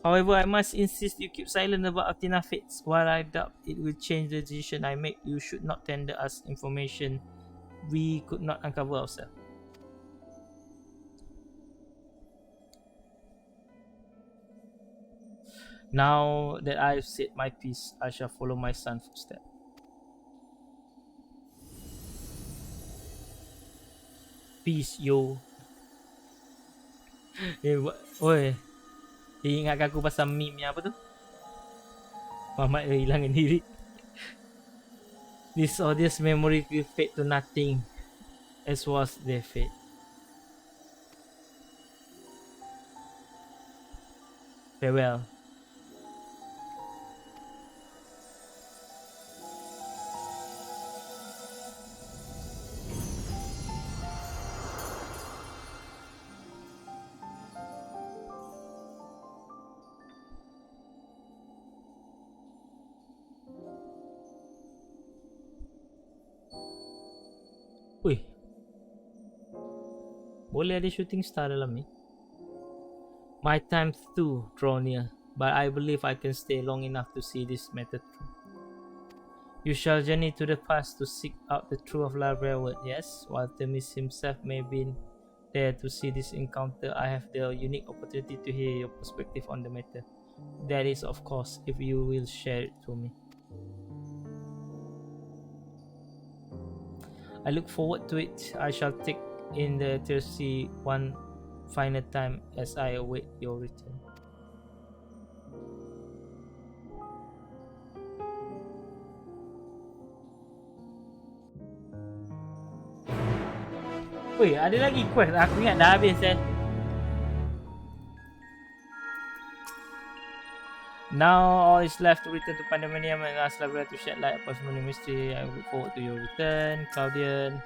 However, I must insist you keep silent about Athena fates. While I doubt it will change the decision I make, you should not tender us information we could not uncover ourselves. Now that I have said my piece, I shall follow my son's footsteps. Peace, yo. Oi. Dia ingatkan aku pasal meme yang apa tu? Muhammad hilangkan diri. This odious memory will fade to nothing, as was their fate. Farewell. Boleh ada shooting star dalam ni. My time too draw near, but I believe I can stay long enough to see this matter through. You shall journey to the past to seek out the truth of Larverwood, yes? While Themis himself may be there to see this encounter, I have the unique opportunity to hear your perspective on the matter. That is, of course, if you will share it to me. I look forward to it. I shall take in the Thursday one final time as I await your return. Weh, ada lagi quest. Aku ingat dah habis Now all is left to return to Pandæmonium and ask Labrador to shed light upon the mystery. I look forward to your return, Claudian.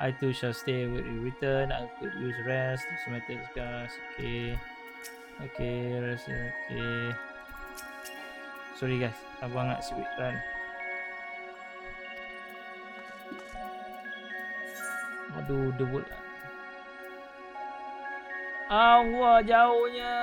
I too shall stay with your return. I could use rest. This matter discuss. Okay, rest. Okay. Sorry guys, abang nak speed run. Aduh, debut. Wah, jauhnya.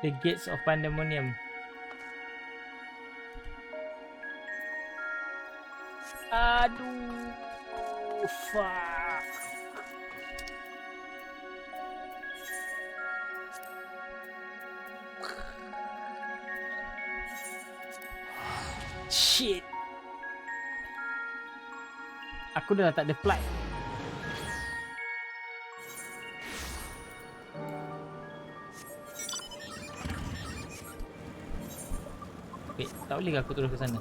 The gates of Pandæmonium. Aduh, fuck. Shit. Aku dah tak ada flight. Wait, tak boleh ke aku turun ke sana?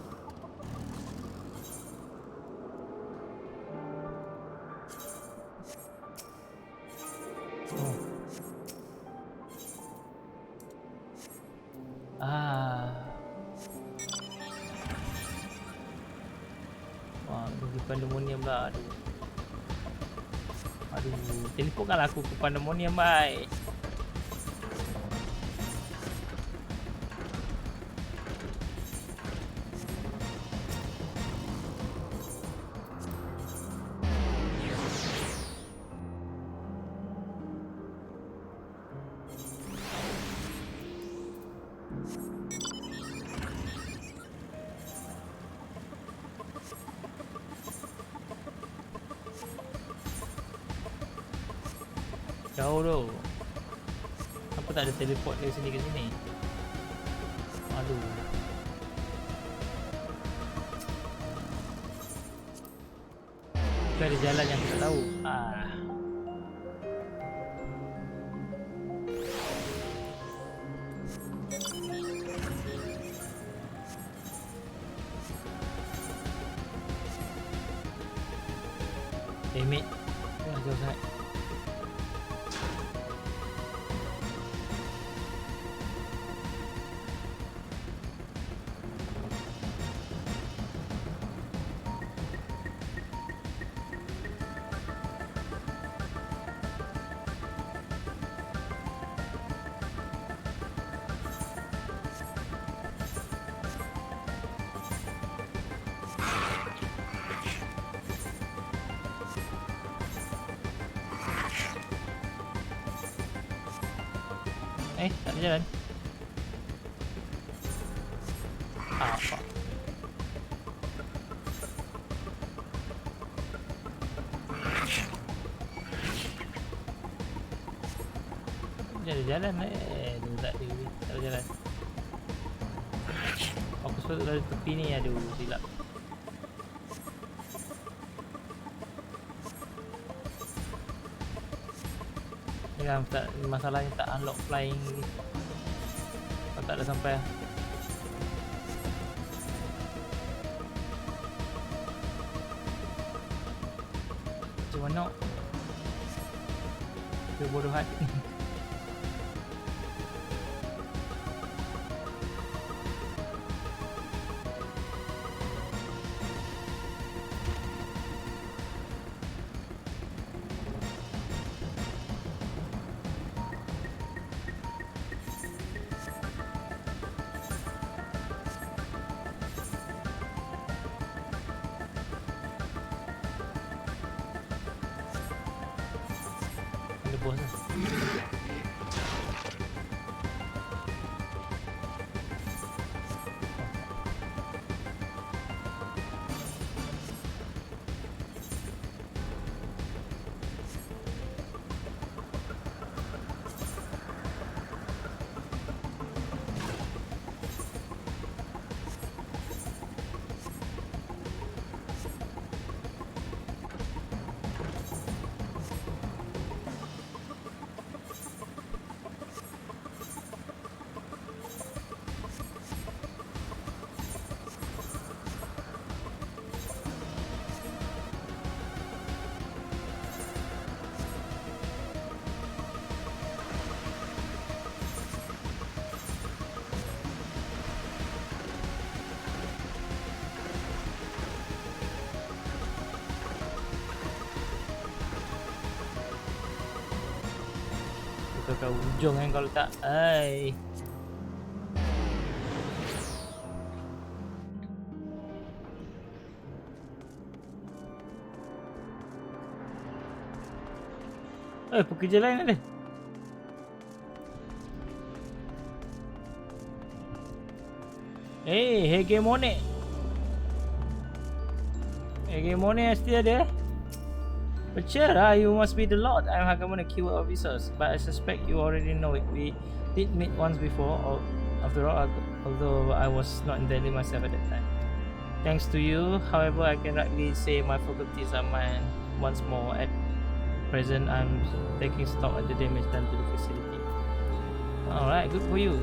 Wah, pergi Pandæmonium lah. Aduh, teleportkanlah aku ke Pandæmonium, bye. Jauh tu. Apa tak ada teleport dari sini ke sini? Aduh. Ada jalan yang kita tahu. Damn it. Jauh sangat. Tak ada jalan. Apa? Tak ada jalan tak ada jalan. Aku sepatutnya dari tepi ni, aduh, silap. Masalahnya tak unlock flying lagi. Kalau tak dah sampai. Macam mana? Kebodohan. bos. Ke ujung kan kalau tak. Ai. Pekerja lain ada. Hegemonic. Hegemonic still ada. But sure, you must be the Lord. I'm Hegemonic keyword officers, but I suspect you already know it. We did meet once before, after all, although I was not entirely myself at that time. Thanks to you, however, I can rightly say my faculties are mine once more. At present, I'm taking stock at the damage done to the facility. Alright, good for you.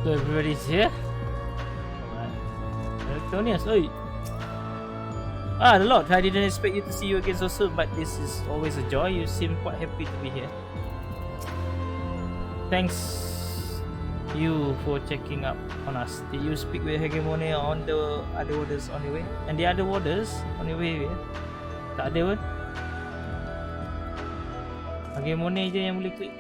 So everybody's here. Alright. Electronius, oi. The Lord, I didn't expect you to see you again so soon, but this is always a joy. You seem quite happy to be here. Thanks you for checking up on us. Did you speak with Hegemony on the other warders on your way? And the other warders on your way? Tak ada pun. Hegemony je yang boleh klik.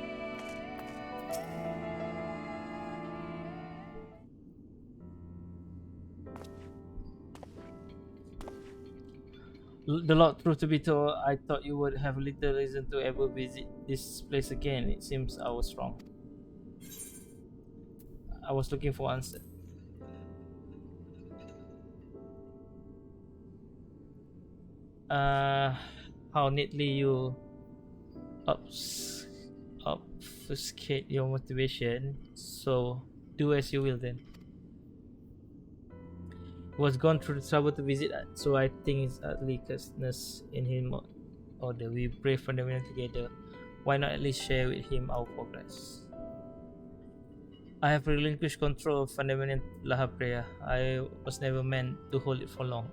The Lord, truth to be told, I thought you would have little reason to ever visit this place again. It seems I was wrong. I was looking for answer. How neatly you obfuscate your motivation. So do as you will then. Was gone through the trouble to visit us, so I think it's utterly cursedness in him order. We pray for them together. Why not at least share with him our progress? I have relinquished control of fundamental Lahabrea. I was never meant to hold it for long,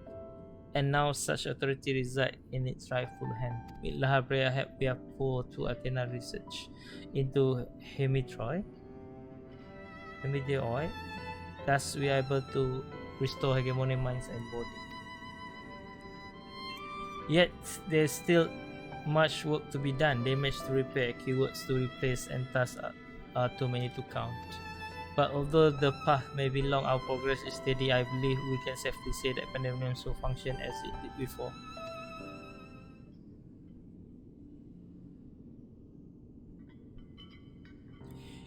and now such authority resides in its rightful hand. With Lahabrea help, we are poured to Athena research into Hemidioi. Thus, we are able to restore hegemonic minds and body. Yet, there's still much work to be done. Damage to repair, keywords to replace, and tasks are too many to count. But although the path may be long, our progress is steady. I believe we can safely say that Pandæmonium will function as it did before.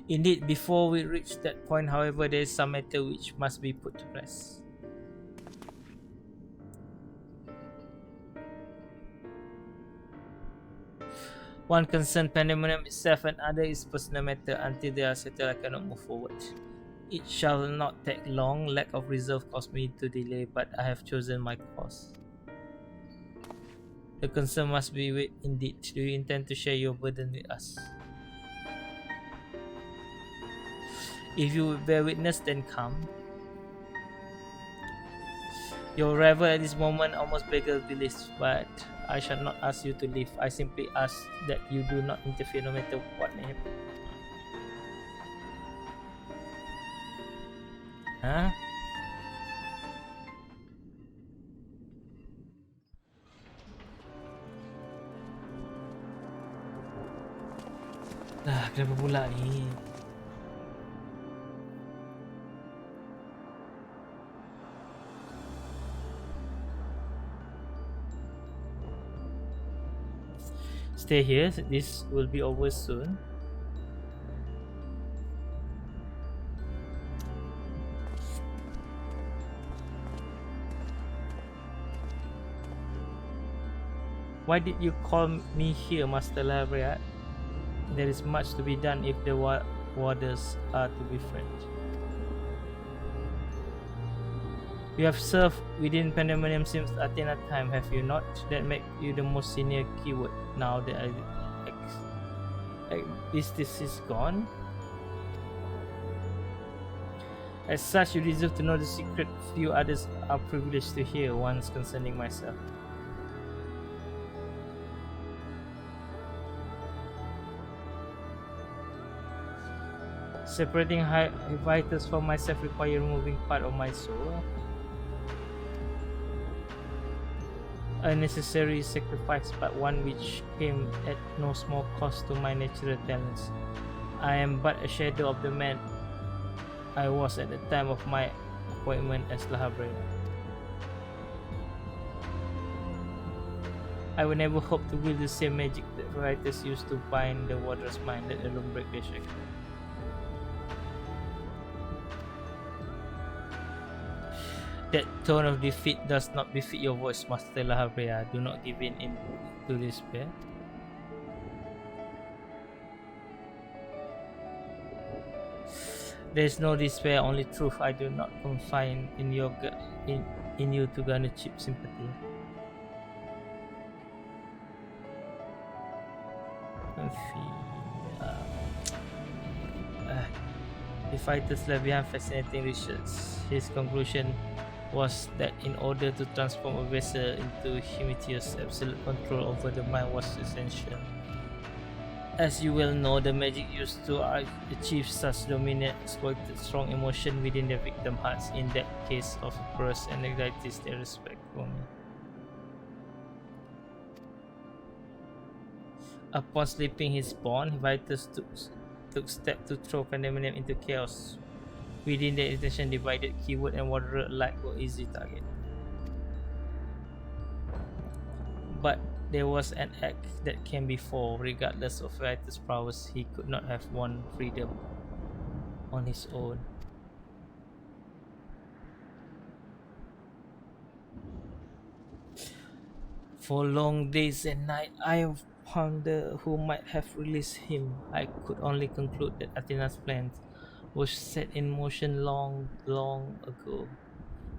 Indeed, before we reach that point, however, there is some matter which must be put to rest. One concerns Pandæmonium itself, and other is personal matter. Until they are settled, I cannot move forward. It shall not take long. Lack of reserve caused me to delay, but I have chosen my course. The concern must be weighed indeed. Do you intend to share your burden with us? If you bear witness, then come. Your arrival at this moment almost beggars belief, but I shall not ask you to leave. I simply ask that you do not interfere no matter what may happen. Huh? Kenapa pula ni? Stay here, this will be over soon. Why did you call me here, Master Lavriat? There is much to be done if the warders are to be friends. You have served within Pandæmonium since Athena time, have you not? That makes you the most senior keyword now that this is gone. As such, you deserve to know the secret few others are privileged to hear, once concerning myself. Separating vitals from myself requires removing part of my soul. A necessary sacrifice, but one which came at no small cost to my natural talents. I am but a shadow of the man I was at the time of my appointment as Lahabrea. I will never hope to wield the same magic that writers used to bind the warder's mind, let alone break their shackles. That tone of defeat does not befit your voice, Master Lahabrea. Do not give in to despair. There is no despair, only truth. I do not confide in you to garner cheap sympathy. The fighters left behind fascinating research. His conclusion was that in order to transform a vessel into Prometheus, absolute control over the mind was essential. As you well know, the magic used to achieve such dominance exploited strong emotion within the victim hearts. In that case of burst and anxieties, their respect for me. Upon slipping his bond, Vitus took steps to throw Pandæmonium into chaos. Within their intention, divided keyword and wanderer alike were easy target. But there was an act that came before. Regardless of Vitus' prowess, he could not have won freedom on his own. For long days and nights, I have pondered who might have released him. I could only conclude that Athena's plans was set in motion long ago,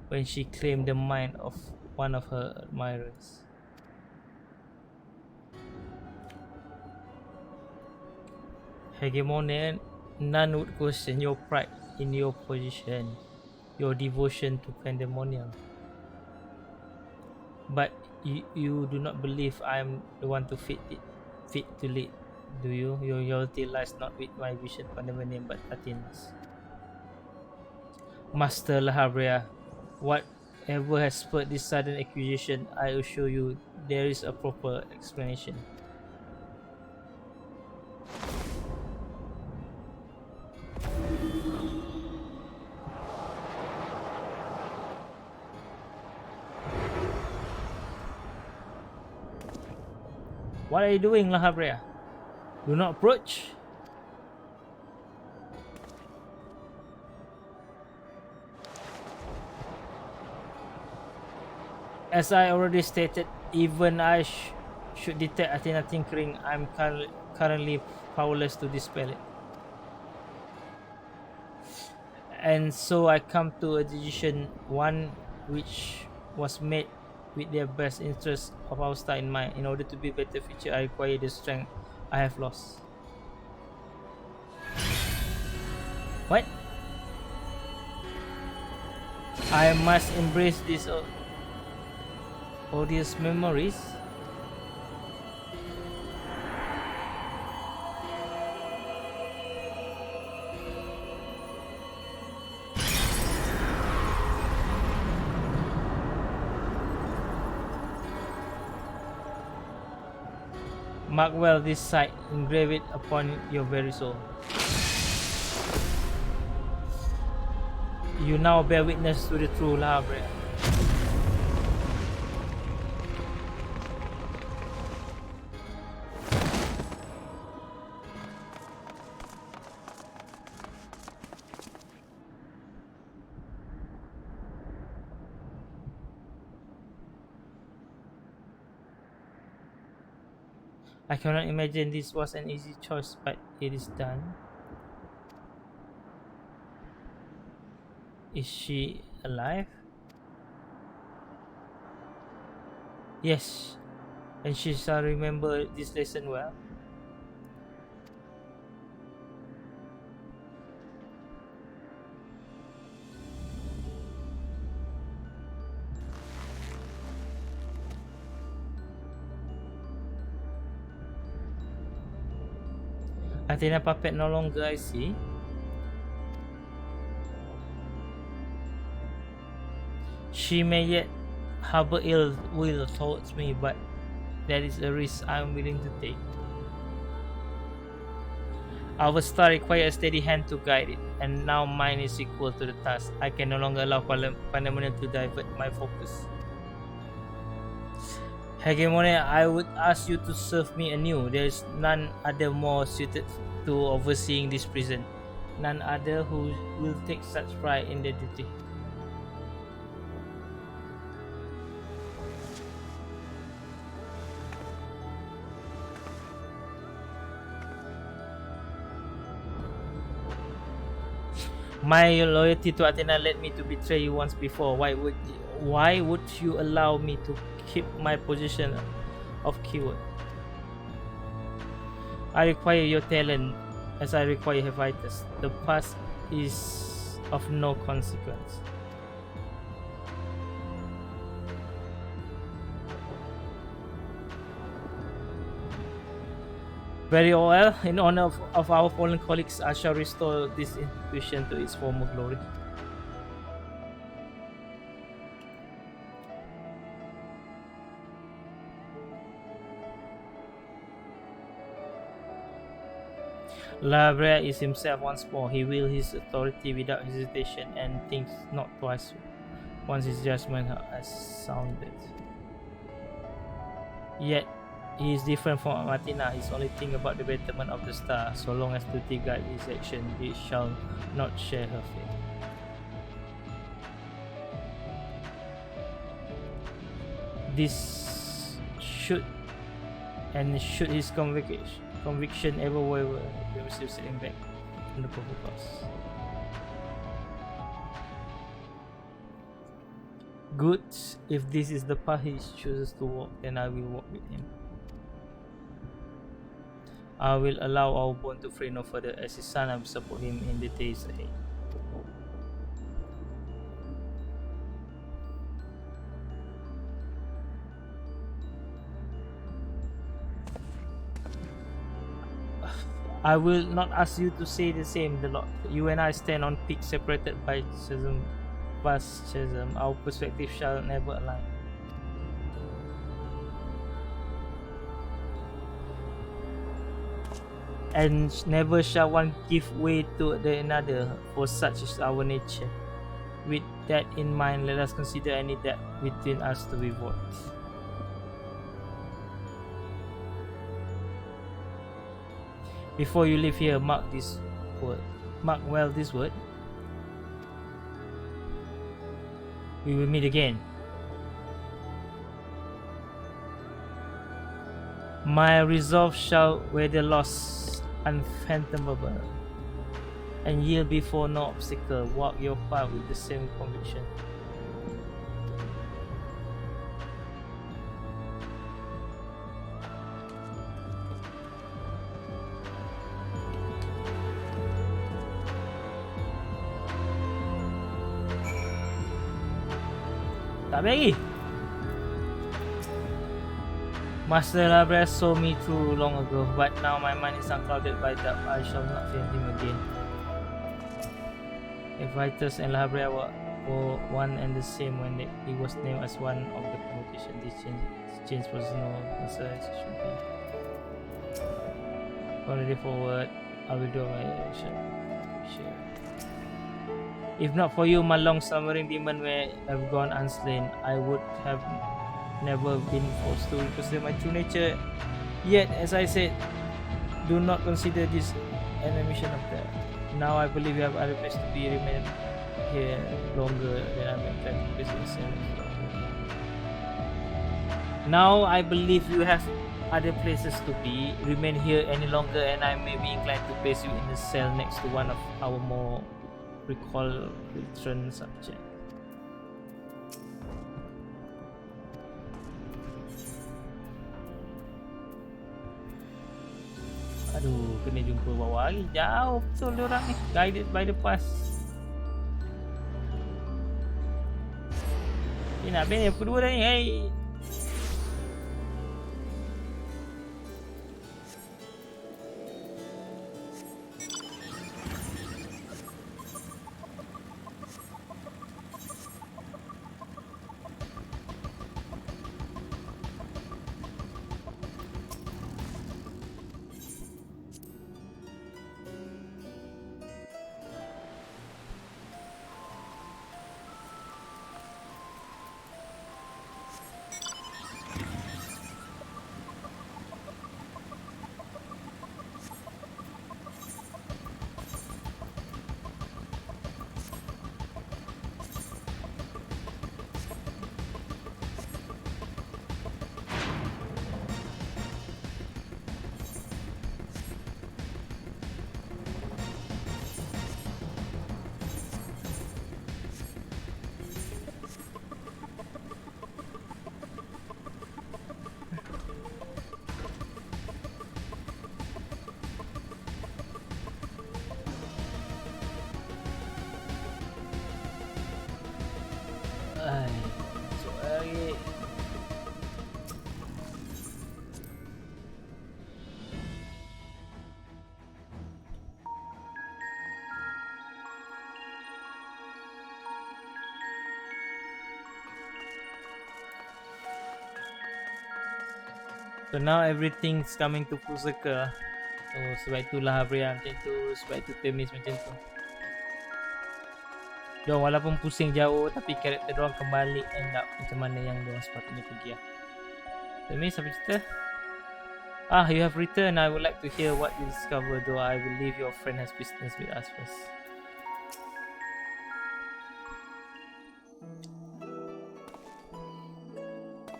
when she claimed the mind of one of her admirers. Hegemon, none would question your pride in your position, your devotion to Pandæmonium. But you do not believe I am the one to fit to lead, do you? Your loyalty lies not with my vision Pandæmonium, but Athena's. Master Lahabrea, whatever has spurred this sudden accusation, I assure you there is a proper explanation. What are you doing, Lahabrea? Do not approach. As I already stated, even I should detect Athena tinkering, I am currently powerless to dispel it. And so I come to a decision, one which was made with their best interests of our star in mind. In order to be better featured, I require the strength I have lost. What? I must embrace this odious memories. Mark well this sight, engrave it upon your very soul. You now bear witness to the true La Brea. I cannot imagine this was an easy choice, but it is done. Is she alive? Yes, and she shall remember this lesson well. Athena puppet no longer, I see. She may yet harbor ill will towards me, but that is a risk I am willing to take. Our star requires a steady hand to guide it, and now mine is equal to the task. I can no longer allow Pandæmonium to divert my focus. Hegemonia, I would ask you to serve me anew. There is none other more suited to overseeing this prison, none other who will take such pride in their duty. My loyalty to Athena led me to betray you once before. Why would you allow me to keep my position of keyword? I require your talent as I require her fighters. The past is of no consequence. Very well, in honor of our fallen colleagues, I shall restore this institution to its former glory. La Brea is himself once more. He wields his authority without hesitation and thinks not twice once his judgment has sounded. Yet, he is different from Athena. He only thinks about the betterment of the star. So long as duty guides his action, he shall not share her fate. This should his conviction ever waver, he receives sitting back in the purple cross. Good. If this is the path he chooses to walk, then I will walk with him. I will allow our bond to fray no further. As his son, I will support him in the days ahead. I will not ask you to say the same, the Lord. You and I stand on peaks separated by vast chasm. Our perspective shall never align. And never shall one give way to the another, for such is our nature. With that in mind, let us consider any debt between us to be void. Before you leave here, mark this word. Mark well this word. We will meet again. My resolve shall weather loss unfathomable, and yield before no obstacle. Walk your path with the same conviction. Tak lagi. Master Labra saw me through long ago, but now my mind is unclouded by doubt. I shall not fear him again. If Vitus and Labra were one and the same when he was named as one of the permutation, this change was no necessary should be. Already forward, I will do my action. Sure. If not for you, my long slumbering demon may have gone unslain. I would have never been forced to represent my true nature. Yet, as I said, do not consider this an admission of that. Now I believe you have other place to be. Remain here longer than I'm inclined to place myself. Now I believe you have other places to be. Remain here any longer, and I may be inclined to place you in a cell next to one of our more recalcitrant subjects. Aduh, kena jumpa bawah lagi. Jauh betul dia orang ni. Guided by the past. Ni nak band yang kedua dah ni. Hey. So now everything's coming to full circle. So sebab itulah Habria macam tu, sebab itu Temis macam tu. Diorang walaupun pusing jauh, tapi karakter diorang kembali end up macam mana yang diorang sepatutnya pergi lah. Temis, apa cerita? You have returned. I would like to hear what you discovered, though I believe your friend has business with us first.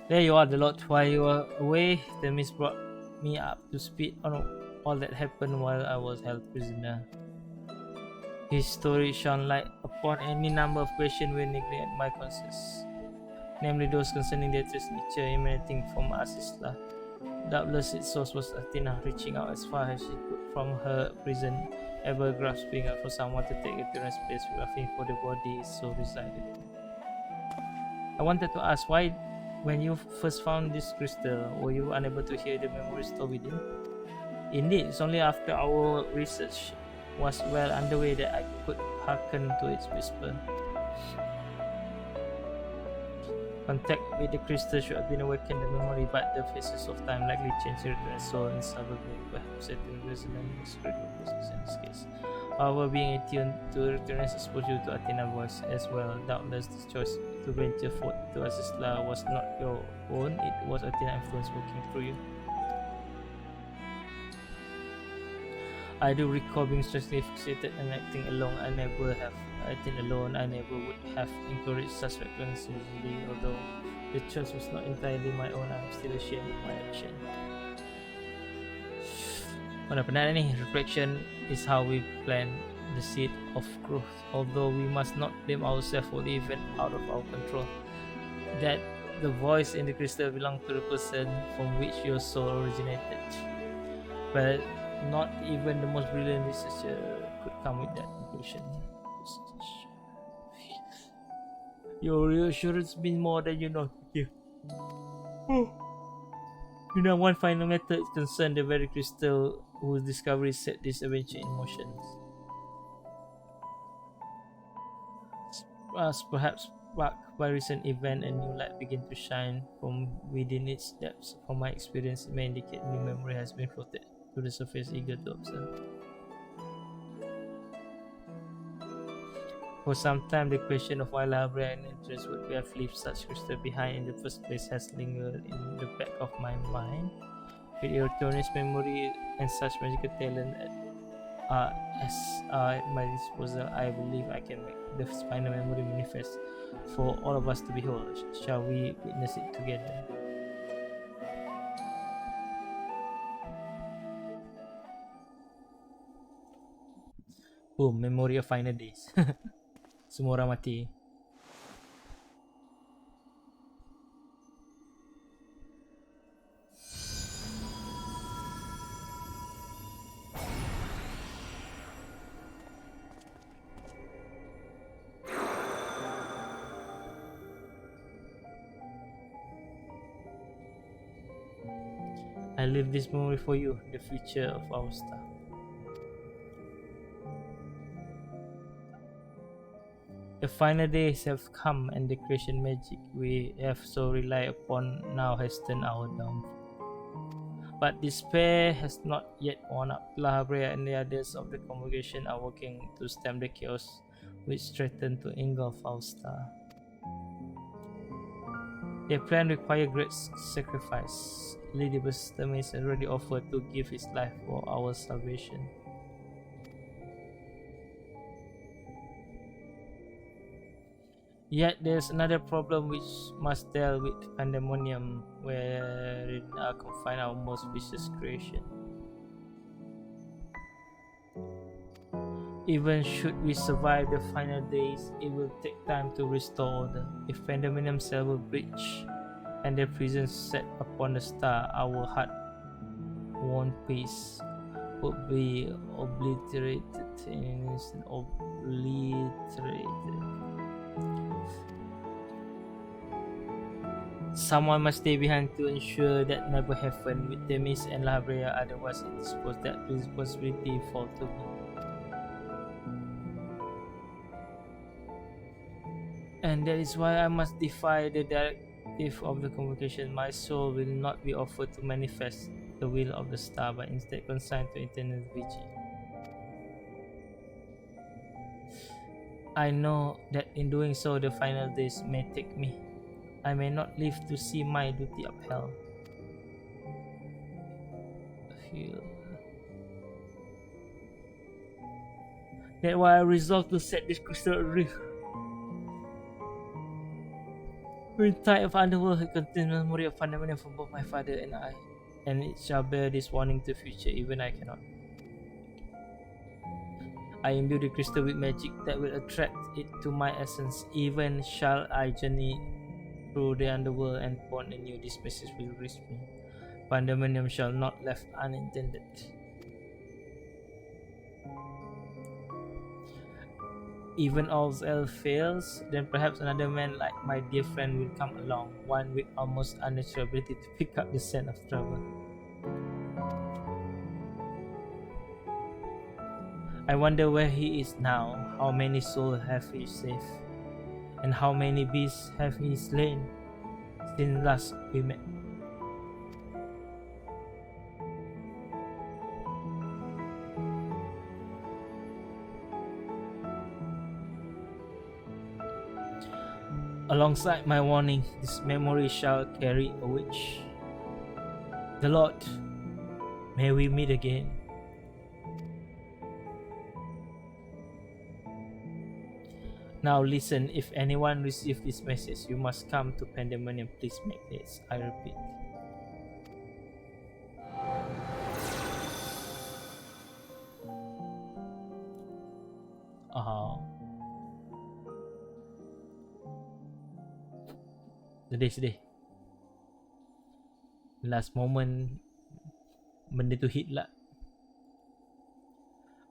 There you are, the Lord. While you were away, the mist brought me up to speed on all that happened while I was held prisoner. His story shone light upon any number of questions we neglect my concerns, namely those concerning the true nature emanating from Asisla. Doubtless its source was Athena, reaching out as far as she could from her prison, ever grasping for someone to take Athena's place, laughing for the body so resided. I wanted to ask, why, when you first found this crystal, were you unable to hear the memories stored within? Indeed, it's only after our research was well underway that I could hearken to its whisper. Contact with the crystal should have been awakened the memory, but the phases of time likely changed the return soul inseparably, perhaps setting resonance with in this case. However, being attuned to returner's exposure to Athena's voice as well, doubtless the choice to venture forth to Asisla was not your own, it was Athena's influence working through you. I do recall being strangely fixated and acting alone. I never have acted alone. I never would have encouraged such recklessness easily. Although the choice was not entirely my own, I'm still ashamed of my action. Dah penat ni. Reflection is how we plant the seed of growth. Although we must not blame ourselves for the event out of our control. That the voice in the crystal belonged to the person from which your soul originated. But not even the most brilliant researcher could come with that conclusion. Your reassurance means more than you know. One final method is concerned the very crystal whose discovery set this adventure in motion. As perhaps sparked by recent event, a new light begin to shine from within its depths. From my experience, it may indicate new memory has been floated to the surface, eager to observe. For some time, the question of why Labria and entrance would have left such crystal behind in the first place has lingered in the back of my mind. With erroneous memory and such magical talent as at my disposal, I believe I can make the final memory manifest for all of us to behold. Shall we witness it together? Boom, memory of final days. Semua orang mati. I leave this memory for you, the future of our star. The final days have come, and the creation magic we have so relied upon now has turned our downfall. But despair has not yet worn up. Labria and the others of the congregation are working to stem the chaos which threaten to engulf our star. Their plan requires great sacrifice. Elidibus is already offered to give his life for our salvation. Yet there's another problem which must deal with Pandæmonium, wherein are confined our most vicious creation. Even should we survive the final days, it will take time to restore order. If Pandæmonium cell will breach and their prison set upon the star, our hard-won peace would be obliterated. Someone must stay behind to ensure that never happened with Themis and Labria, otherwise it is supposed that responsibility fall to me. And that is why I must defy the directive of the convocation. My soul will not be offered to manifest the will of the star, but instead consigned to eternal vigil. I know that in doing so, the final days may take me. I may not live to see my duty upheld. That's why I resolved to set this crystal adrift. In time of underworld, it contains memory of Pandæmonium for both my father and I, and it shall bear this warning to future, even I cannot. I imbue the crystal with magic that will attract it to my essence, even shall I journey through the underworld and born anew, this message will reach me. Pandæmonium shall not left unintended. Even all else fails, then perhaps another man like my dear friend will come along, one with almost unnatural ability to pick up the scent of trouble. I wonder where he is now, how many souls have he saved, and how many beasts have he slain since last we met. Alongside my warning, this memory shall carry a witch. The Lord, may we meet again. Now listen, if anyone receives this message, you must come to Pandæmonium. Please make this, I repeat. Sedih. Last moment, benda tu hit lah.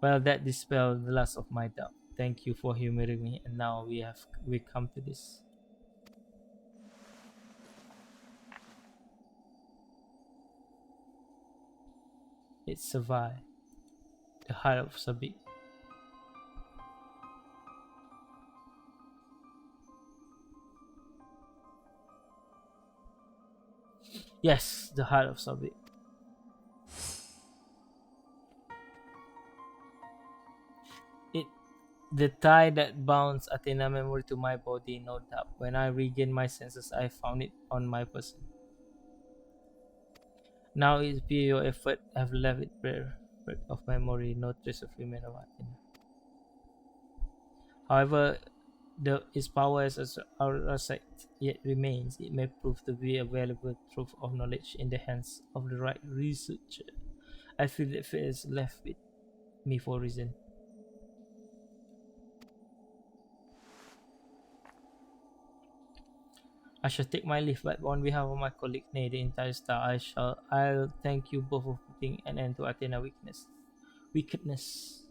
Well, that dispelled the last of my doubt. Thank you for humoring me, and now we come to this. it survived. The heart of Sabik. Yes, the heart of Sabik. The tie that bounds Athena memory to my body, no doubt. When I regained my senses, I found it on my person. Now it's via your effort have left it bare of memory, no trace of remain of Athena. However, its power as our sight yet remains. It may prove to be a valuable truth of knowledge in the hands of the right researcher. I feel that fate is left with me for a reason. I shall take my leave, but on behalf of my colleague, nay, the entire star, I'll thank you both for putting an end to Athena wickedness.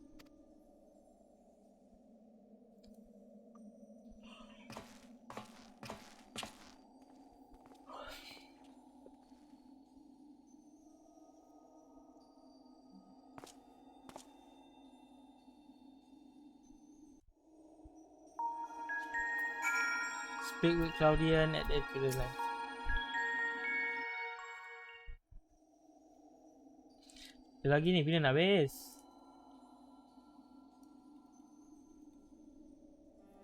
Speak with Claudian at the equivalent. Lagi ni bila nak habis?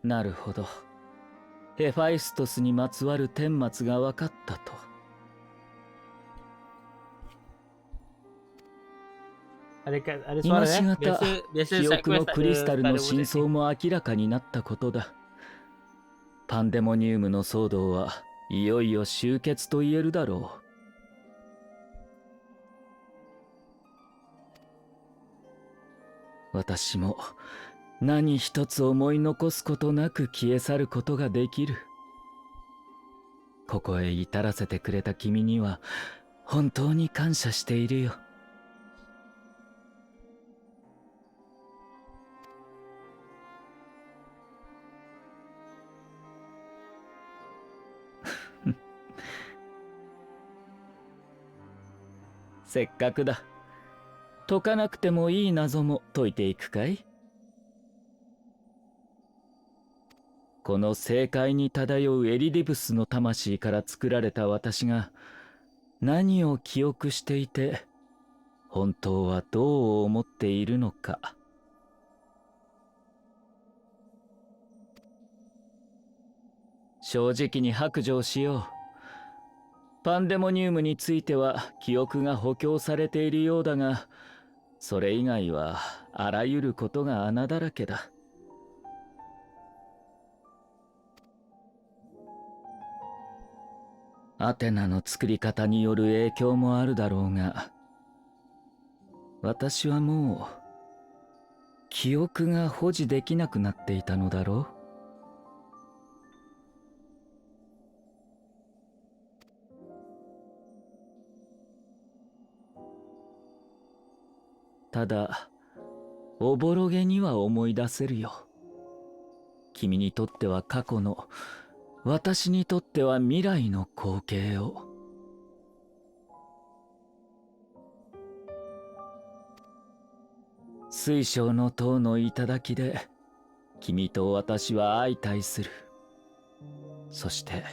なるほど。ヘファイストスにまつわる顛末が分かったと。今しがた記憶のクリスタルの真相も明らかになったことだ。パンデモニウムの騒動はいよいよ終結と言えるだろう。私も何一つ思い残すことなく消え去ることができる。ここへ至らせてくれた君には本当に感謝しているよ。せっかくだ。解かなくてもいい謎も解いていくかい？この正解に漂うエリディブスの魂から作られた私が何を記憶していて本当はどう思っているのか。正直に白状しよう。パンデモニウムについては記憶が補強されているようだが、それ以外はあらゆることが穴だらけだ。アテナの作り方による影響もあるだろうが、私はもう記憶が保持できなくなっていたのだろう。ただ、おぼろげには思い出せるよ。君にとっては過去の、私にとっては未来の光景を。水晶の塔の頂で、君と私は相対する。そして、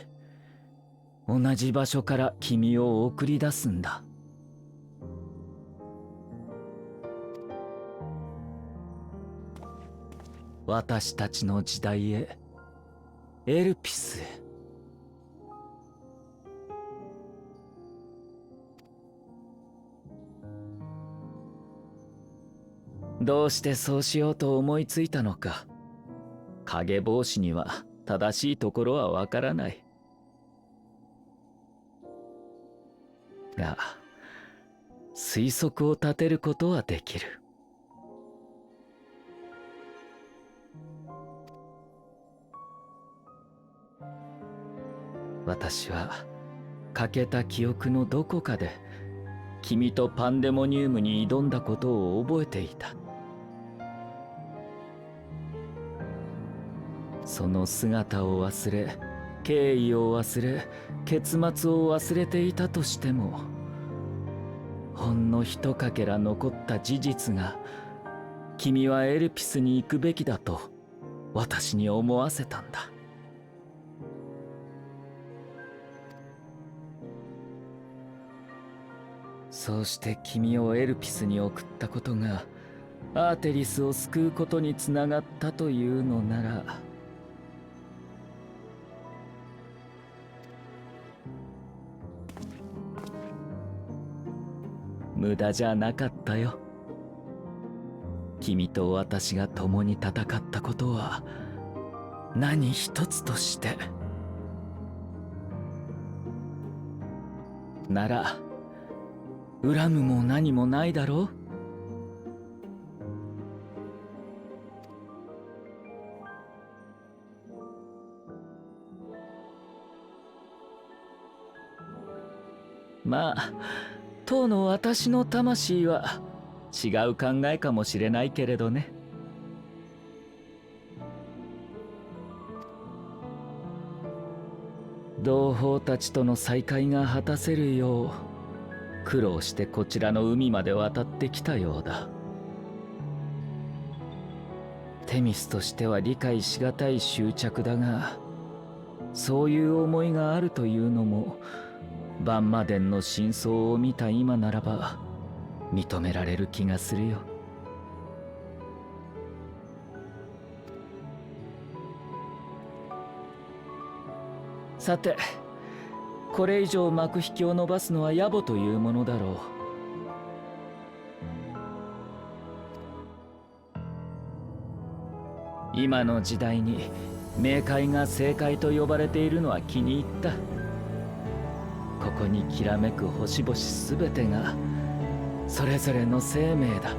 同じ場所から君を送り出すんだ。私たちの時代へ、エルピスへ。どうしてそうしようと思いついたのか。影帽子には正しいところはわからない。が、推測を立てることはできる。私は欠けた記憶のどこかで君とパンデモニウムに挑んだことを覚えていた。その姿を忘れ、経緯を忘れ、結末を忘れていたとしても、ほんのひとかけら残った事実が、君はエルピスに行くべきだと私に思わせたんだ。そうして君をエルピスに送ったことがアーテリスを救うことにつながったというのなら、無駄じゃなかったよ。君と私が共に戦ったことは何一つとしてなら恨むも何もないだろう。まあ当の私の魂は違う考えかもしれないけれどね。同胞たちとの再会が果たせるよう苦労してこちらの海まで渡ってきたようだ。テミスとしては理解しがたい執着だが、そういう思いがあるというのもバンマ殿の真相を見た今ならば認められる気がするよ。さて、これ以上幕引きを伸ばすのは野暮というものだろう。今の時代に冥界が正解と呼ばれているのは気に入った。ここにきらめく星々すべてがそれぞれの生命だ。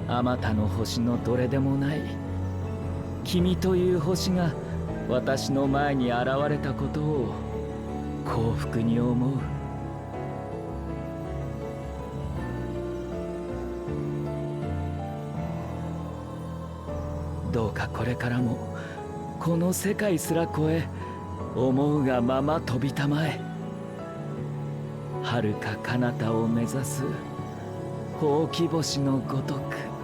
あまたの星のどれでもない君という星が私の前に現れたことを幸福に思う。どうかこれからもこの世界すら越え思うがまま飛びたまえ。遥か彼方を目指すほうき星のごとく。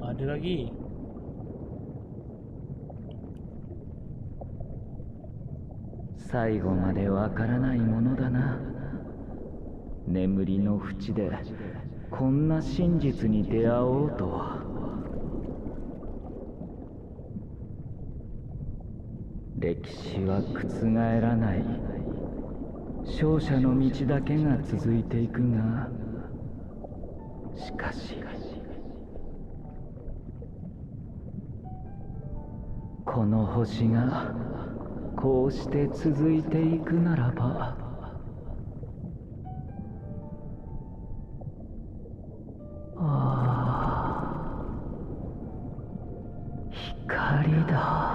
Ada lagi.最後までわからないものだな。眠りの淵でこんな真実に出会おうとは。歴史は覆らない。勝者の道だけが続いていくが、しかしこの星がこうして続いていくならば、ああ、光だ。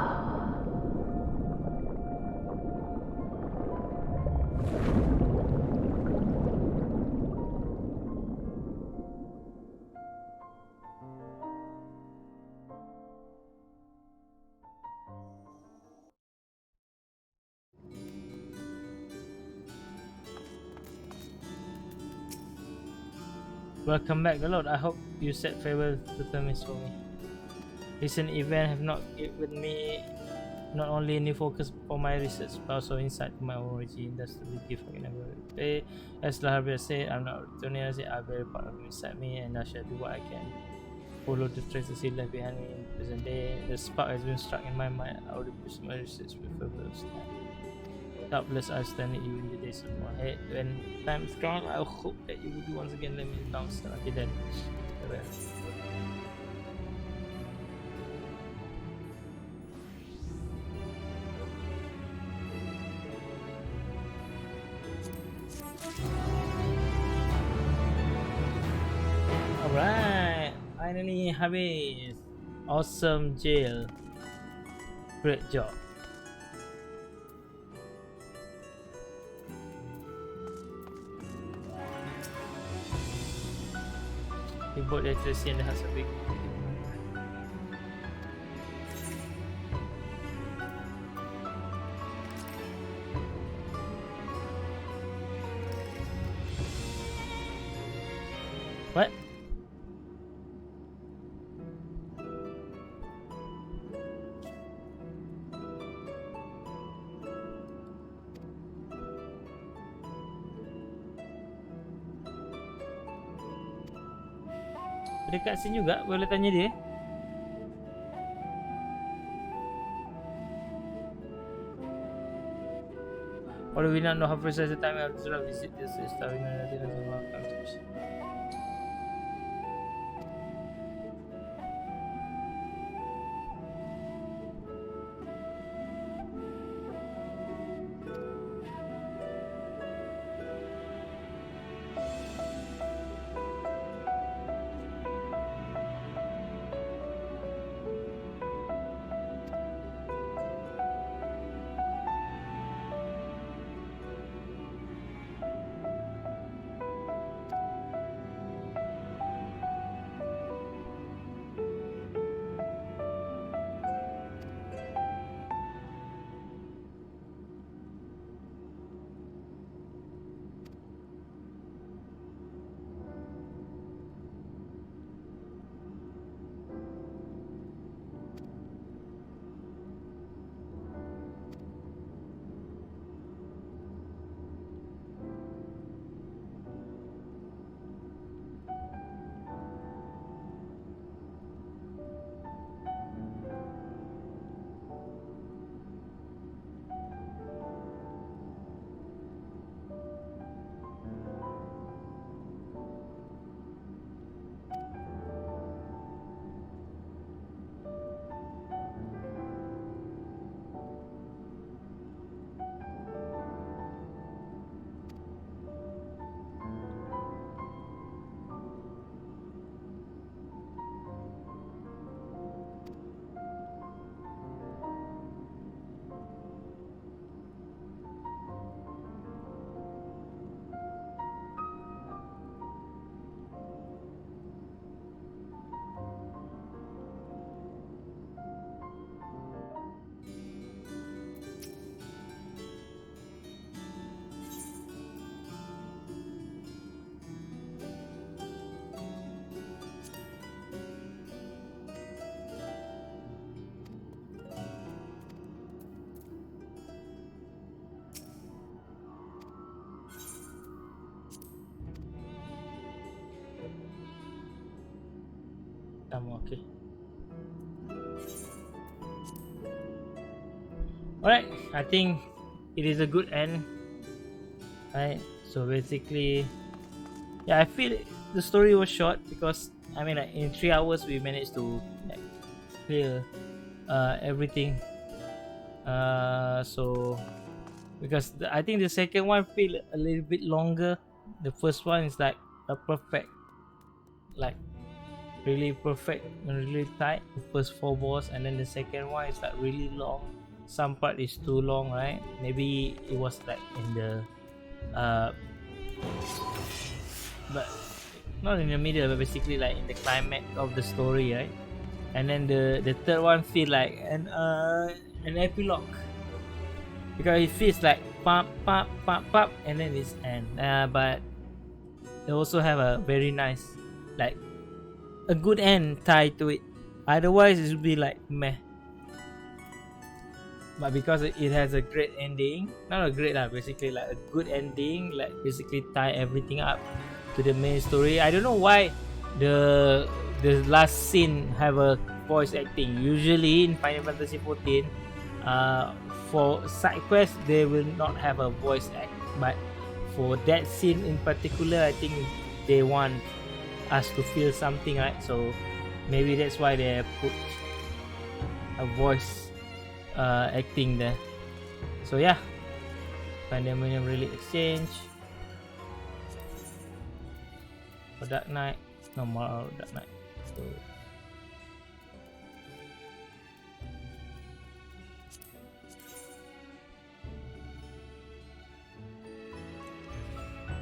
Welcome back, Lord. I hope you said farewell to Themis for me. Recent events have not given me not only a new focus for my research, but also insight to my origin. That's the big gift I can never repay. As Lahabia said, I'm not returning. I am very proud of you inside me, and I shall do what I can follow the traces he left behind me in the present day. The spark has been struck in my mind. I will pursue my research with purpose. Doubtless I'll stand it you in the days of my head. When time is gone, I hope that you will be once again let me down. Okay then. Alright, finally habis. Awesome jail. Great job. He bought the electricity and the house of big. What? Ada kat sini juga, boleh tanya dia. Although we not know how precise the time I have to visit this star in another countries. Okay. Alright, I think it is a good end. Right, so basically, yeah, I feel the story was short because I mean, like, in 3 hours we managed to like, clear everything. So because I think the second one feel a little bit longer. The first one is like a perfect, like really perfect and really tight. The first 4 boss, and then the second one is like really long. Some part is too long, right? Maybe it was like in the but not in the middle, but basically like in the climax of the story, right? And then the third one feel like an epilogue because it feels like pop pop pop pop and then it's end. But they also have a very nice, like a good end tied to it. Otherwise it would be like meh. But because it has a great ending, not a great lah, basically like a good ending, like basically tie everything up to the main story. I don't know why the the last scene have a voice acting. Usually in Final Fantasy 14, for side quests they will not have a voice act, but for that scene in particular, I think they want us to feel something, right? So maybe that's why they put a voice acting there. So yeah, Pandæmonium Relic Exchange for Dark Knight, normal Dark Knight. So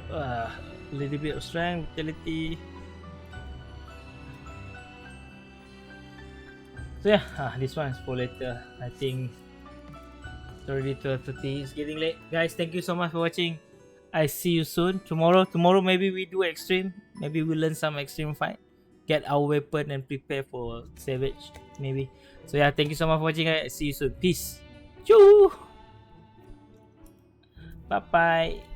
a little bit of strength, vitality. So yeah, this one is for later. I think it's already 12:30. It's getting late, guys. Thank you so much for watching. I see you soon. Tomorrow maybe we do extreme. Maybe we learn some extreme fight. Get our weapon and prepare for savage. Maybe. So yeah, thank you so much for watching, guys. See you soon. Peace. Choo. Bye bye.